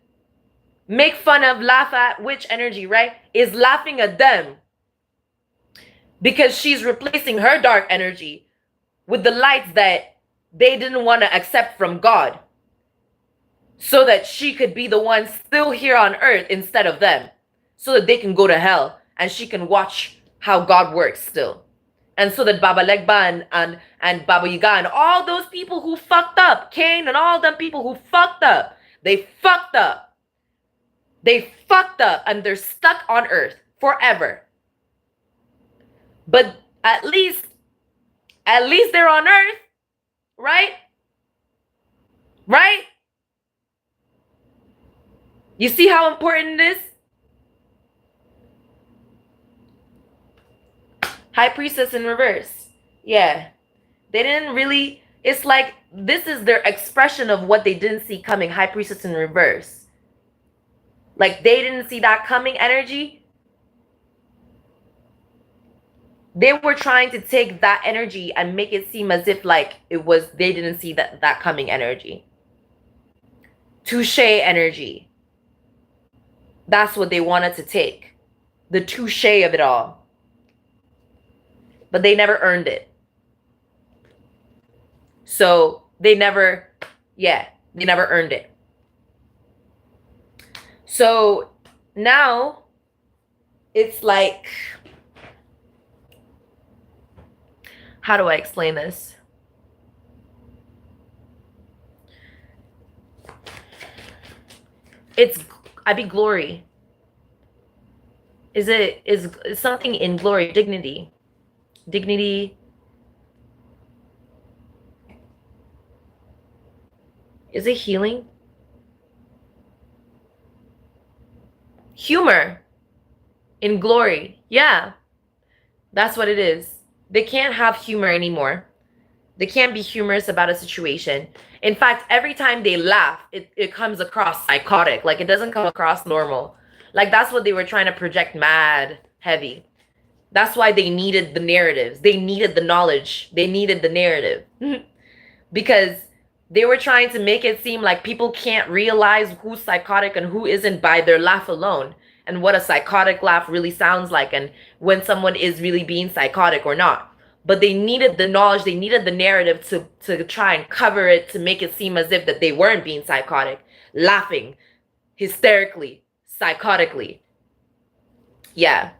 make fun of, laugh at, witch energy, right? Is laughing at them because she's replacing her dark energy with the lights that they didn't want to accept from God, so that she could be the one still here on earth instead of them, so that they can go to hell and she can watch how God works still. And so that Baba Legba and Baba Yaga and all those people who fucked up, Cain and all them people who fucked up, they fucked up. They fucked up and they're stuck on earth forever. But at least they're on earth, right? Right? You see how important it is? High Priestess in reverse. Yeah. They didn't really, it's like this is their expression of what they didn't see coming. High Priestess in reverse. Like they didn't see that coming energy. They were trying to take that energy and make it seem as if like it was, they didn't see that coming energy. Touche energy. That's what they wanted to take. The touche of it all. But they never earned it. So they never earned it. So now it's like, how do I explain this? I be glory. Is something in glory, dignity. Is it healing? Humor in glory. Yeah, that's what it is. They can't have humor anymore. They can't be humorous about a situation. In fact, every time they laugh, it comes across psychotic. Like it doesn't come across normal. Like that's what they were trying to project mad heavy. That's why they needed the narratives. They needed the knowledge. They needed the narrative. Because they were trying to make it seem like people can't realize who's psychotic and who isn't by their laugh alone, and what a psychotic laugh really sounds like, and when someone is really being psychotic or not. But they needed the knowledge, they needed the narrative to try and cover it, to make it seem as if that they weren't being psychotic, laughing hysterically, psychotically. Yeah.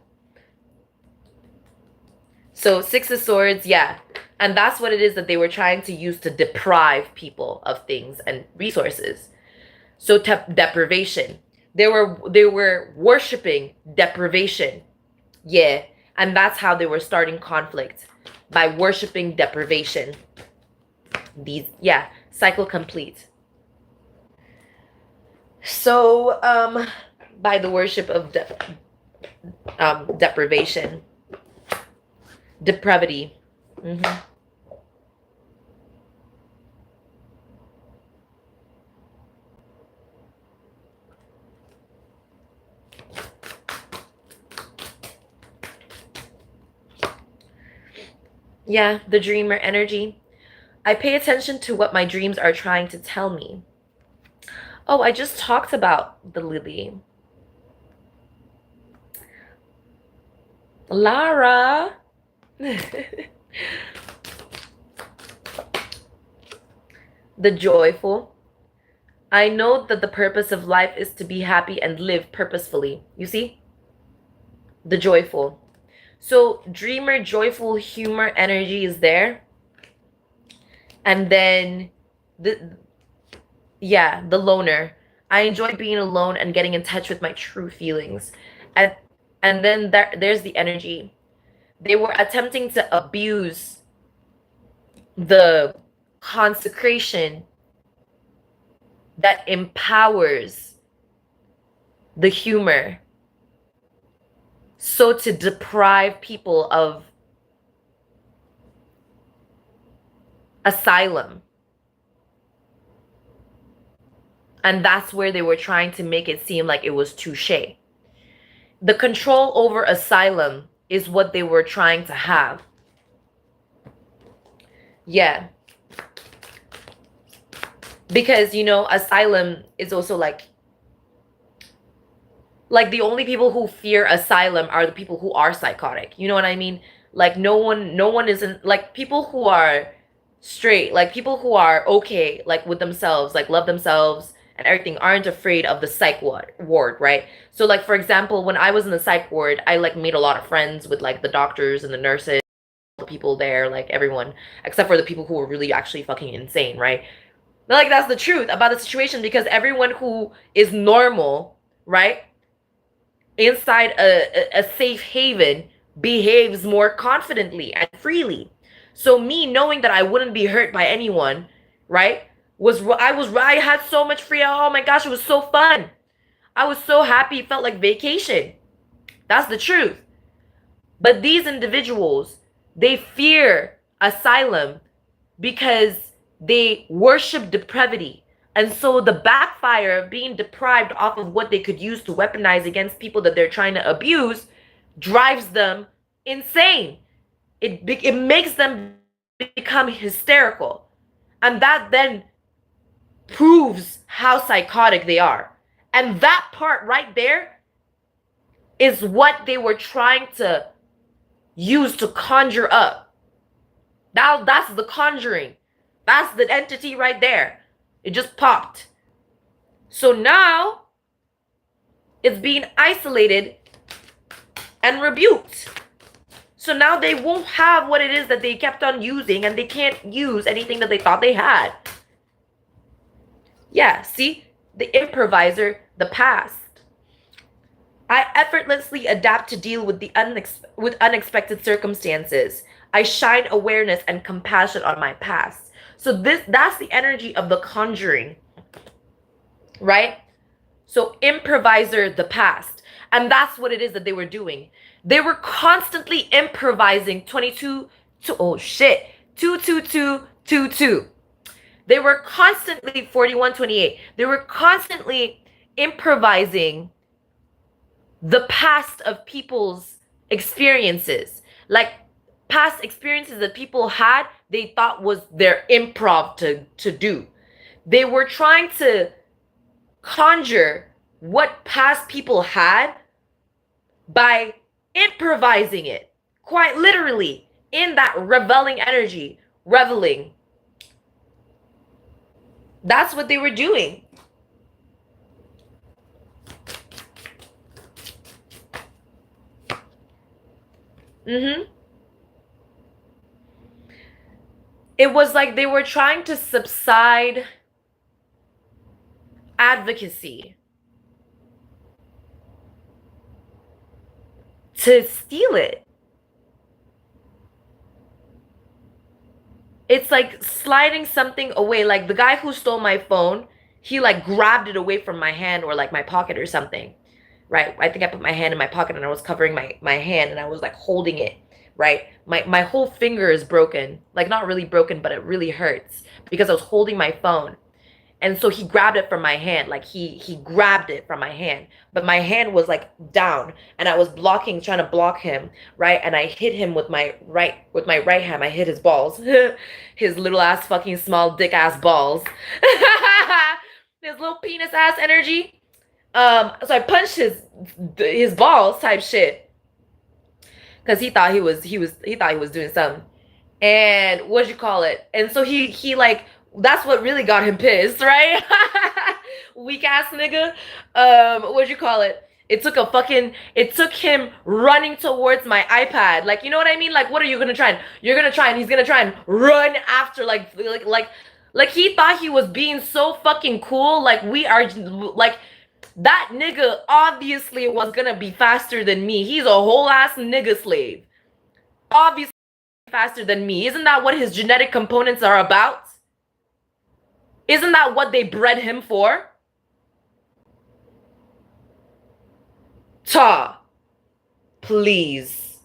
So Six of Swords, yeah. And that's what it is that they were trying to use to deprive people of things and resources. So deprivation. They were worshiping deprivation. Yeah. And that's how they were starting conflict, by worshiping deprivation. Cycle complete. So by the worship of deprivation, depravity. Yeah, the dreamer energy. I pay attention to what my dreams are trying to tell me. Oh, I just talked about the lily. Lara. The joyful. I know that the purpose of life is to be happy and live purposefully. You see? The joyful. So dreamer, joyful, humor energy is there. And then the loner. I enjoy being alone and getting in touch with my true feelings. And then there's the energy. They were attempting to abuse the consecration that empowers the humor So to deprive people of asylum. And that's where they were trying to make it seem like it was touche. The control over asylum is what they were trying to have. Yeah. Because, you know, asylum is also like the only people who fear asylum are the people who are psychotic. You know what I mean? Like no one isn't like people who are straight, like people who are okay, like with themselves, like love themselves and everything, aren't afraid of the psych ward, right? So like for example, when I was in the psych ward, I like made a lot of friends with like the doctors and the nurses, the people there, like everyone, except for the people who were really actually fucking insane, right? But like that's the truth about the situation, because everyone who is normal, right, inside a safe haven behaves more confidently and freely. So me knowing that I wouldn't be hurt by anyone, right? I had so much free. Oh my gosh, it was so fun. I was so happy. It felt like vacation. That's the truth. But these individuals, they fear asylum because they worship depravity. And so the backfire of being deprived off of what they could use to weaponize against people that they're trying to abuse drives them insane. It makes them become hysterical. And that then proves how psychotic they are. And that part right there is what they were trying to use to conjure up. Now that's the conjuring. That's the entity right there. It just popped. So now it's being isolated and rebuked. So now they won't have what it is that they kept on using, and they can't use anything that they thought they had. Yeah, see? The improviser, the past. I effortlessly adapt to deal with with unexpected circumstances. I shine awareness and compassion on my past. So that's the energy of the conjuring, right? So improviser the past. And that's what it is that they were doing. They were constantly improvising 22 to, oh shit, 22222. They were constantly 4128. They were constantly improvising the past of people's experiences. Like past experiences that people had, they thought was their improv to do. They were trying to conjure what past people had by improvising it, quite literally, in that reveling energy, reveling. That's what they were doing. It was like they were trying to subside advocacy to steal it. It's like sliding something away. Like the guy who stole my phone, he like grabbed it away from my hand or like my pocket or something, right? I think I put my hand in my pocket and I was covering my hand and I was like holding it, right? My whole finger is broken. Like not really broken, but it really hurts because I was holding my phone. And so he grabbed it from my hand, like he grabbed it from my hand, but my hand was like down and I was blocking, trying to block him, right? And I hit him with my right hand. I hit his balls. His little ass fucking small dick ass balls. His little penis ass energy. So I punched his balls type shit. Cause he thought he was doing something. And what'd you call it? And so he like, that's what really got him pissed, right? Weak ass nigga. What'd you call it? It took him running towards my iPad. Like, you know what I mean? Like, what are you gonna try? You're gonna try and he's gonna try and run after like he thought he was being so fucking cool. Like we are like that nigga obviously was gonna be faster than me. He's a whole ass nigga slave. Obviously faster than me. Isn't that what his genetic components are about? Isn't that what they bred him for? Ta. Please.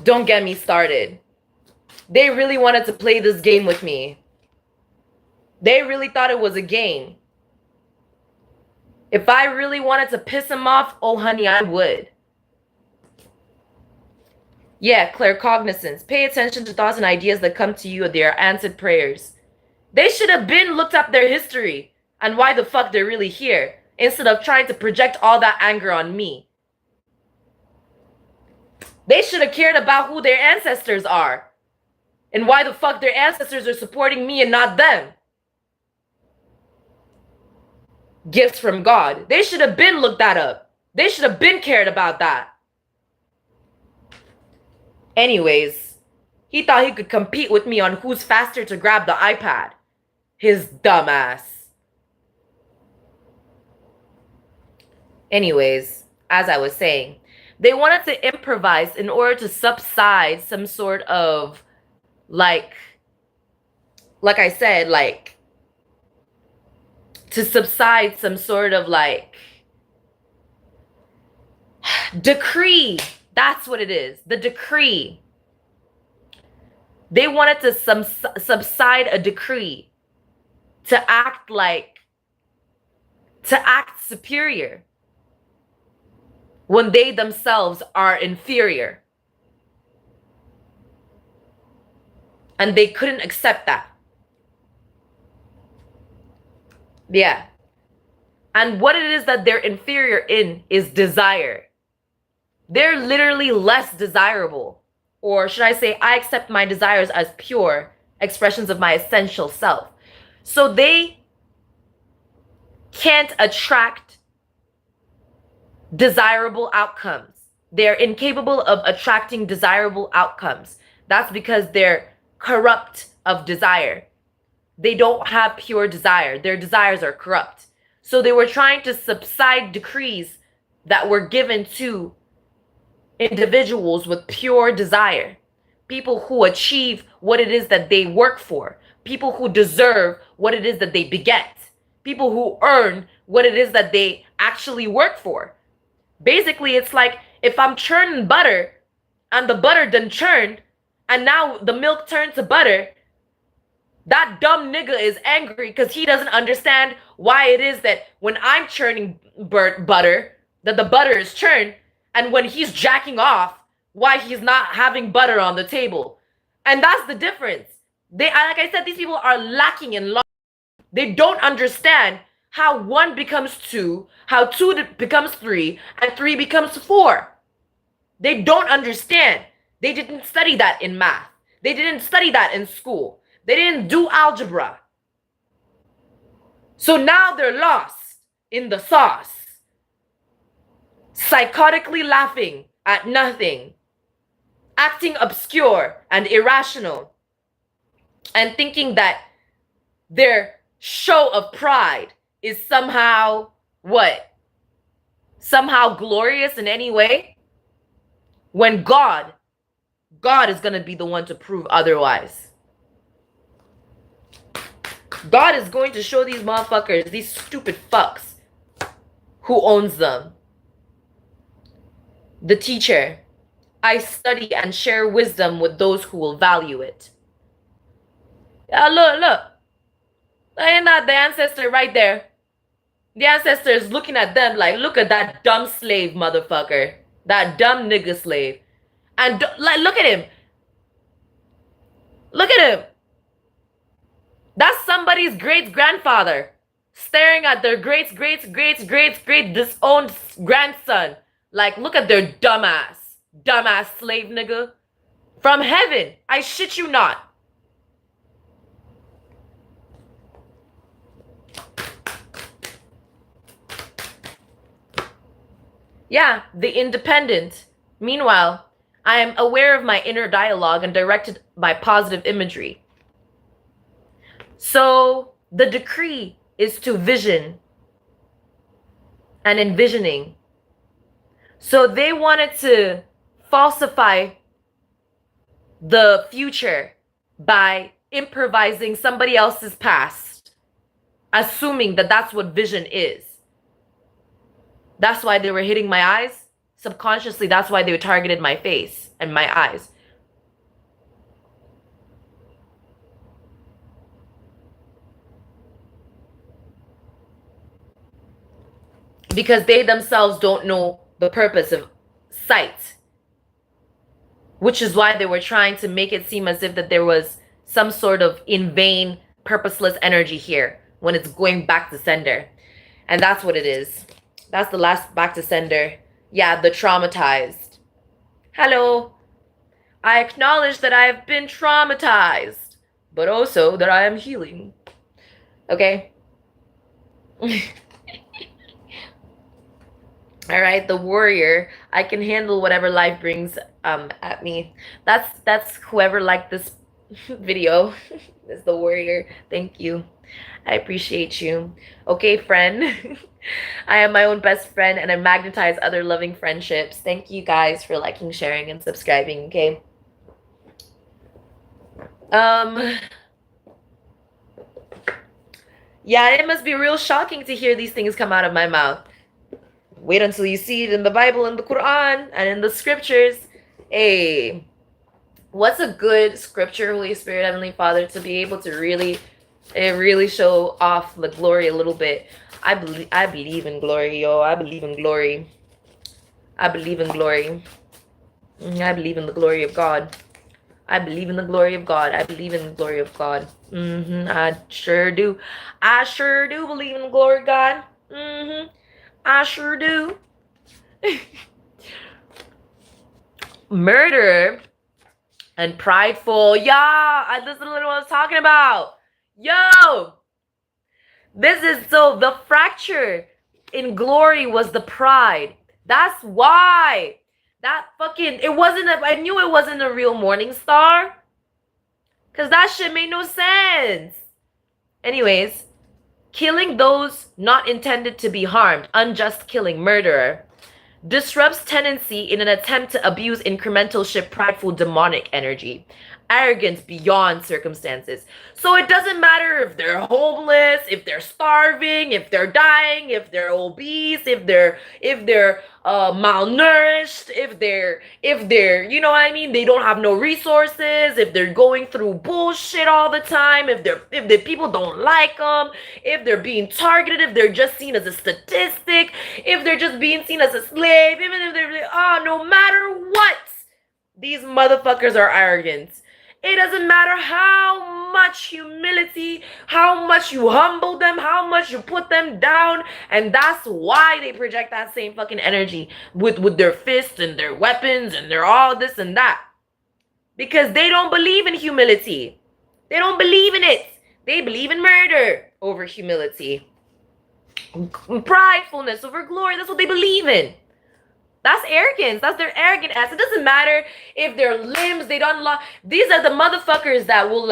Don't get me started. They really wanted to play this game with me. They really thought it was a game. If I really wanted to piss them off, oh honey, I would. Yeah, claircognizance. Pay attention to thoughts and ideas that come to you. They are answered prayers. They should have been looked up their history and why the fuck they're really here, instead of trying to project all that anger on me. They should have cared about who their ancestors are and why the fuck their ancestors are supporting me and not them. Gifts from God. They should have been looked that up. They should have been cared about that. Anyways, he thought he could compete with me on who's faster to grab the iPad. His dumbass. Anyways, as I was saying, they wanted to improvise in order to subside some sort of, like I said, like, to subside some sort of, like, decree. That's what it is. The decree. They wanted to subside a decree to act superior when they themselves are inferior. And they couldn't accept that. Yeah. And what it is that they're inferior in is desire. They're literally less desirable. Or should I say, I accept my desires as pure expressions of my essential self. So they can't attract desirable outcomes. They're incapable of attracting desirable outcomes. That's because they're corrupt of desire. They don't have pure desire. Their desires are corrupt. So they were trying to subside decrees that were given to individuals with pure desire. People who achieve what it is that they work for. People who deserve what it is that they beget. People who earn what it is that they actually work for. Basically, it's like if I'm churning butter and the butter done churned and now the milk turned to butter, that dumb nigga is angry because he doesn't understand why it is that when I'm churning butter, that the butter is churned, and when he's jacking off, why he's not having butter on the table. And that's the difference. Like I said, these people are lacking in logic. They don't understand how 1 becomes 2, how 2 becomes 3, and 3 becomes 4. They don't understand. They didn't study that in math. They didn't study that in school. They didn't do algebra. So now they're lost in the sauce, psychotically laughing at nothing, acting obscure and irrational, and thinking that their show of pride is somehow what? Somehow glorious in any way? When God is going to be the one to prove otherwise. God is going to show these motherfuckers, these stupid fucks, who owns them. The teacher, I study and share wisdom with those who will value it. Yeah, look. Ain't that the ancestor right there? The ancestor is looking at them like, look at that dumb slave motherfucker. That dumb nigga slave. And like, look at him. Look at him. That's somebody's great-grandfather staring at their great disowned grandson. Like, look at their dumbass slave nigga. From heaven, I shit you not. Yeah, the independent. Meanwhile, I am aware of my inner dialogue and directed by positive imagery. So the decree is to vision and envisioning. So they wanted to falsify the future by improvising somebody else's past, assuming that that's what vision is. That's why they were hitting my eyes, Subconsciously, that's why they targeted my face and my eyes. Because they themselves don't know the purpose of sight. Which is why they were trying to make it seem as if that there was some sort of in vain, purposeless energy here when it's going back to sender. And that's what it is. That's the last back to sender. Yeah, the traumatized. Hello. I acknowledge that I have been traumatized, but also that I am healing. Okay? All right, the warrior. I can handle whatever life brings at me. That's whoever liked this video. Is the warrior. Thank you. I appreciate you. Okay, friend. I am my own best friend and I magnetize other loving friendships. Thank you guys for liking, sharing, and subscribing, okay? Yeah, it must be real shocking to hear these things come out of my mouth. Wait until you see it in the Bible and the Quran and in the scriptures. Hey, what's a good scripture, Holy Spirit, Heavenly Father, to be able to really show off the glory a little bit? I believe in glory, yo. I believe in glory. I believe in glory. I believe in the glory of God. I believe in the glory of God. I believe in the glory of God. I sure do. I sure do believe in the glory of God. I sure do. Murder and prideful. Yeah, this is what I was talking about. Yo, this is so the fracture in glory was the pride. That's why. That fucking, it wasn't, I knew it wasn't a real morning star. Because that shit made no sense. Anyways, killing those not intended to be harmed, unjust killing, murderer, disrupts tendency in an attempt to abuse incrementalship, prideful, demonic energy, arrogance beyond circumstances. So it doesn't matter if they're homeless, if they're starving, if they're dying, if they're obese, if they're malnourished, if they're you know what I mean, they don't have no resources, if they're going through bullshit all the time, if the people don't like them, if they're being targeted, if they're just seen as a statistic, if they're just being seen as a slave, even if they're no matter what, these motherfuckers are arrogant. It doesn't matter how much humility, how much you humble them, how much you put them down. And that's why they project that same fucking energy with their fists and their weapons and their all this and that. Because they don't believe in humility. They don't believe in it. They believe in murder over humility. Pridefulness over glory. That's what they believe in. That's arrogance. That's their arrogant ass. It doesn't matter if their limbs, they don't lock. These are the motherfuckers that will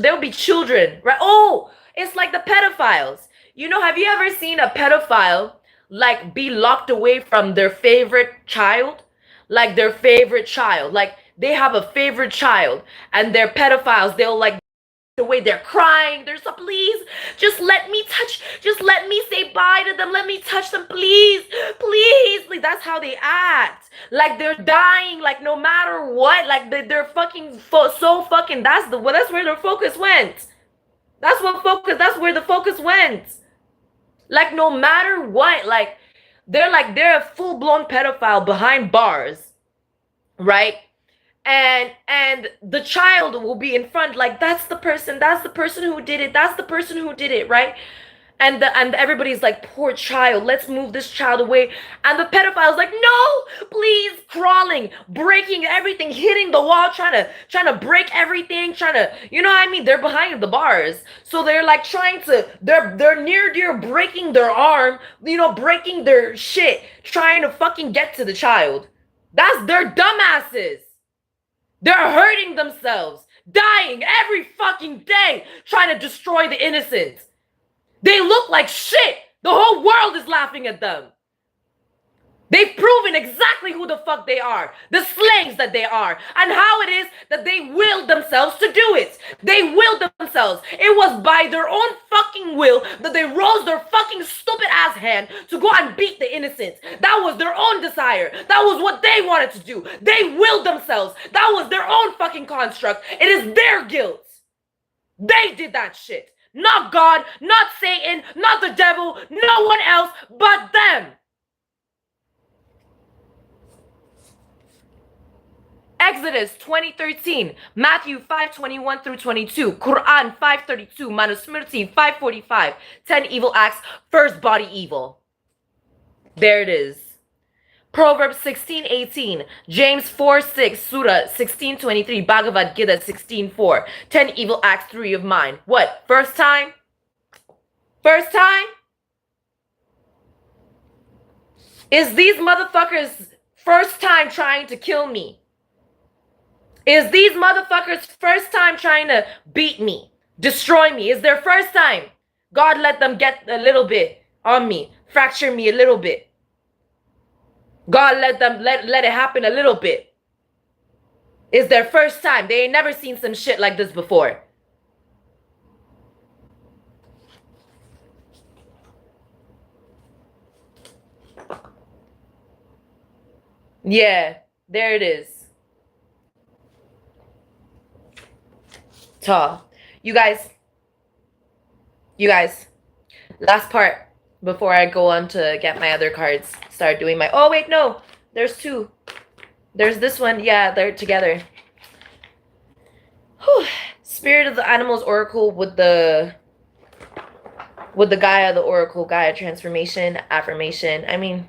they'll be children, right? Oh, it's like the pedophiles. You know, have you ever seen a pedophile like be locked away from their favorite child? Like their favorite child. Like they have a favorite child and they're pedophiles. They'll like the way they're crying, they're so, please just let me say bye to them, let me touch them, please. Like that's how they act, like they're dying, like no matter what, like they're fucking so fucking, that's where their focus went. That's where the focus went. Like no matter what, like they're a full-blown pedophile behind bars, right? And the child will be in front, like that's the person who did it, right? And everybody's like, poor child, let's move this child away. And the pedophile's like, no, please, crawling, breaking everything, hitting the wall, trying to break everything, you know what I mean? They're behind the bars, so they're like they're near breaking their arm, you know, breaking their shit, trying to fucking get to the child. They're dumbasses. They're hurting themselves, dying every fucking day, trying to destroy the innocent. They look like shit. The whole world is laughing at them. They've proven exactly who the fuck they are, the slaves that they are, and how it is that they willed themselves to do it. They willed themselves. It was by their own fucking will that they rose their fucking stupid ass hand to go and beat the innocents. That was their own desire. That was what they wanted to do. They willed themselves. That was their own fucking construct. It is their guilt. They did that shit. Not God, not Satan, not the devil, no one else but them. Exodus 20:13, Matthew 5:21 through 22, Quran 5:32, Manusmriti 5:45, 10 evil acts, first body evil. There it is. Proverbs 16:18, James 4:6, Surah 16:23, Bhagavad Gita 16:4, 10 evil acts, 3 of mine. What? First time? First time? Is these motherfuckers first time trying to kill me? Is these motherfuckers first time trying to beat me, destroy me? Is their first time? God let them get a little bit on me, fracture me a little bit. God let them let it happen a little bit. It's their first time. They ain't never seen some shit like this before. Yeah, there it is. Tall. You guys, last part before I go on to get my other cards, start doing my, oh wait, no, there's 2. There's this one, yeah, they're together. Whew. Spirit of the Animals Oracle with the Gaia, the Oracle, Gaia transformation, affirmation. I mean,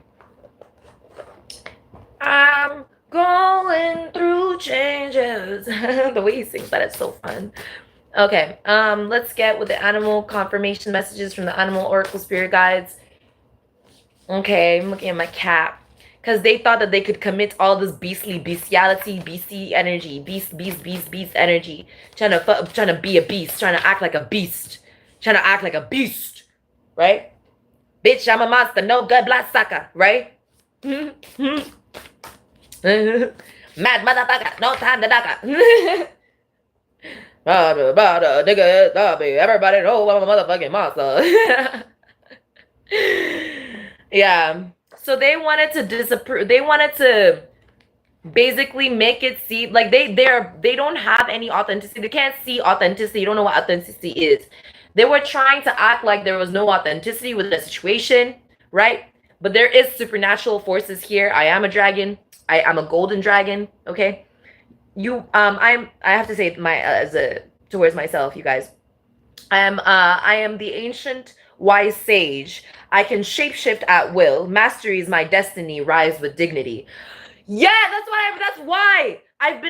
I'm going through changes. The way he sings that is so fun. Okay, let's get with the animal confirmation messages from the animal oracle spirit guides. Okay, I'm looking at my cat. Because they thought that they could commit all this bestiality, beastie energy, beast energy. Trying to be a beast, trying to act like a beast. Trying to act like a beast, right? Bitch, I'm a monster, no good bloodsucker, right? Mad motherfucker, no time to ducker. Everybody know I'm a motherfucking monster. Yeah. So they wanted to disapprove. They wanted to basically make it seem like they don't have any authenticity. They can't see authenticity. You don't know what authenticity is. They were trying to act like there was no authenticity with the situation, right? But there is supernatural forces here. I am a dragon. I am a golden dragon. Okay. I have to say towards myself, you guys. I am the ancient wise sage. I can shapeshift at will. Mastery is my destiny. Rise with dignity. Yeah, that's why I've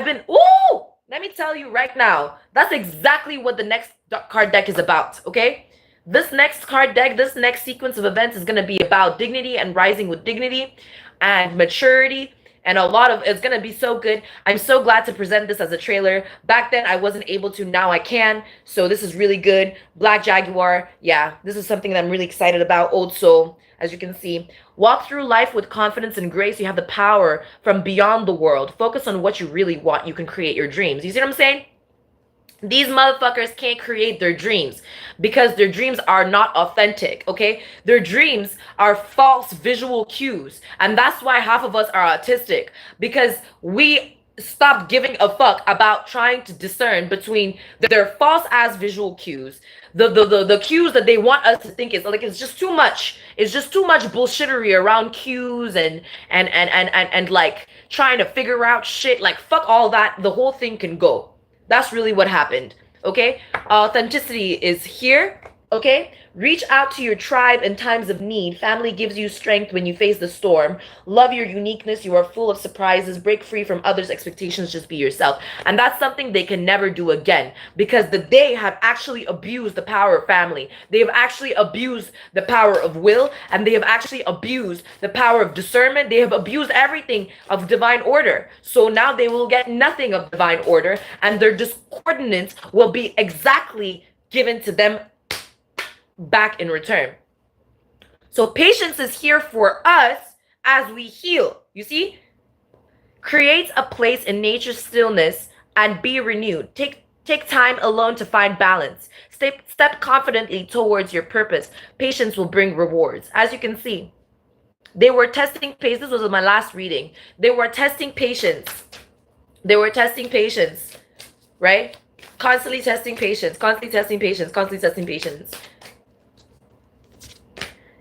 been ooh, let me tell you right now. That's exactly what the next card deck is about, okay? This next card deck, this next sequence of events is going to be about dignity and rising with dignity and maturity. And it's going to be so good. I'm so glad to present this as a trailer. Back then, I wasn't able to. Now I can. So this is really good. Black Jaguar. Yeah, this is something that I'm really excited about. Old Soul, as you can see. Walk through life with confidence and grace. You have the power from beyond the world. Focus on what you really want. You can create your dreams. You see what I'm saying? These motherfuckers can't create their dreams because their dreams are not authentic, okay? Their dreams are false visual cues. And that's why half of us are autistic, because we stopped giving a fuck about trying to discern between their false ass visual cues, the cues that they want us to think is like, it's just too much. It's just too much bullshittery around cues and like trying to figure out shit. Like, fuck all that. The whole thing can go. That's really what happened, okay? Authenticity is here, okay? Reach out to your tribe in times of need. Family gives you strength when you face the storm. Love your uniqueness. You are full of surprises. Break free from others' expectations. Just be yourself. And that's something they can never do again, because they have actually abused the power of family. They have actually abused the power of will, and they have actually abused the power of discernment. They have abused everything of divine order. So now they will get nothing of divine order, and their discordance will be exactly given to them back in return. So patience is here for us as we heal. You see? Create a place in nature's stillness and be renewed. Take Take time alone to find balance. Step confidently towards your purpose. Patience will bring rewards. As you can see, they were testing patience. This was my last reading. They were testing patience. They were testing patience, right? Constantly testing patience, constantly testing patience, constantly testing patience.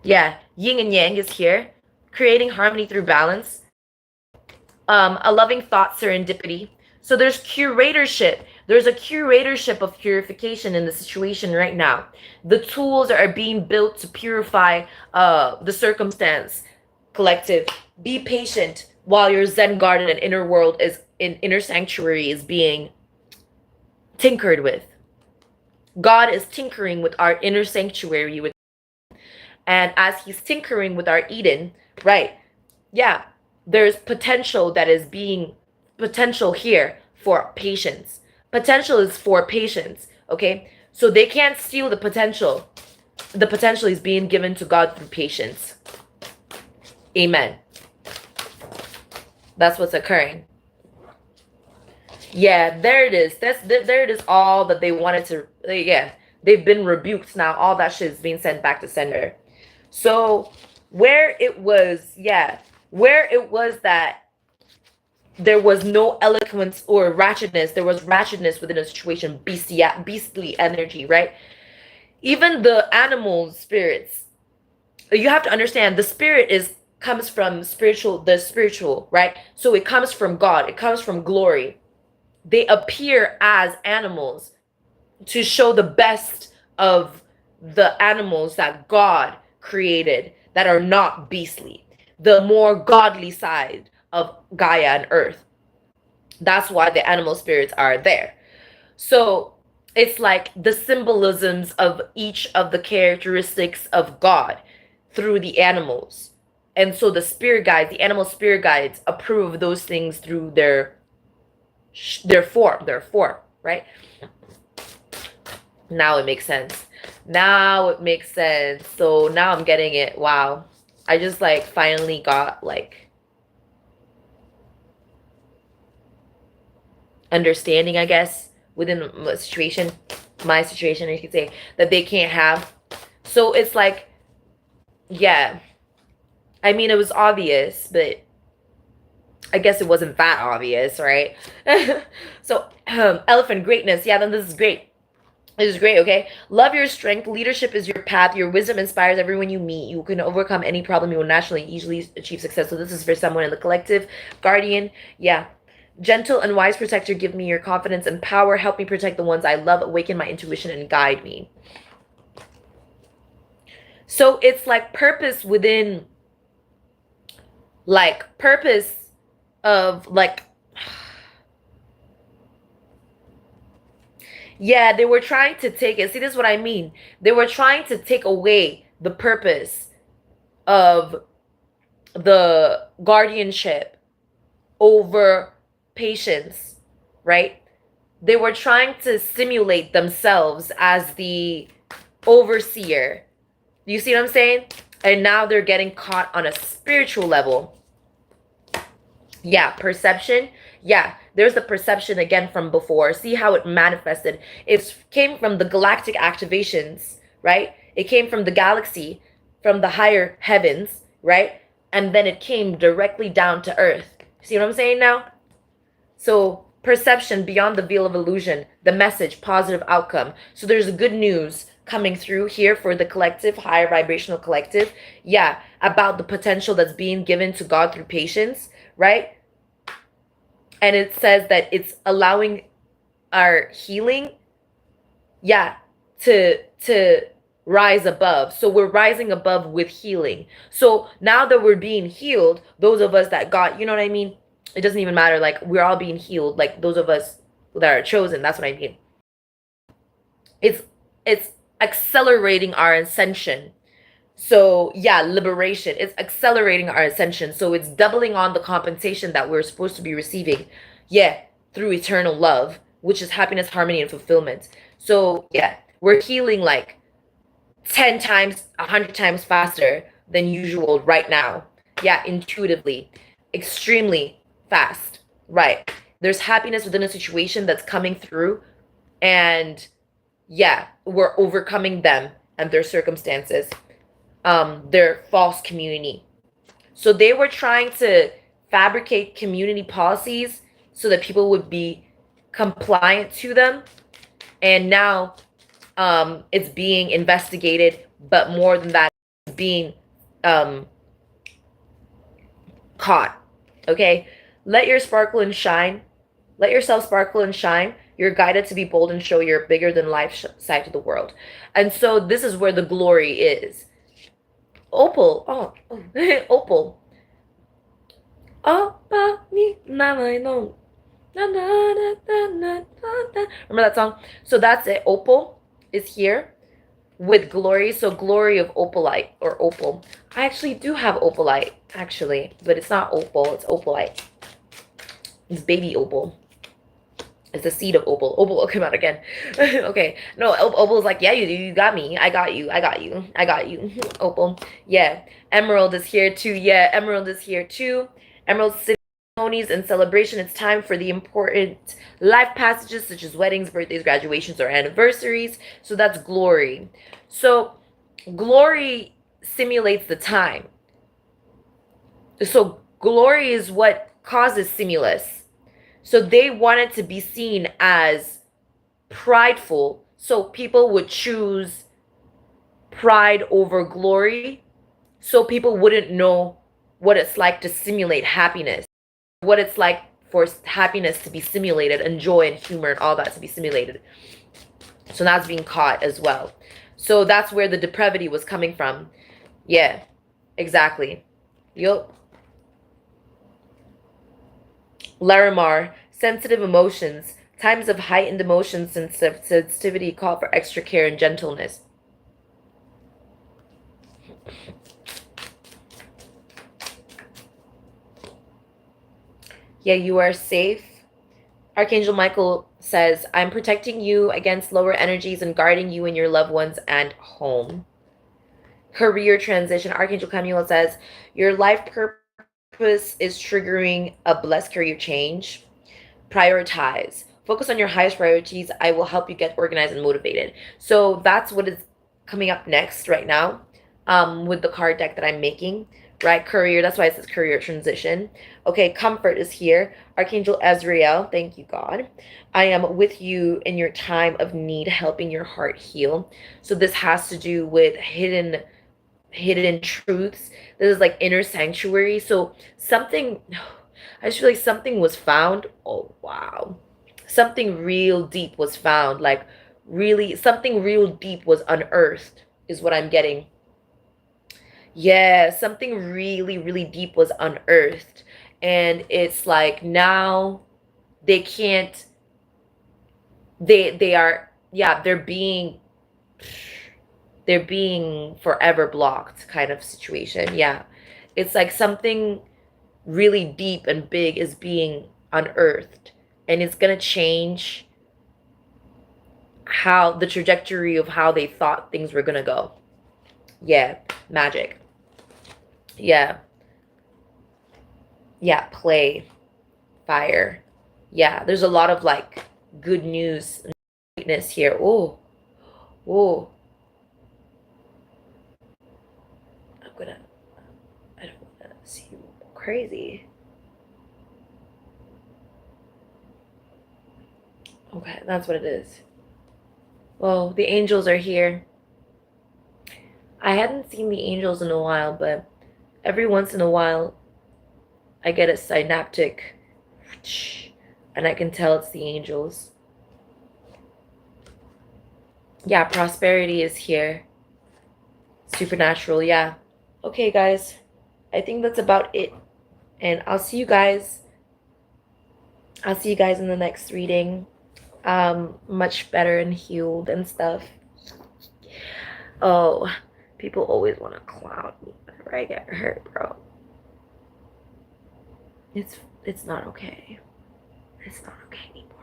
Yeah, yin and yang is here. Creating harmony through balance. A loving thought serendipity. So there's curatorship. There's a curatorship of purification in the situation right now. The tools are being built to purify the circumstance. Collective, be patient while your Zen garden and inner world is in inner sanctuary is being tinkered with. God is tinkering with our inner sanctuary with, and as he's tinkering with our Eden, right? Yeah, there's potential that is being potential here for patience. Potential is for patience, okay? So they can't steal the potential. The potential is being given to God through patience. Amen. That's what's occurring. Yeah, there it is. There it is. All that they wanted to. Yeah, they've been rebuked now. All that shit is being sent back to sender. So where it was, yeah, where it was that there was no eloquence or ratchetness, there was ratchetness within a situation, beastly energy, right? Even the animal spirits, you have to understand the spirit comes from the spiritual, right? So it comes from God, it comes from glory. They appear as animals to show the best of the animals that God created that are not beastly, the more godly side of Gaia and Earth. That's why the animal spirits are there. So it's like the symbolisms of each of the characteristics of God through the animals. And so the spirit guides, the animal spirit guides approve those things through their form, right? Now it makes sense. Now it makes sense. So now I'm getting it. Wow. I just like finally got like understanding, I guess, within the situation, my situation, you could say, that they can't have. So it's like, yeah. I mean, it was obvious, but I guess it wasn't that obvious, right? So, elephant greatness. Yeah, then this is great. This is great, okay? Love your strength. Leadership is your path. Your wisdom inspires everyone you meet. You can overcome any problem. You will naturally easily achieve success. So this is for someone in the collective. Guardian, yeah. Gentle and wise protector, give me your confidence and power. Help me protect the ones I love. Awaken my intuition and guide me. So it's like purpose within, like purpose of like, yeah, they were trying to take it. See, this is what I mean. They were trying to take away the purpose of the guardianship over patience, right? They were trying to simulate themselves as the overseer. You see what I'm saying? And now they're getting caught on a spiritual level. Yeah, perception. Yeah, there's the perception again from before. See how it manifested. It came from the galactic activations, right? It came from the galaxy, from the higher heavens, right? And then it came directly down to Earth. See what I'm saying now? So perception beyond the veil of illusion, the message, positive outcome. So there's good news coming through here for the collective, higher vibrational collective. Yeah, about the potential that's being given to God through patience, right? And it says that it's allowing our healing, yeah, to rise above. So we're rising above with healing. So now that we're being healed, those of us that got, you know what I mean? It doesn't even matter. Like, we're all being healed. Like, those of us that are chosen. That's what I mean. It's accelerating our ascension. So, yeah, liberation. It's accelerating our ascension. So it's doubling on the compensation that we're supposed to be receiving. Yeah, through eternal love, which is happiness, harmony, and fulfillment. So, yeah, we're healing like 10 times, 100 times faster than usual right now. Yeah, intuitively. Extremely fast, right? There's happiness within a situation that's coming through And yeah, we're overcoming them and their circumstances, their false community. So they were trying to fabricate community policies so that people would be compliant to them. And now it's being investigated, but more than that, it's being caught. Okay? Let your sparkle and shine. Let yourself sparkle and shine. You're guided to be bold and show your bigger than life side to the world. And so this is where the glory is. Opal. Oh, Opal. Remember that song? So that's it. Opal is here with glory. So glory of opalite or opal. I actually do have opalite, actually, but it's not opal. It's opalite. It's baby opal. It's the seed of opal. Opal will come out again. Okay. No, opal is like, yeah, you do. You got me. I got you. I got you. I got you. Opal. Yeah. Emerald is here too. Yeah. Emerald is here too. Emerald ceremonies and celebration. It's time for the important life passages such as weddings, birthdays, graduations, or anniversaries. So that's glory. So glory simulates the time. So glory is what causes stimulus. So they wanted to be seen as prideful. So people would choose pride over glory. So people wouldn't know what it's like to simulate happiness, what it's like for happiness to be simulated, and joy and humor and all that to be simulated. So that's being caught as well. So that's where the depravity was coming from. Yeah, exactly. Yup. Larimar, sensitive emotions. Times of heightened emotions and sensitivity call for extra care and gentleness. Yeah, you are safe. Archangel Michael says, I'm protecting you against lower energies and guarding you and your loved ones and home. Career transition. Archangel Camila says, your life purpose is triggering a blessed career change. Prioritize. Focus on your highest priorities. I will help you get organized and motivated. So that's what is coming up next right now with the card deck that I'm making. Right, career. That's why it says career transition. Okay, comfort is here. Archangel Azrael, thank you, God. I am with you in your time of need, helping your heart heal. So this has to do with hidden truths. This is like inner sanctuary. So something, I just feel like something was found. Oh, wow. Something real deep was found. Like really, something real deep was unearthed is what I'm getting. Yeah, something really, really deep was unearthed. And it's like now they can't, they are, yeah, they're being forever blocked kind of situation. Yeah. It's like something really deep and big is being unearthed, and it's going to change how the trajectory of how they thought things were going to go. Yeah, magic. Yeah. Yeah, play, fire. Yeah, there's a lot of like good news and greatness here. Oh, oh. I don't want to see you crazy. Okay, that's what it is. Well, the angels are here. I hadn't seen the angels in a while, but every once in a while, I get a synaptic, and I can tell it's the angels. Yeah, prosperity is here. Supernatural, yeah. Okay, guys. I think that's about it. And I'll see you guys. I'll see you guys in the next reading. Much better and healed and stuff. Oh, people always want to clown me whenever I get hurt, bro. It's not okay. It's not okay anymore.